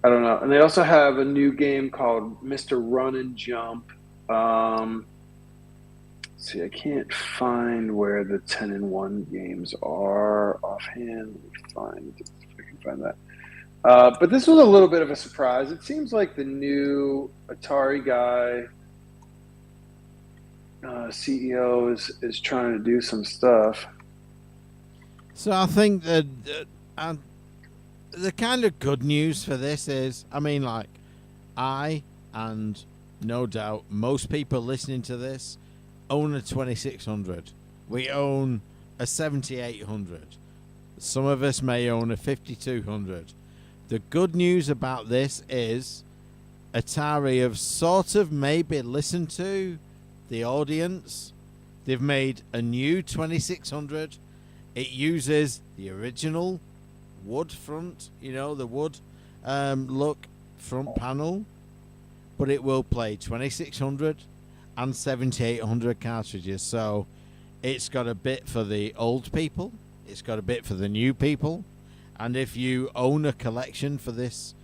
I don't know. And they also have a new game called Mr. Run and Jump. See, I can't find where the 10-in-1 games are offhand. Let me find if I can find that. But this was a little bit of a surprise. It seems like the new Atari guy, CEO, is trying to do some stuff. So I think that the kind of good news for this is, I and no doubt most people listening to this own a 2600. We own a 7800. Some of us may own a 5200. The good news about this is Atari have sort of maybe listened to the audience. They've made a new 2600. It uses the original wood front, the wood look front panel, but it will play 2600 and 7800 cartridges. So it's got a bit for the old people, it's got a bit for the new people, and if you own a collection for this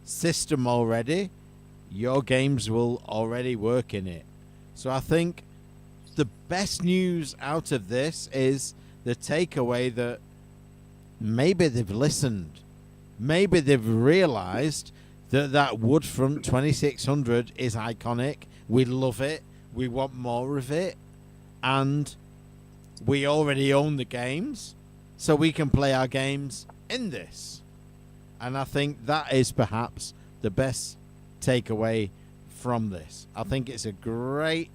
system already, your games will already work in it. So I think the best news out of this is the takeaway that maybe they've listened. Maybe they've realized that wood front 2600 is iconic. We love it. We want more of it. And we already own the games, so we can play our games in this. And I think that is perhaps the best takeaway from this. I think it's a great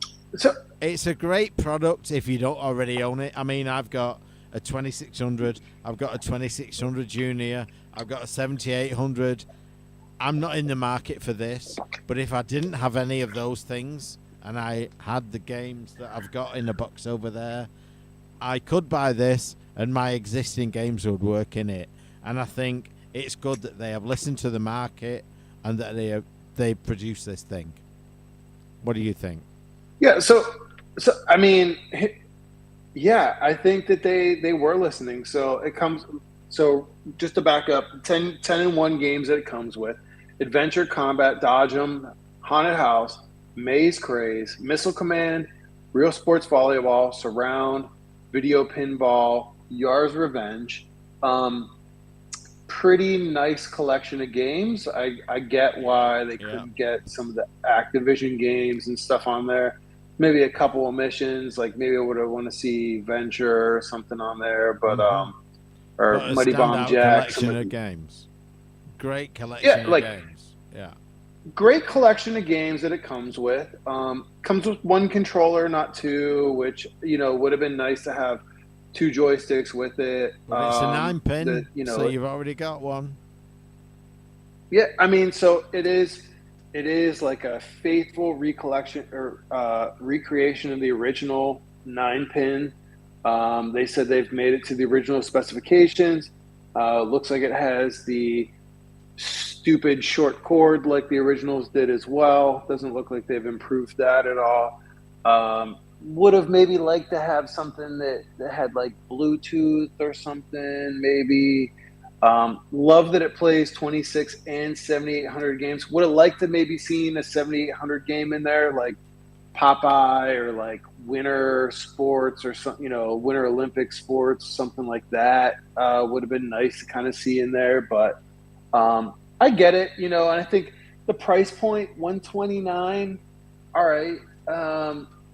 product if you don't already own it. I've got a 2600, I've got a 2600 Junior, I've got a 7800. I'm not in the market for this, but if I didn't have any of those things and I had the games that I've got in the box over there, I could buy this and my existing games would work in it. And I think it's good that they have listened to the market and that they produce this thing. What do you think? Yeah, so Yeah, I think that they were listening. So it comes. So just to back up, 10 and 1 games that it comes with: Adventure Combat, Dodge 'em, Haunted House, Maze Craze, Missile Command, Real Sports Volleyball, Surround, Video Pinball, Yar's Revenge. Um, Pretty nice collection of games. I get why they Yeah. couldn't get some of the Activision games and stuff on there. Maybe a couple of missions, like maybe I would have want to see Venture or something on there, but Hmm. or But a Mighty Bomb standout Jack, some collection of of the, games. Great yeah, collection of like games. Yeah. great collection of games that it comes with. Comes with one controller, not two, which would have been nice to have two joysticks with it. But it's a 9 pin, The so you've already got one. Yeah, I mean, so it is like a faithful recollection or recreation of the original 9 pin. They said they've made it to the original specifications. Looks like it has the stupid short cord like the originals did as well. Doesn't look like they've improved that at all. Would have maybe liked to have something that had like Bluetooth or something, maybe. Love that it plays 26 and 7800 games. Would have liked to maybe seen a 7800 game in there, like Popeye or like Winter Sports or some, Winter Olympic Sports, something like that. Would have been nice to kind of see in there, but I get it, and I think the price point 129. All right,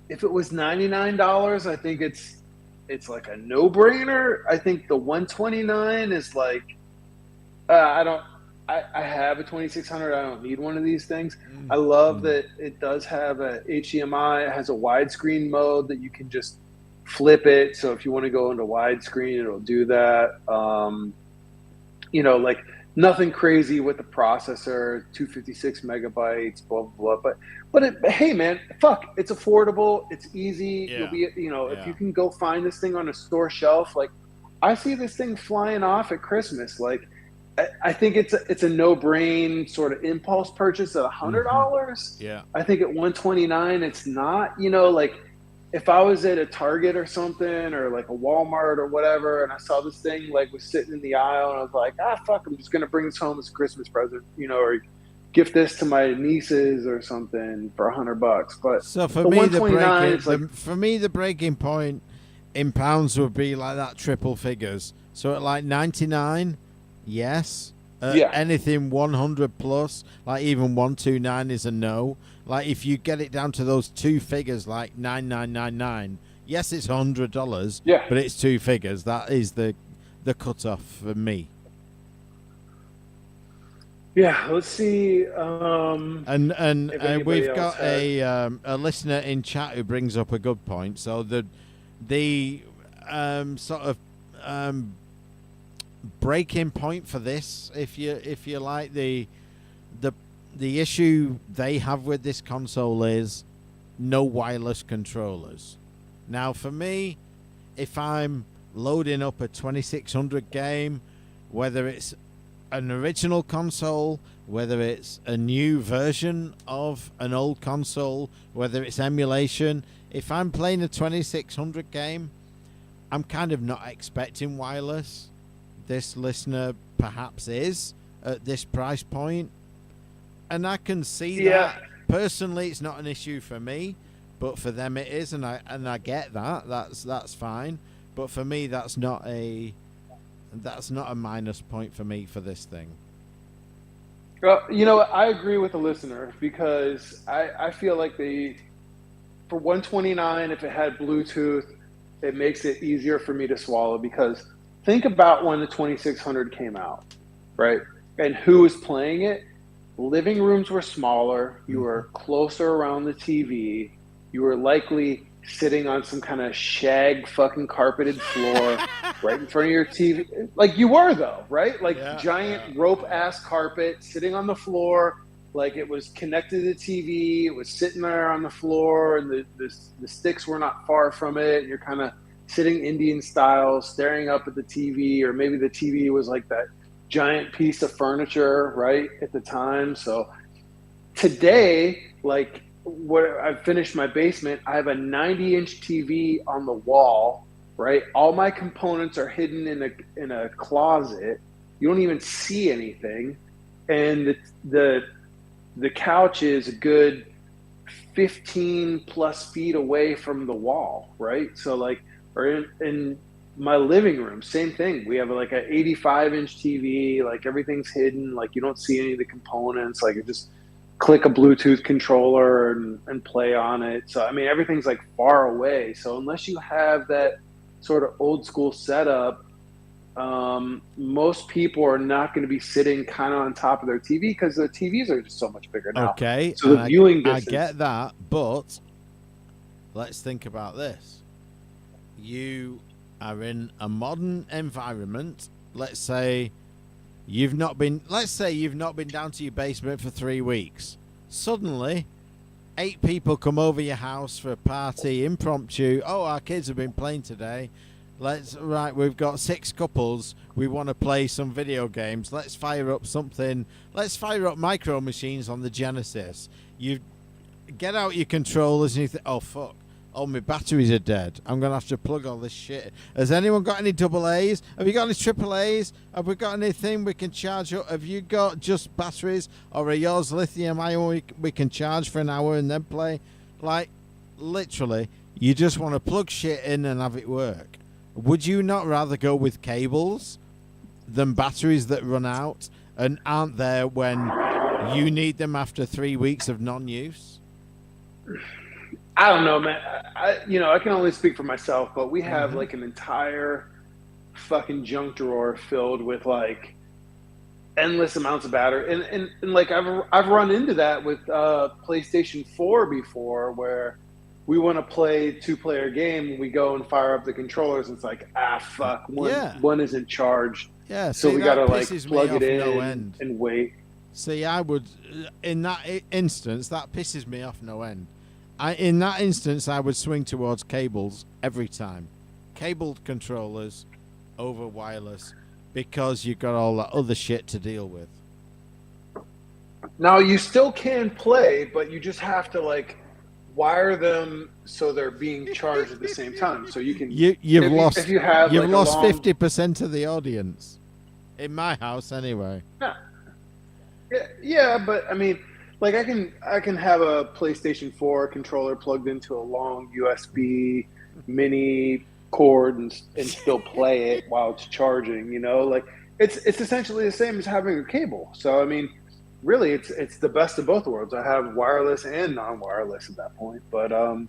if it was $99, I think it's like a no brainer. I think the 129 is like I don't. I have a 2600. I don't need one of these things. I love Mm. that it does have a HDMI. It has a widescreen mode that you can just flip it. So if you want to go into widescreen, it'll do that. Like nothing crazy with the processor, 256 megabytes, blah blah blah. But hey, man, fuck, it's affordable. It's easy. You'll Yeah. be, if Yeah. you can go find this thing on a store shelf, like I see this thing flying off at Christmas, like. I think it's a no brain sort of impulse purchase at Hmm. $100. Yeah. I think at 129 it's not. Like if I was at a Target or something or like a Walmart or whatever, and I saw this thing like was sitting in the aisle, and I was like, fuck, I'm just gonna bring this home as a Christmas present, or gift this to my nieces or something for $100. But So for the me, 129, it's like, the breaking point in pounds would be like that triple figures. So at like 99, yes. yeah, Anything 100 plus, like even 129 is a no. Like if you get it down to those two figures, like 9999, yes, it's $100, yeah, but it's two figures. That is the cutoff for me. yeah. Let's see. And If anybody we've else got had. a listener in chat who brings up a good point. So the sort of breaking point for this, if you like, the the issue they have with this console is no wireless controllers. Now, for me, if I'm loading up a 2600 game, whether it's an original console, whether it's a new version of an old console, whether it's emulation, if I'm playing a 2600 game, I'm kind of not expecting wireless. This listener perhaps is at this price point, and I can see Yeah, that. Personally, it's not an issue for me, but for them it is, and I get that. That's fine. But for me, that's not a minus point for me for this thing. I agree with the listener because I feel like for 129, if it had Bluetooth, it makes it easier for me to swallow because think about when the 2600 came out, right? And who was playing it? Living rooms were smaller, you Mhm. were closer around the TV, you were likely sitting on some kind of shag fucking carpeted floor right in front of your TV. Like you were though, right? Like Yeah, yeah, giant rope yeah. ass carpet sitting on the floor, like it was connected to the TV, it was sitting there on the floor, and the sticks were not far from it. And you're kind of sitting Indian style, staring up at the TV, or maybe the TV was like that giant piece of furniture, right, at the time. So today, like what I've finished my basement, I have a 90-inch TV on the wall right? All my components are hidden in a closet. You don't even see anything, and the couch is a good 15 plus feet away from the wall, right? So like, or in my living room, same thing. We have like an 85-inch TV, like everything's hidden, like you don't see any of the components, like you just click a Bluetooth controller and play on it. So I mean, everything's like far away. So unless you have that sort of old school setup, most people are not going to be sitting kind of on top of their TV because the TVs are just so much bigger now. Okay, so the viewing I distance. get that, but let's think about this. You are in a modern environment. Let's say you've not been down to your basement for 3 weeks. Suddenly 8 people come over your house for a party, impromptu. Oh, our kids have been playing today. We've got 6 couples. We want to play some video games. Let's fire up something. Let's fire up Micro Machines on the Genesis. You get out your controllers and you think, oh, fuck. Oh, my batteries are dead. I'm going to have to plug all this shit. Has anyone got any double A's? Have you got any triple A's? Have we got anything we can charge up? Have you got just batteries? Or are yours lithium ion we can charge for an hour and then play? Like, literally, you just want to plug shit in and have it work. Would you not rather go with cables than batteries that run out and aren't there when you need them after 3 weeks of non-use? I don't know, man. I can only speak for myself, but we have like an entire fucking junk drawer filled with like endless amounts of battery, and like I've run into that with PlayStation 4 before, where we want to play 2-player game, we go and fire up the controllers, and it's like, fuck, one isn't charged. Yeah, so we gotta like plug it in no and wait. See, I would, in that instance, that pisses me off no end. In that instance, I would swing towards cables every time. Cabled controllers over wireless, because you've got all that other shit to deal with. Now, you still can play, but you just have to like wire them so they're being charged at the same time. So you can you've lost 50% of the audience in my house anyway. Yeah, but I mean, like I can have a PlayStation 4 controller plugged into a long USB mini cord and still play it while it's charging, like it's essentially the same as having a cable. So I mean, really it's the best of both worlds. I have wireless and non-wireless at that point, but I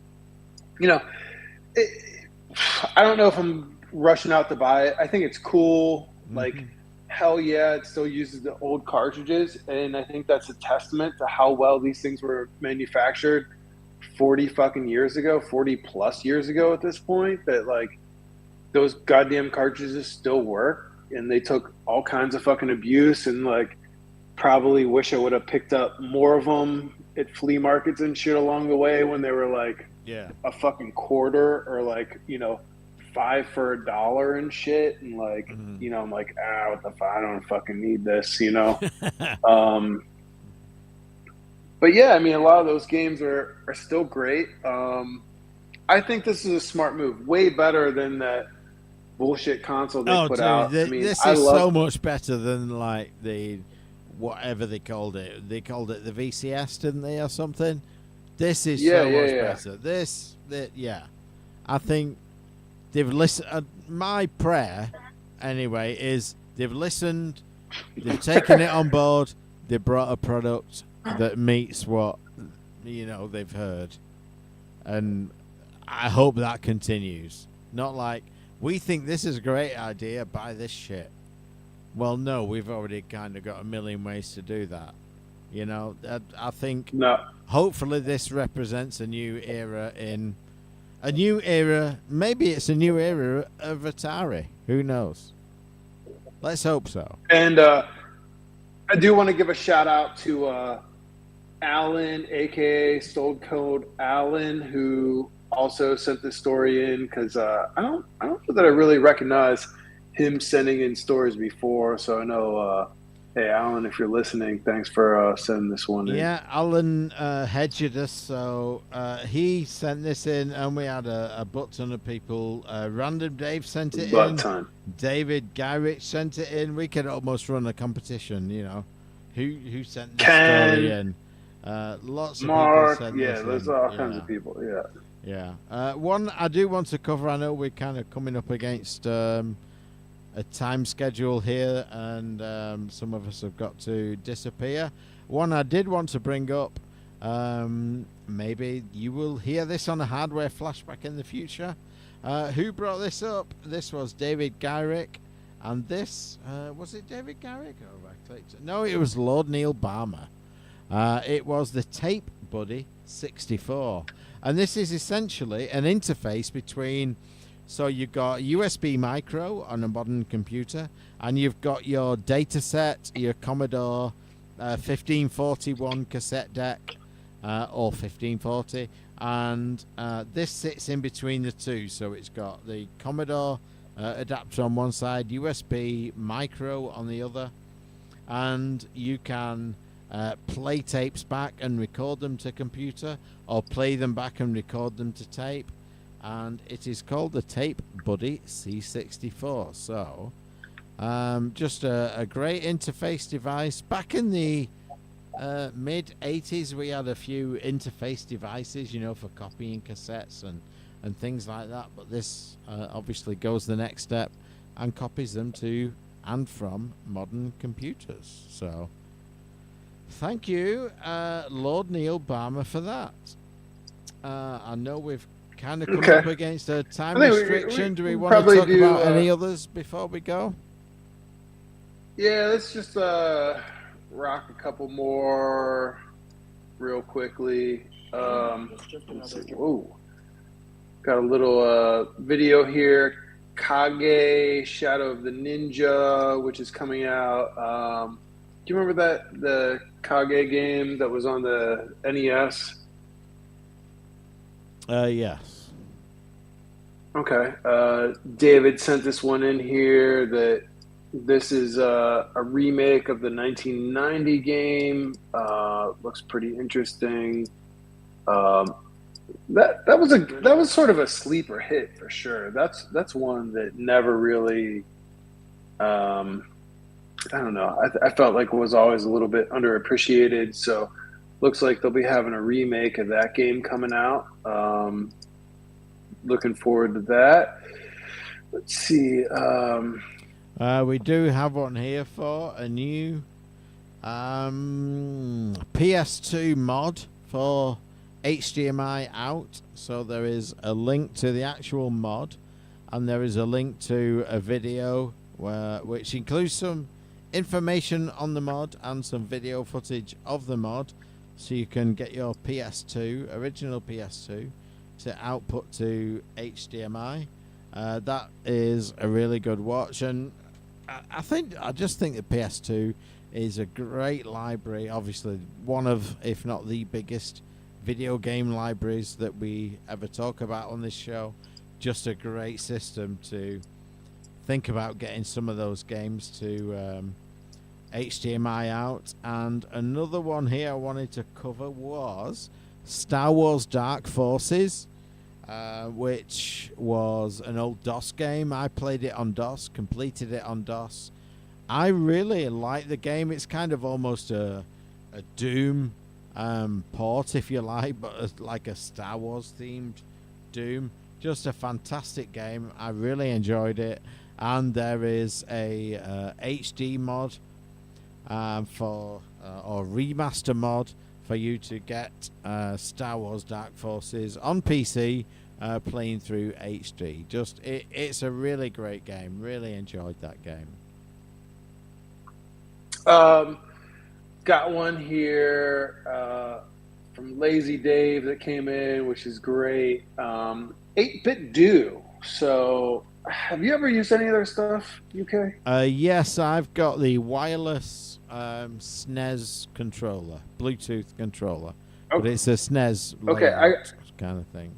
don't know if I'm rushing out to buy it. I think it's cool. Like hell yeah, it still uses the old cartridges, and I think that's a testament to how well these things were manufactured 40 fucking years ago, 40 plus years ago at this point, that like those goddamn cartridges still work, and they took all kinds of fucking abuse, and like probably wish I would have picked up more of them at flea markets and shit along the way when they were like a fucking quarter, or like, $5 for $1 and shit, and like I'm like, what the fuck, I don't fucking need this, but yeah, I mean, a lot of those games are still great. I think this is a smart move, way better than that bullshit console they put out. This is so much better than like the whatever they called it. They called it the VCS, didn't they, or something? This is so much better. I think they've listened. My prayer, anyway, is they've listened, they've taken it on board, they brought a product that meets what they've heard, and I hope that continues. Not like, we think this is a great idea, buy this shit. Well, no, we've already kind of got a million ways to do that. I think hopefully this represents a new era maybe it's a new era of Atari. Who knows? Let's hope so. And I do want to give a shout out to Alan, aka Sold Code Alan, who also sent this story in, because I don't know that I really recognize him sending in stories before. So I know Hey, Alan, if you're listening, thanks for sending this one in. Yeah, Alan hedged us, so he sent this in, and we had a butt ton of people. Random Dave sent it Butt in. ton. David Gyrich sent it in. We could almost run a competition, who sent this story Ken, in. Lots of people Mark, sent yeah, this there's in. all kinds Yeah, of people. Yeah. yeah. One I do want to cover. I know we're kind of coming up against a time schedule here, and some of us have got to disappear. One I did want to bring up, maybe you will hear this on a hardware flashback in the future. Who brought this up? This was David Gyrich, and this was it David Gyrich? Oh, I clicked. No, it was Lord Neil Barmer. It was the Tape Buddy 64, and this is essentially an interface between. So you've got USB micro on a modern computer, and you've got your data set, your Commodore 1541 cassette deck, or 1540, and this sits in between the two. So it's got the Commodore adapter on one side, USB micro on the other, and you can play tapes back and record them to computer, or play them back and record them to tape. And it is called the Tape Buddy C64. So, just a great interface device. Back in the mid 80s, we had a few interface devices, for copying cassettes and things like that. But this obviously goes the next step and copies them to and from modern computers. So, thank you, Lord Neil Barmer, for that. I know we've kind of come Okay. up against a time I think restriction. Do we want to probably talk do, about any others before we go? Yeah, let's just rock a couple more real quickly. Let's see. Whoa. Got a little video here. Kage Shadow of the Ninja, which is coming out. Do you remember the Kage game that was on the NES? Yes. Okay. David sent this one in here that this is a remake of the 1990 game. Looks pretty interesting. That was sort of a sleeper hit for sure. That's one that never really. I don't know. I felt like it was always a little bit underappreciated. So looks like they'll be having a remake of that game coming out. Looking forward to that. Let's see. We do have one here for a new PS2 mod for HDMI out. So there is a link to the actual mod, and there is a link to a video which includes some information on the mod and some video footage of the mod, so you can get your PS2, original PS2, to output to HDMI. That is a really good watch, and I just think the PS2 is a great library. Obviously, one of, if not the biggest, video game libraries that we ever talk about on this show. Just a great system to think about getting some of those games to HDMI out. And another one here I wanted to cover was Star Wars Dark Forces, which was an old DOS game. I played it on DOS, completed it on DOS. I really like the game. It's kind of almost a Doom port, if you like, but like a Star Wars themed Doom. Just a fantastic game. I really enjoyed it. And there is a HD mod or remaster mod for you to get Star Wars Dark Forces on PC, playing through HD. It's a really great game. Really enjoyed that game. Got one here from Lazy Dave that came in, which is great. 8-Bit Do. So, have you ever used any of their stuff, UK? Yes, I've got the wireless SNES controller, Bluetooth controller, but it's a SNES Okay, layout kind of thing.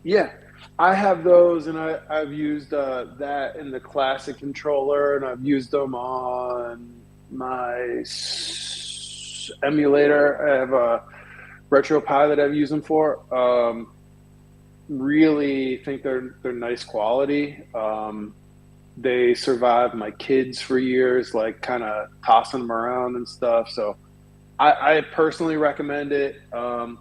Yeah. I have those, and I've used that in the classic controller, and I've used them on my emulator. I have a RetroPie that I've used them for. Really think they're nice quality. They survived my kids for years, like kind of tossing them around and stuff. So I personally recommend it.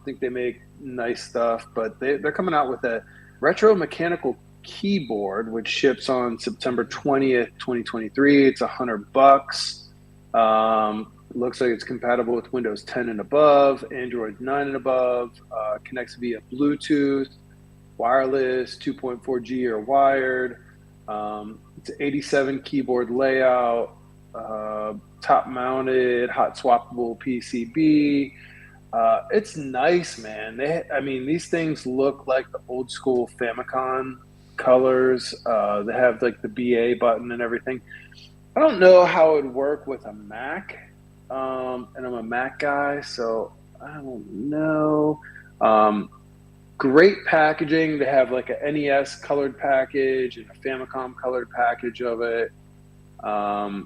Think they make nice stuff, but they're coming out with a retro mechanical keyboard, which ships on September 20th, 2023. It's $100. Looks like it's compatible with Windows 10 and above, Android 9 and above. Connects via Bluetooth, wireless, 2.4G or wired. It's an 87 keyboard layout, top mounted, hot swappable PCB. It's nice, man. I mean, these things look like the old school Famicom colors. They have like the BA button and everything. I don't know how it would work with a Mac, and I'm a Mac guy, so I don't know. Great packaging. They have like a NES colored package and a Famicom colored package of it. I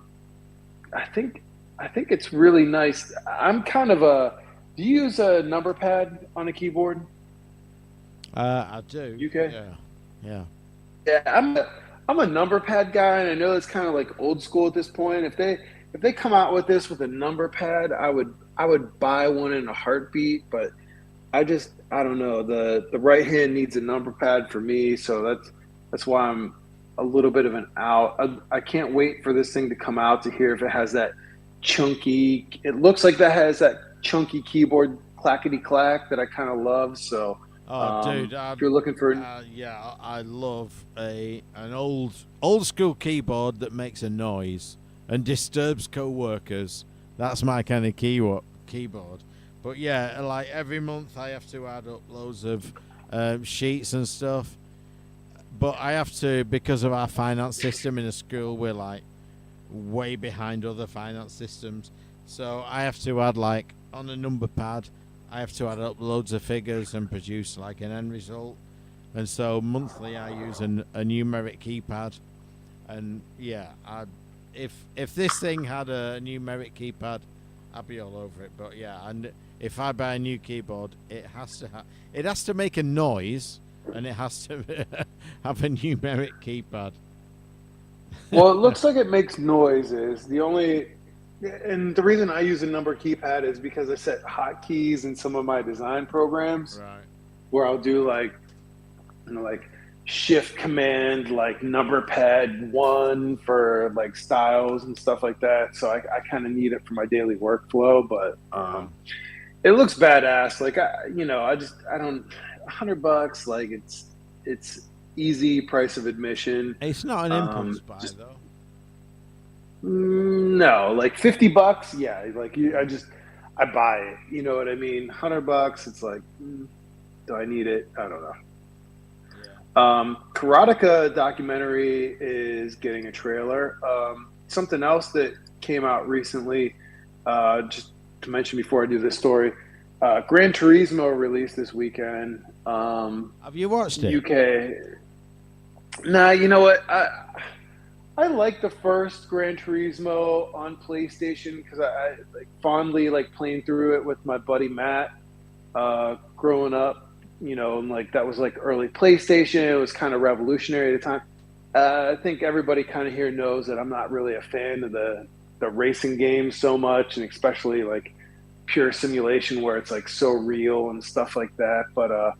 think it's really nice. I'm kind of a. Do you use a number pad on a keyboard? I do. UK? Yeah. Yeah, I'm a number pad guy, and I know it's kind of like old school at this point. If they come out with this with a number pad, I would buy one in a heartbeat. But I don't know. The right hand needs a number pad for me, so that's why I'm a little bit of an out. I can't wait for this thing to come out to hear if it has that chunky. It looks like that has that chunky keyboard clackety clack that I kind of love. So, Dude, if you're looking for, yeah, I love an old school keyboard that makes a noise and disturbs co-workers. That's my kind of keyboard. But yeah, like every month I have to add up loads of sheets and stuff. But I have to, because of our finance system in a school, we're like way behind other finance systems. So I have to add, like, on a number pad, I have to add up loads of figures and produce like an end result. And so monthly I use a numeric keypad. And yeah, if this thing had a numeric keypad, I'd be all over it. But yeah, and if I buy a new keyboard, it has to make a noise, and it has to have a numeric keypad. well, it looks like it makes noises. And the reason I use a number keypad is because I set hotkeys in some of my design programs, Right. where I'll do like shift command, like number pad 1 for like styles and stuff like that. So I kind of need it for my daily workflow, but it looks badass. Like I don't $100, like it's easy price of admission. It's not an impulse buy, though. No, like $50, yeah. Like I buy it. You know what I mean? $100, it's like, do I need it? I don't know. Karateka documentary is getting a trailer. Something else that came out recently, just to mention before I do this story, Gran Turismo released this weekend. Have you watched it? UK. Nah, you know what? I like the first Gran Turismo on PlayStation because I like fondly like playing through it with my buddy Matt growing up. And like that was like early PlayStation. It was kind of revolutionary at the time. I think everybody kind of here knows that I'm not really a fan of the racing games so much, and especially like pure simulation where it's like so real and stuff like that. But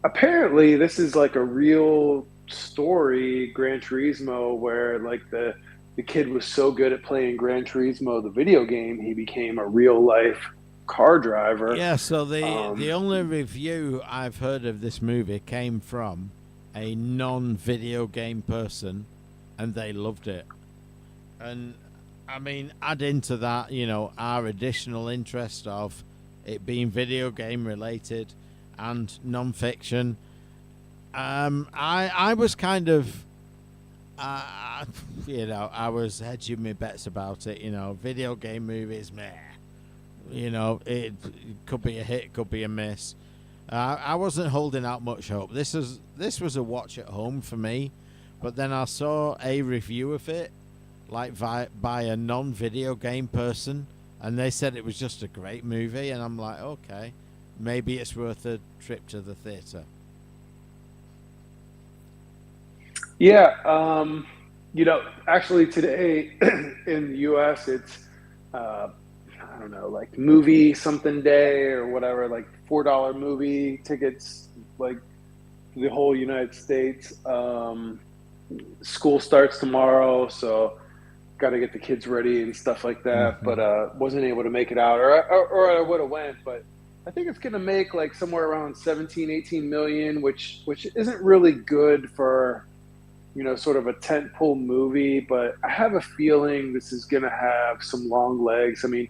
apparently this is like a real story, Gran Turismo, where like the kid was so good at playing Gran Turismo, the video game, he became a real life car driver. Yeah, so the only review I've heard of this movie came from a non-video game person, and they loved it. And I mean, add into that, our additional interest of it being video game related and non-fiction. I was kind of, I was hedging my bets about it. Video game movies, meh. It could be a hit, could be a miss. I wasn't holding out much hope. This was a watch at home for me, but then I saw a review of it, like by a non-video game person, and they said it was just a great movie, and I'm like, okay, maybe it's worth a trip to the theater. Yeah, actually today in the U.S. it's I don't know, like movie something day or whatever, like $4 movie tickets, like for the whole United States. School starts tomorrow, so got to get the kids ready and stuff like that. Mm-hmm. But wasn't able to make it out, or I would have went, but. I think it's going to make like somewhere around 17, 18 million, which isn't really good for sort of a tentpole movie, but I have a feeling this is going to have some long legs. I mean,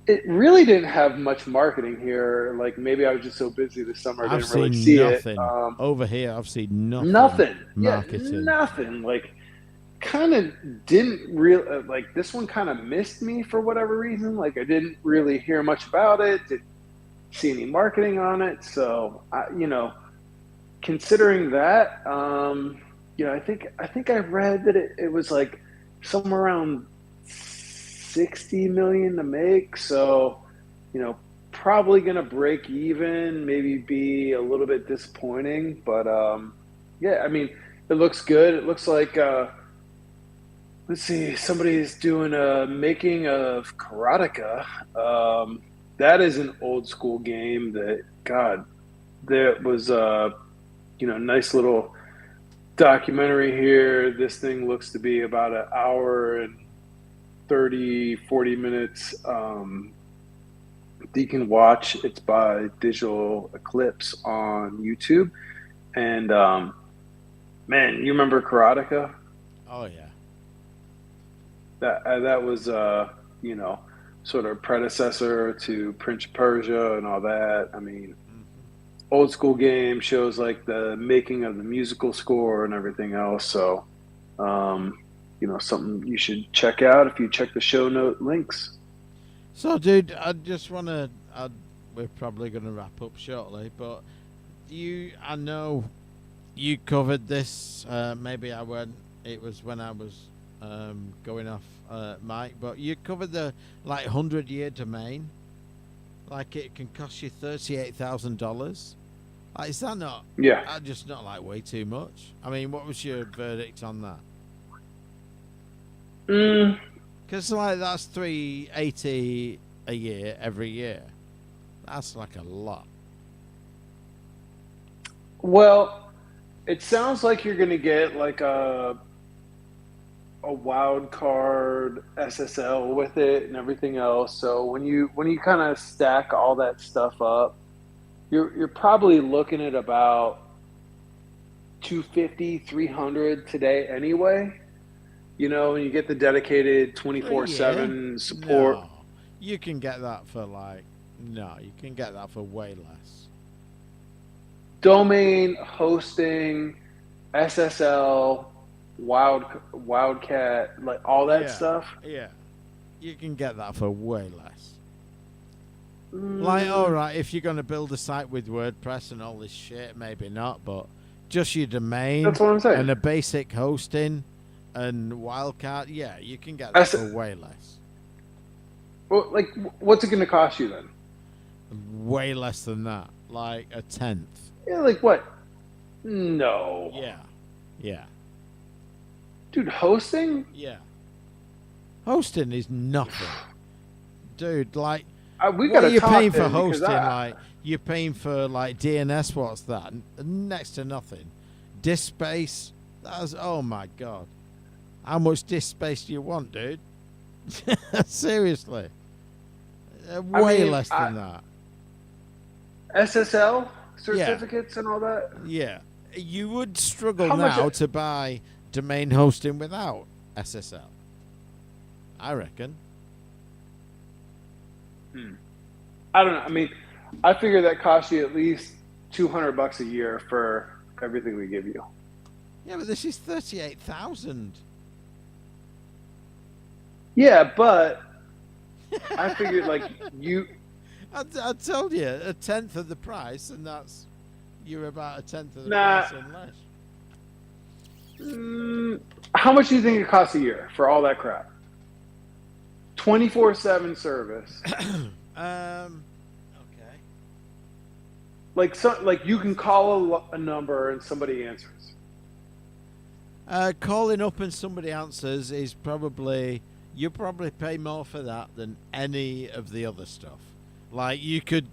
it really didn't have much marketing here. Like maybe I was just so busy this summer, I I've didn't really seen see nothing it. over here. I've seen nothing. Nothing. Marketing. Yeah, nothing. Like, kind of didn't really like this one. Kind of missed me for whatever reason. Like, I didn't really hear much about it. Didn't see any marketing on it. So, considering that. I think I read that it was like somewhere around 60 million to make. So, probably gonna break even, maybe be a little bit disappointing. But yeah, I mean, it looks good. It looks like let's see, somebody's doing a making of Karateka. That is an old school game that there was nice little documentary here. This thing looks to be about an hour and 30-40 minutes that you can watch. It's by Digital Eclipse on YouTube. And man, you remember Karateka? Oh yeah. That was sort of predecessor to Prince of Persia and all that. I mean, old school game, shows like the making of the musical score and everything else. So, something you should check out if you check the show note links. So, dude, I just want to. We're probably going to wrap up shortly, but I know you covered this. Maybe I went. It was when I was going off mic, but you covered the 100-year domain. Like, it can cost you $38,000. Is that not? Yeah. Just not way too much. I mean, what was your verdict on that? Because that's $380 a year every year. That's like a lot. Well, it sounds like you're gonna get like a wild card SSL with it and everything else. So when you kind of stack all that stuff up, you're probably looking at about 250, 300 today anyway. When you get the dedicated 24/7 support. No, you can get that for you can get that for way less. Domain, hosting, SSL, Wildcat, like all that stuff. Yeah, you can get that for way less. All right, if you're going to build a site with WordPress and all this shit, maybe not, but just your domain. That's what I'm saying. And a basic hosting and Wildcat, yeah, you can get that for way less. Well, what's it going to cost you then? Way less than that, like a tenth. Yeah, like what? No. Yeah. Dude, hosting? Yeah. Hosting is nothing. Dude, what are you paying for hosting? You're paying for DNS, what's that? Next to nothing. Disk space, oh my god. How much disk space do you want, dude? Seriously. Way less than that. SSL certificates and all that? Yeah. You would struggle now to buy domain hosting without SSL. I reckon. I don't know. I mean, I figure that costs you at least $200 a year for everything we give you. Yeah, but this is 38,000. Yeah, but I figured I told you, a tenth of the price, and you're about a tenth of the Nah. price and less. How much do you think it costs a year for all that crap? 24/7 service. Okay. Like you can call a number and somebody answers. Calling up and somebody answers is you probably pay more for that than any of the other stuff. Like you could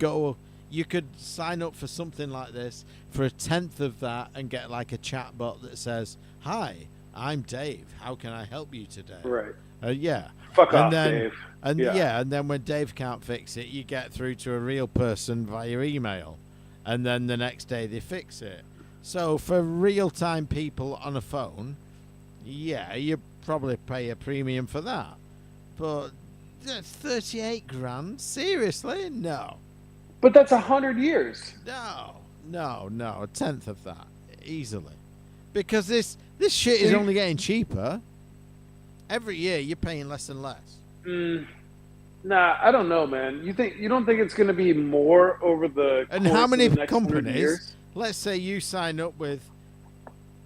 sign up for something like this for a tenth of that and get like a chat bot that says, "Hi, I'm Dave. How can I help you today?" Right. Yeah. Fuck off, Dave. And and then when Dave can't fix it, you get through to a real person via email, and then the next day they fix it. So for real-time people on a phone, yeah, you probably pay a premium for that. But that's 38 grand? Seriously? No. But that's 100 years. No, a tenth of that easily. Because this shit is only getting cheaper. Every year you're paying less and less. Nah, I don't know, man. You don't think it's going to be more over the and course how many of the next 100 companies? years? Let's say you sign up with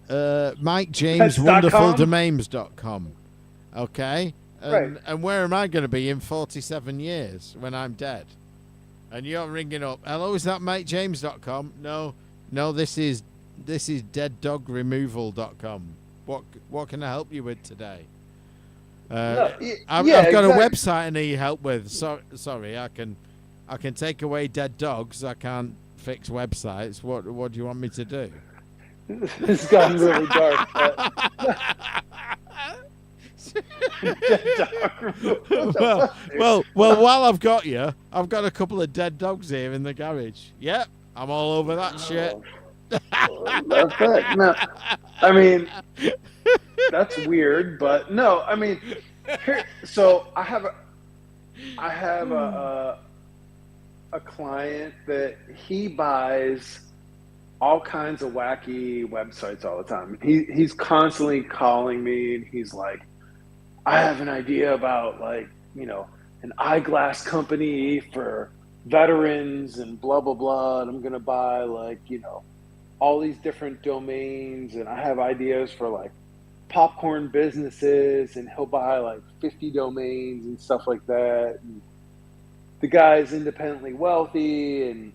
MikeJamesWonderfulDomains.com. Okay? And where am I going to be in 47 years when I'm dead? And you're ringing up, hello, is that MikeJames.com? No, this is DeadDogRemoval.com. What can I help you with today? I've got a website I need help with. Sorry, I can take away dead dogs. I can't fix websites. What do you want me to do? It's gotten really dark. well, while I've got you, I've got a couple of dead dogs here in the garage. Yep, I'm all over that shit. That's it. No, I mean, that's weird, but no, I mean, so I have a client that he buys all kinds of wacky websites all the time. He's constantly calling me, and he's like, I have an idea about an eyeglass company for veterans and blah blah blah, and I'm gonna buy all these different domains, and I have ideas for popcorn businesses, and he'll buy 50 domains and stuff like that. And the guy's independently wealthy, and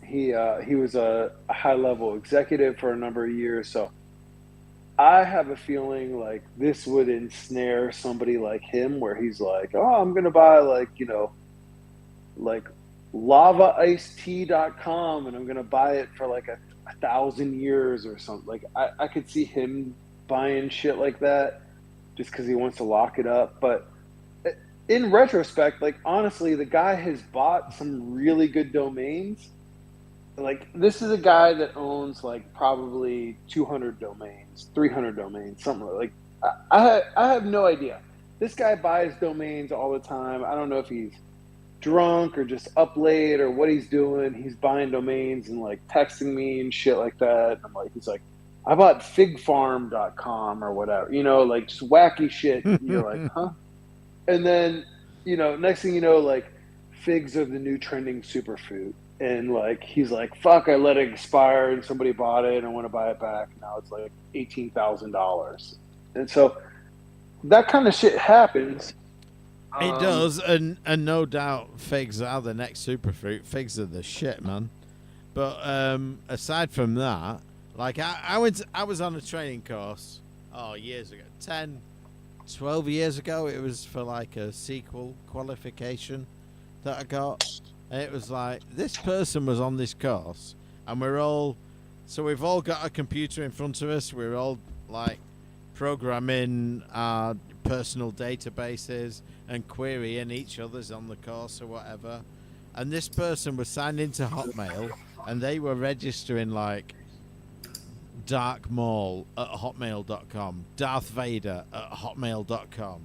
he was a high level executive for a number of years. So I have a feeling this would ensnare somebody like him, where he's like, oh, I'm gonna buy lavaiced.com, and I'm gonna buy it for 1,000 years or something. I could see him buying shit like that just because he wants to lock it up. But in retrospect, honestly, the guy has bought some really good domains. This is a guy that owns probably 200 domains, 300 domains, something I have no idea. This guy buys domains all the time. I don't know if he's drunk or just up late or what he's doing. He's buying domains and texting me and shit like that. I'm he's like, I bought figfarm.com or whatever, just wacky shit. And you're like, huh? And then, next thing you know, figs are the new trending superfood. And he's like, fuck, I let it expire and somebody bought it and I want to buy it back. Now it's $18,000. And so that kind of shit happens. It does, and no doubt figs are the next superfruit. Figs are the shit, man. But aside from that, I was on a training course years ago, 10, 12 years ago. It was for a SQL qualification that I got. And it was this person was on this course, and we've all got a computer in front of us. We're all programming our personal databases and querying each other's on the course or whatever. And this person was signed into Hotmail, and they were registering Dark Maul at hotmail.com, Darth Vader at hotmail.com,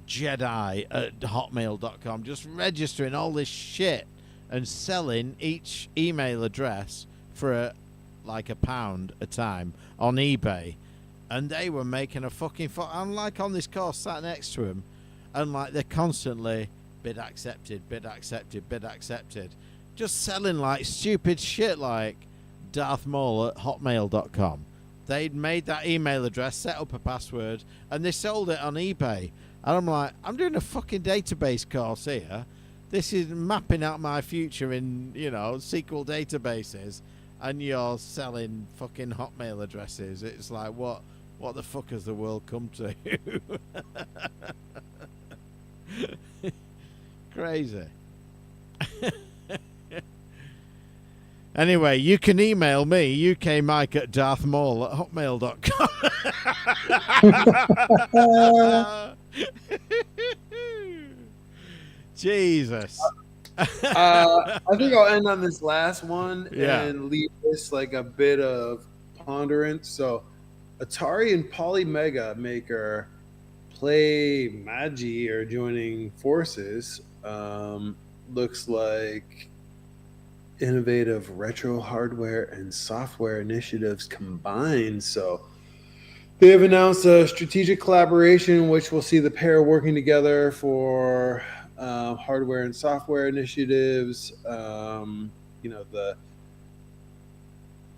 Jedi at hotmail.com, just registering all this shit and selling each email address for £1 a time on eBay. And they were making a fucking I'm on this course sat next to him, and they're constantly bid accepted, bid accepted, bid accepted. Just selling like stupid shit like Darth Maul at hotmail.com. They'd made that email address, set up a password, and they sold it on eBay. And I'm like, I'm doing a fucking database course here. This is mapping out my future in, SQL databases, and you're selling fucking Hotmail addresses. It's like, what the fuck has the world come to? Crazy. Anyway, you can email me, ukmike at darthmaul at hotmail.com. Jesus. I think I'll end on this last one Yeah. and leave this like a bit of ponderance. So, Atari and Polymega maker Play Magi are joining forces. Looks like innovative retro hardware and software initiatives combined. So they have announced a strategic collaboration, which will see the pair working together for hardware and software initiatives. The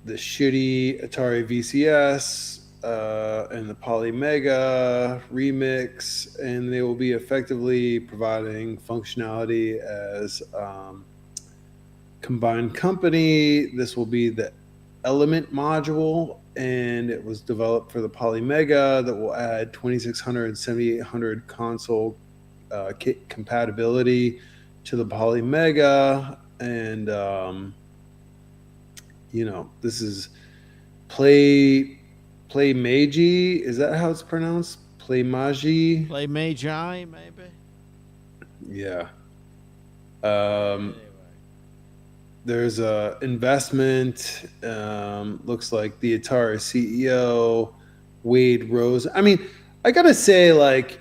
shitty Atari VCS and the Polymega Remix, and they will be effectively providing functionality as combined company. This will be the Element module, and it was developed for the Polymega that will add 2600 and 7800 console compatibility to the Polymega. And this is Play Magi. Is that how it's pronounced? Play Magi? Play Magi, maybe? Yeah. Anyway. There's a investment. Looks like the Atari CEO, Wade Rose. I mean, I gotta say, like,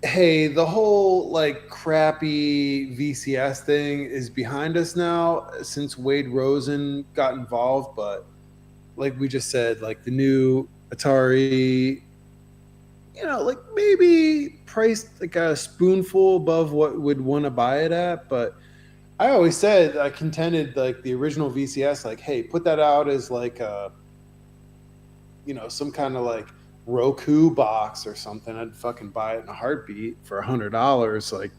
hey, the whole like crappy VCS thing is behind us now since Wade Rosen got involved. But like we just said, like the new Atari, like maybe priced like a spoonful above what would want to buy it at. But I always said, I contended like the original VCS, like, hey, put that out as like a, some kind of like Roku box or something. I'd fucking buy it in a heartbeat for $100. Like,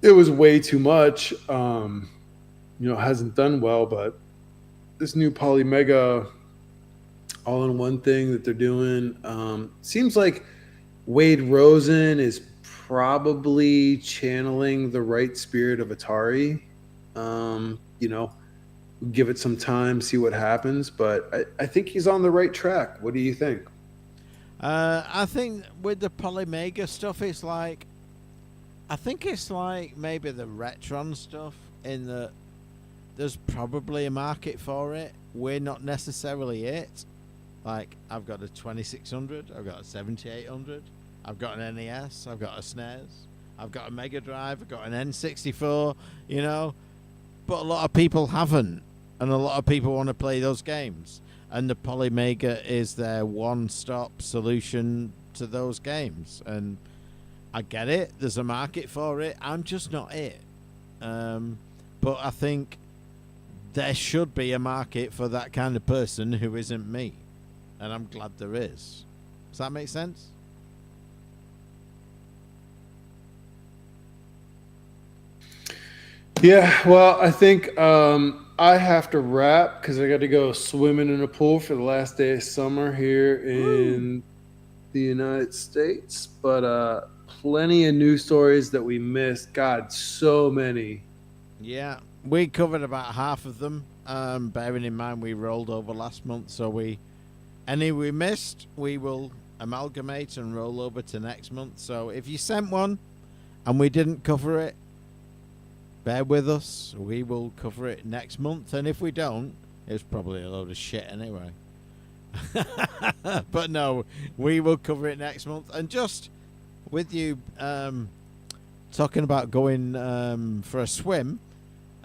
it was way too much. It hasn't done well, but this new Polymega all-in-one thing that they're doing seems like Wade Rosen is probably channeling the right spirit of Atari. Give it some time, see what happens, but I think he's on the right track. What do you think? I think with the Polymega stuff, it's like maybe the Retron stuff, in that there's probably a market for it. We're not necessarily it. Like, I've got a 2600, I've got a 7800, I've got an NES, I've got a SNES, I've got a Mega Drive, I've got an N64, but a lot of people haven't, and a lot of people want to play those games, and the Polymega is their one-stop solution to those games. And I get it, there's a market for it, I'm just not it. But I think there should be a market for that kind of person who isn't me, and I'm glad there is. Does that make sense? Yeah, well, I think I have to wrap because I got to go swimming in a pool for the last day of summer here in the United States. But plenty of news stories that we missed. God, so many. Yeah, we covered about half of them. Bearing in mind we rolled over last month, so any we missed, we will amalgamate and roll over to next month. So if you sent one and we didn't cover it, bear with us. We will cover it next month, and if we don't, it's probably a load of shit anyway. But no, we will cover it next month. And just with you talking about going for a swim,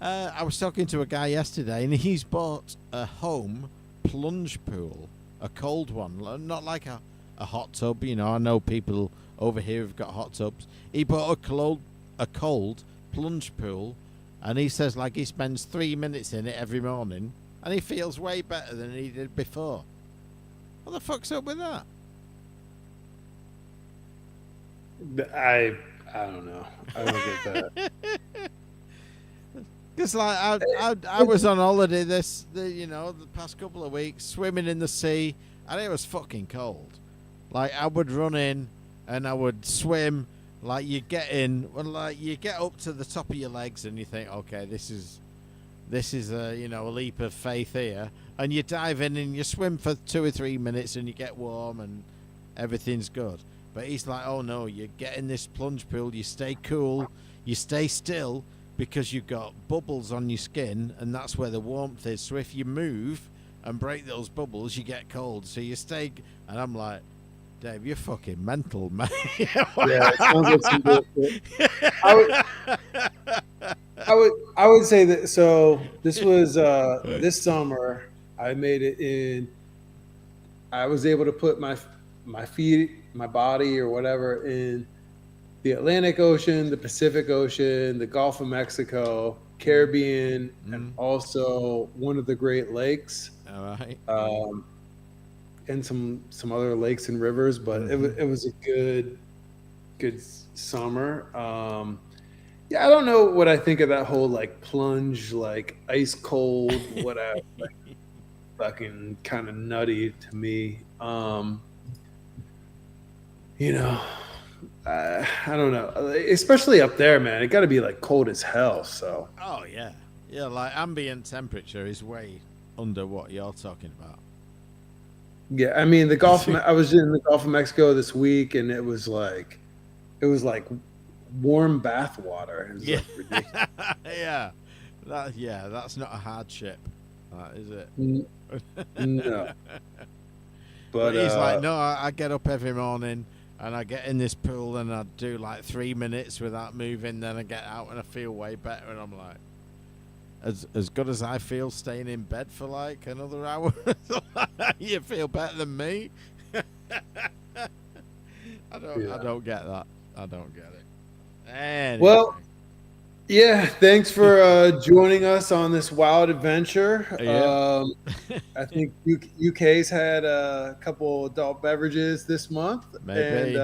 I was talking to a guy yesterday, and he's bought a home plunge pool, a cold one, not like a hot tub. I know people over here have got hot tubs. He bought a a cold plunge pool, and he says like he spends 3 minutes in it every morning, and he feels way better than he did before. What the fuck's up with that? I don't know. I don't get that. Because like I was on holiday the past couple of weeks, swimming in the sea, and it was fucking cold. Like I would run in and I would swim. Like you get up to the top of your legs and you think, okay, this is a a leap of faith here, and you dive in and you swim for 2 or 3 minutes and you get warm and everything's good. But he's like, oh no, you get in this plunge pool, you stay cool, you stay still, because you've got bubbles on your skin, and that's where the warmth is. So if you move and break those bubbles, you get cold. So you stay, and I'm like, Dave, you're fucking mental, man. Yeah, it sounds like some bullshit. I would say that. So this was this summer. I made it in. I was able to put my feet, my body, or whatever in the Atlantic Ocean, the Pacific Ocean, the Gulf of Mexico, Caribbean, and also one of the Great Lakes. All right. And some other lakes and rivers, but it was a good summer. Yeah, I don't know what I think of that whole like plunge, like ice cold, whatever, like, fucking kind of nutty to me. I don't know, especially up there, man. It got to be like cold as hell. So. Oh yeah, like ambient temperature is way under what you're talking about. Yeah, I mean the Gulf. I was in the Gulf of Mexico this week, and it was like warm bath water. Yeah, like ridiculous. That's not a hardship, is it? No. But he's like, no, I get up every morning and I get in this pool and I do like 3 minutes without moving. Then I get out and I feel way better. And I'm like, as good as I feel staying in bed for like another hour, you feel better than me. I don't get that. I don't get it. Anyway. Well, yeah. Thanks for joining us on this wild adventure. Yeah. I think UK's had a couple adult beverages this month. Maybe. And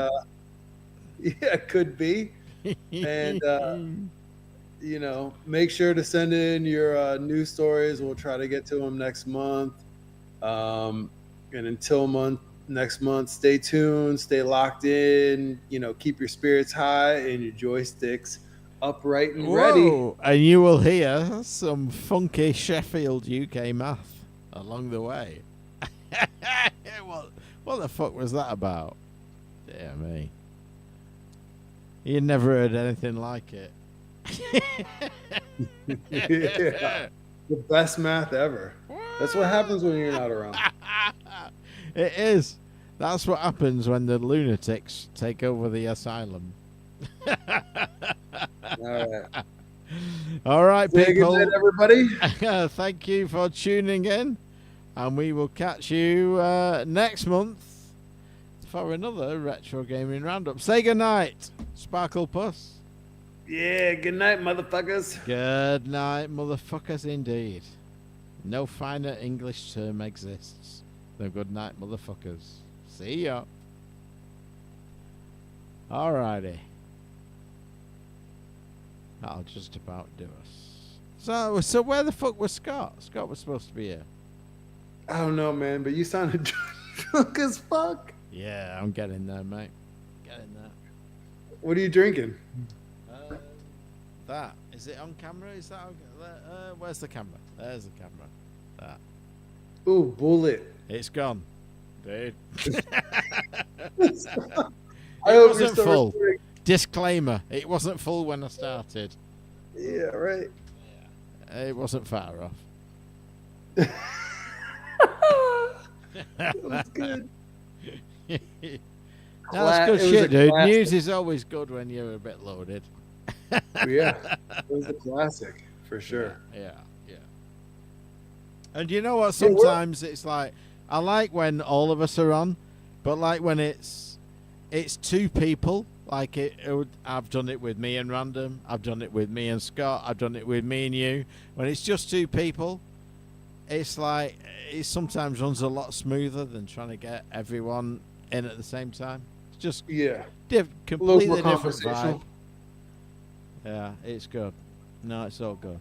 yeah, it could be. And make sure to send in your news stories. We'll try to get to them next month. And until next month, stay tuned, stay locked in. Keep your spirits high and your joysticks upright and ready. And you will hear some funky Sheffield UK math along the way. What the fuck was that about? Dear me. You never heard anything like it. Yeah. The best math ever. That's what happens when you're not around. It is. That's what happens when the lunatics take over the asylum. All right, people. Good night, everybody. Thank you for tuning in, and we will catch you next month for another Retro Gaming Roundup. Say goodnight, Sparkle Puss. Yeah, good night, motherfuckers. Good night, motherfuckers, indeed. No finer English term exists than good night, motherfuckers. See ya. Alrighty. That'll just about do us. So where the fuck was Scott? Scott was supposed to be here. I don't know, man, but you sounded drunk as fuck. Yeah, I'm getting there, mate. Getting there. What are you drinking? That. Is it on camera? Is that where's the camera? There's the camera. That. Ooh, bullet. It's gone. Dude. It wasn't full. Disclaimer, it wasn't full when I started. Yeah, right. Yeah. It wasn't far off. That was good. That's good shit, dude. News is always good when you're a bit loaded. Yeah, it was a classic, for sure. Yeah. And you know what? Sometimes it's like, I like when all of us are on, but like when it's two people, Like I've done it with me and Random. I've done it with me and Scott. I've done it with me and you. When it's just two people, it's like it sometimes runs a lot smoother than trying to get everyone in at the same time. It's just completely more different conversational. vibe. Yeah, it's good. No, it's all good.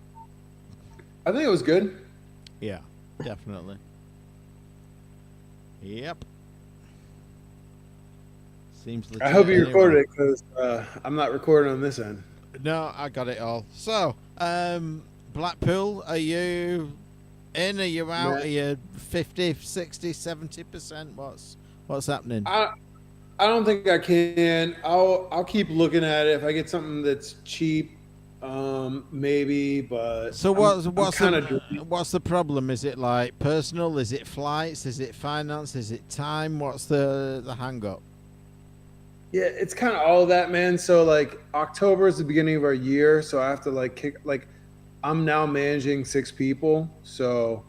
I think it was good. Yeah, definitely. Yep. Seems legit I hope you anyway. recorded it because I'm not recording on this end. No, I got it all. So, Blackpool, are you in? Are you out? Yeah. Are you 50, 60, 70%? What's happening? I don't think I can. I'll keep looking at it. If I get something that's cheap, maybe. But So I'm what's the problem? Is it like personal? Is it flights? Is it finance? Is it time? What's the hang up? Yeah, it's kind of all of that, man. So like October is the beginning of our year, so I have to I'm now managing 6 people. So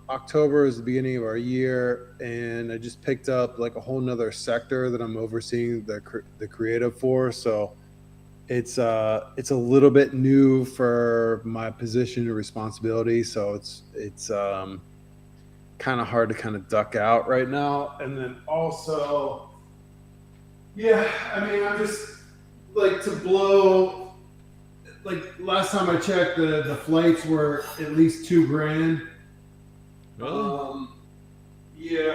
October is the beginning of our year, and I just picked up like a whole nother sector that I'm overseeing the creative for. So it's a little bit new for my position and responsibility. So it's kind of hard to kind of duck out right now. And then also, yeah, I mean, I'm just like to blow. Like last time I checked, the flights were at least $2,000. Really?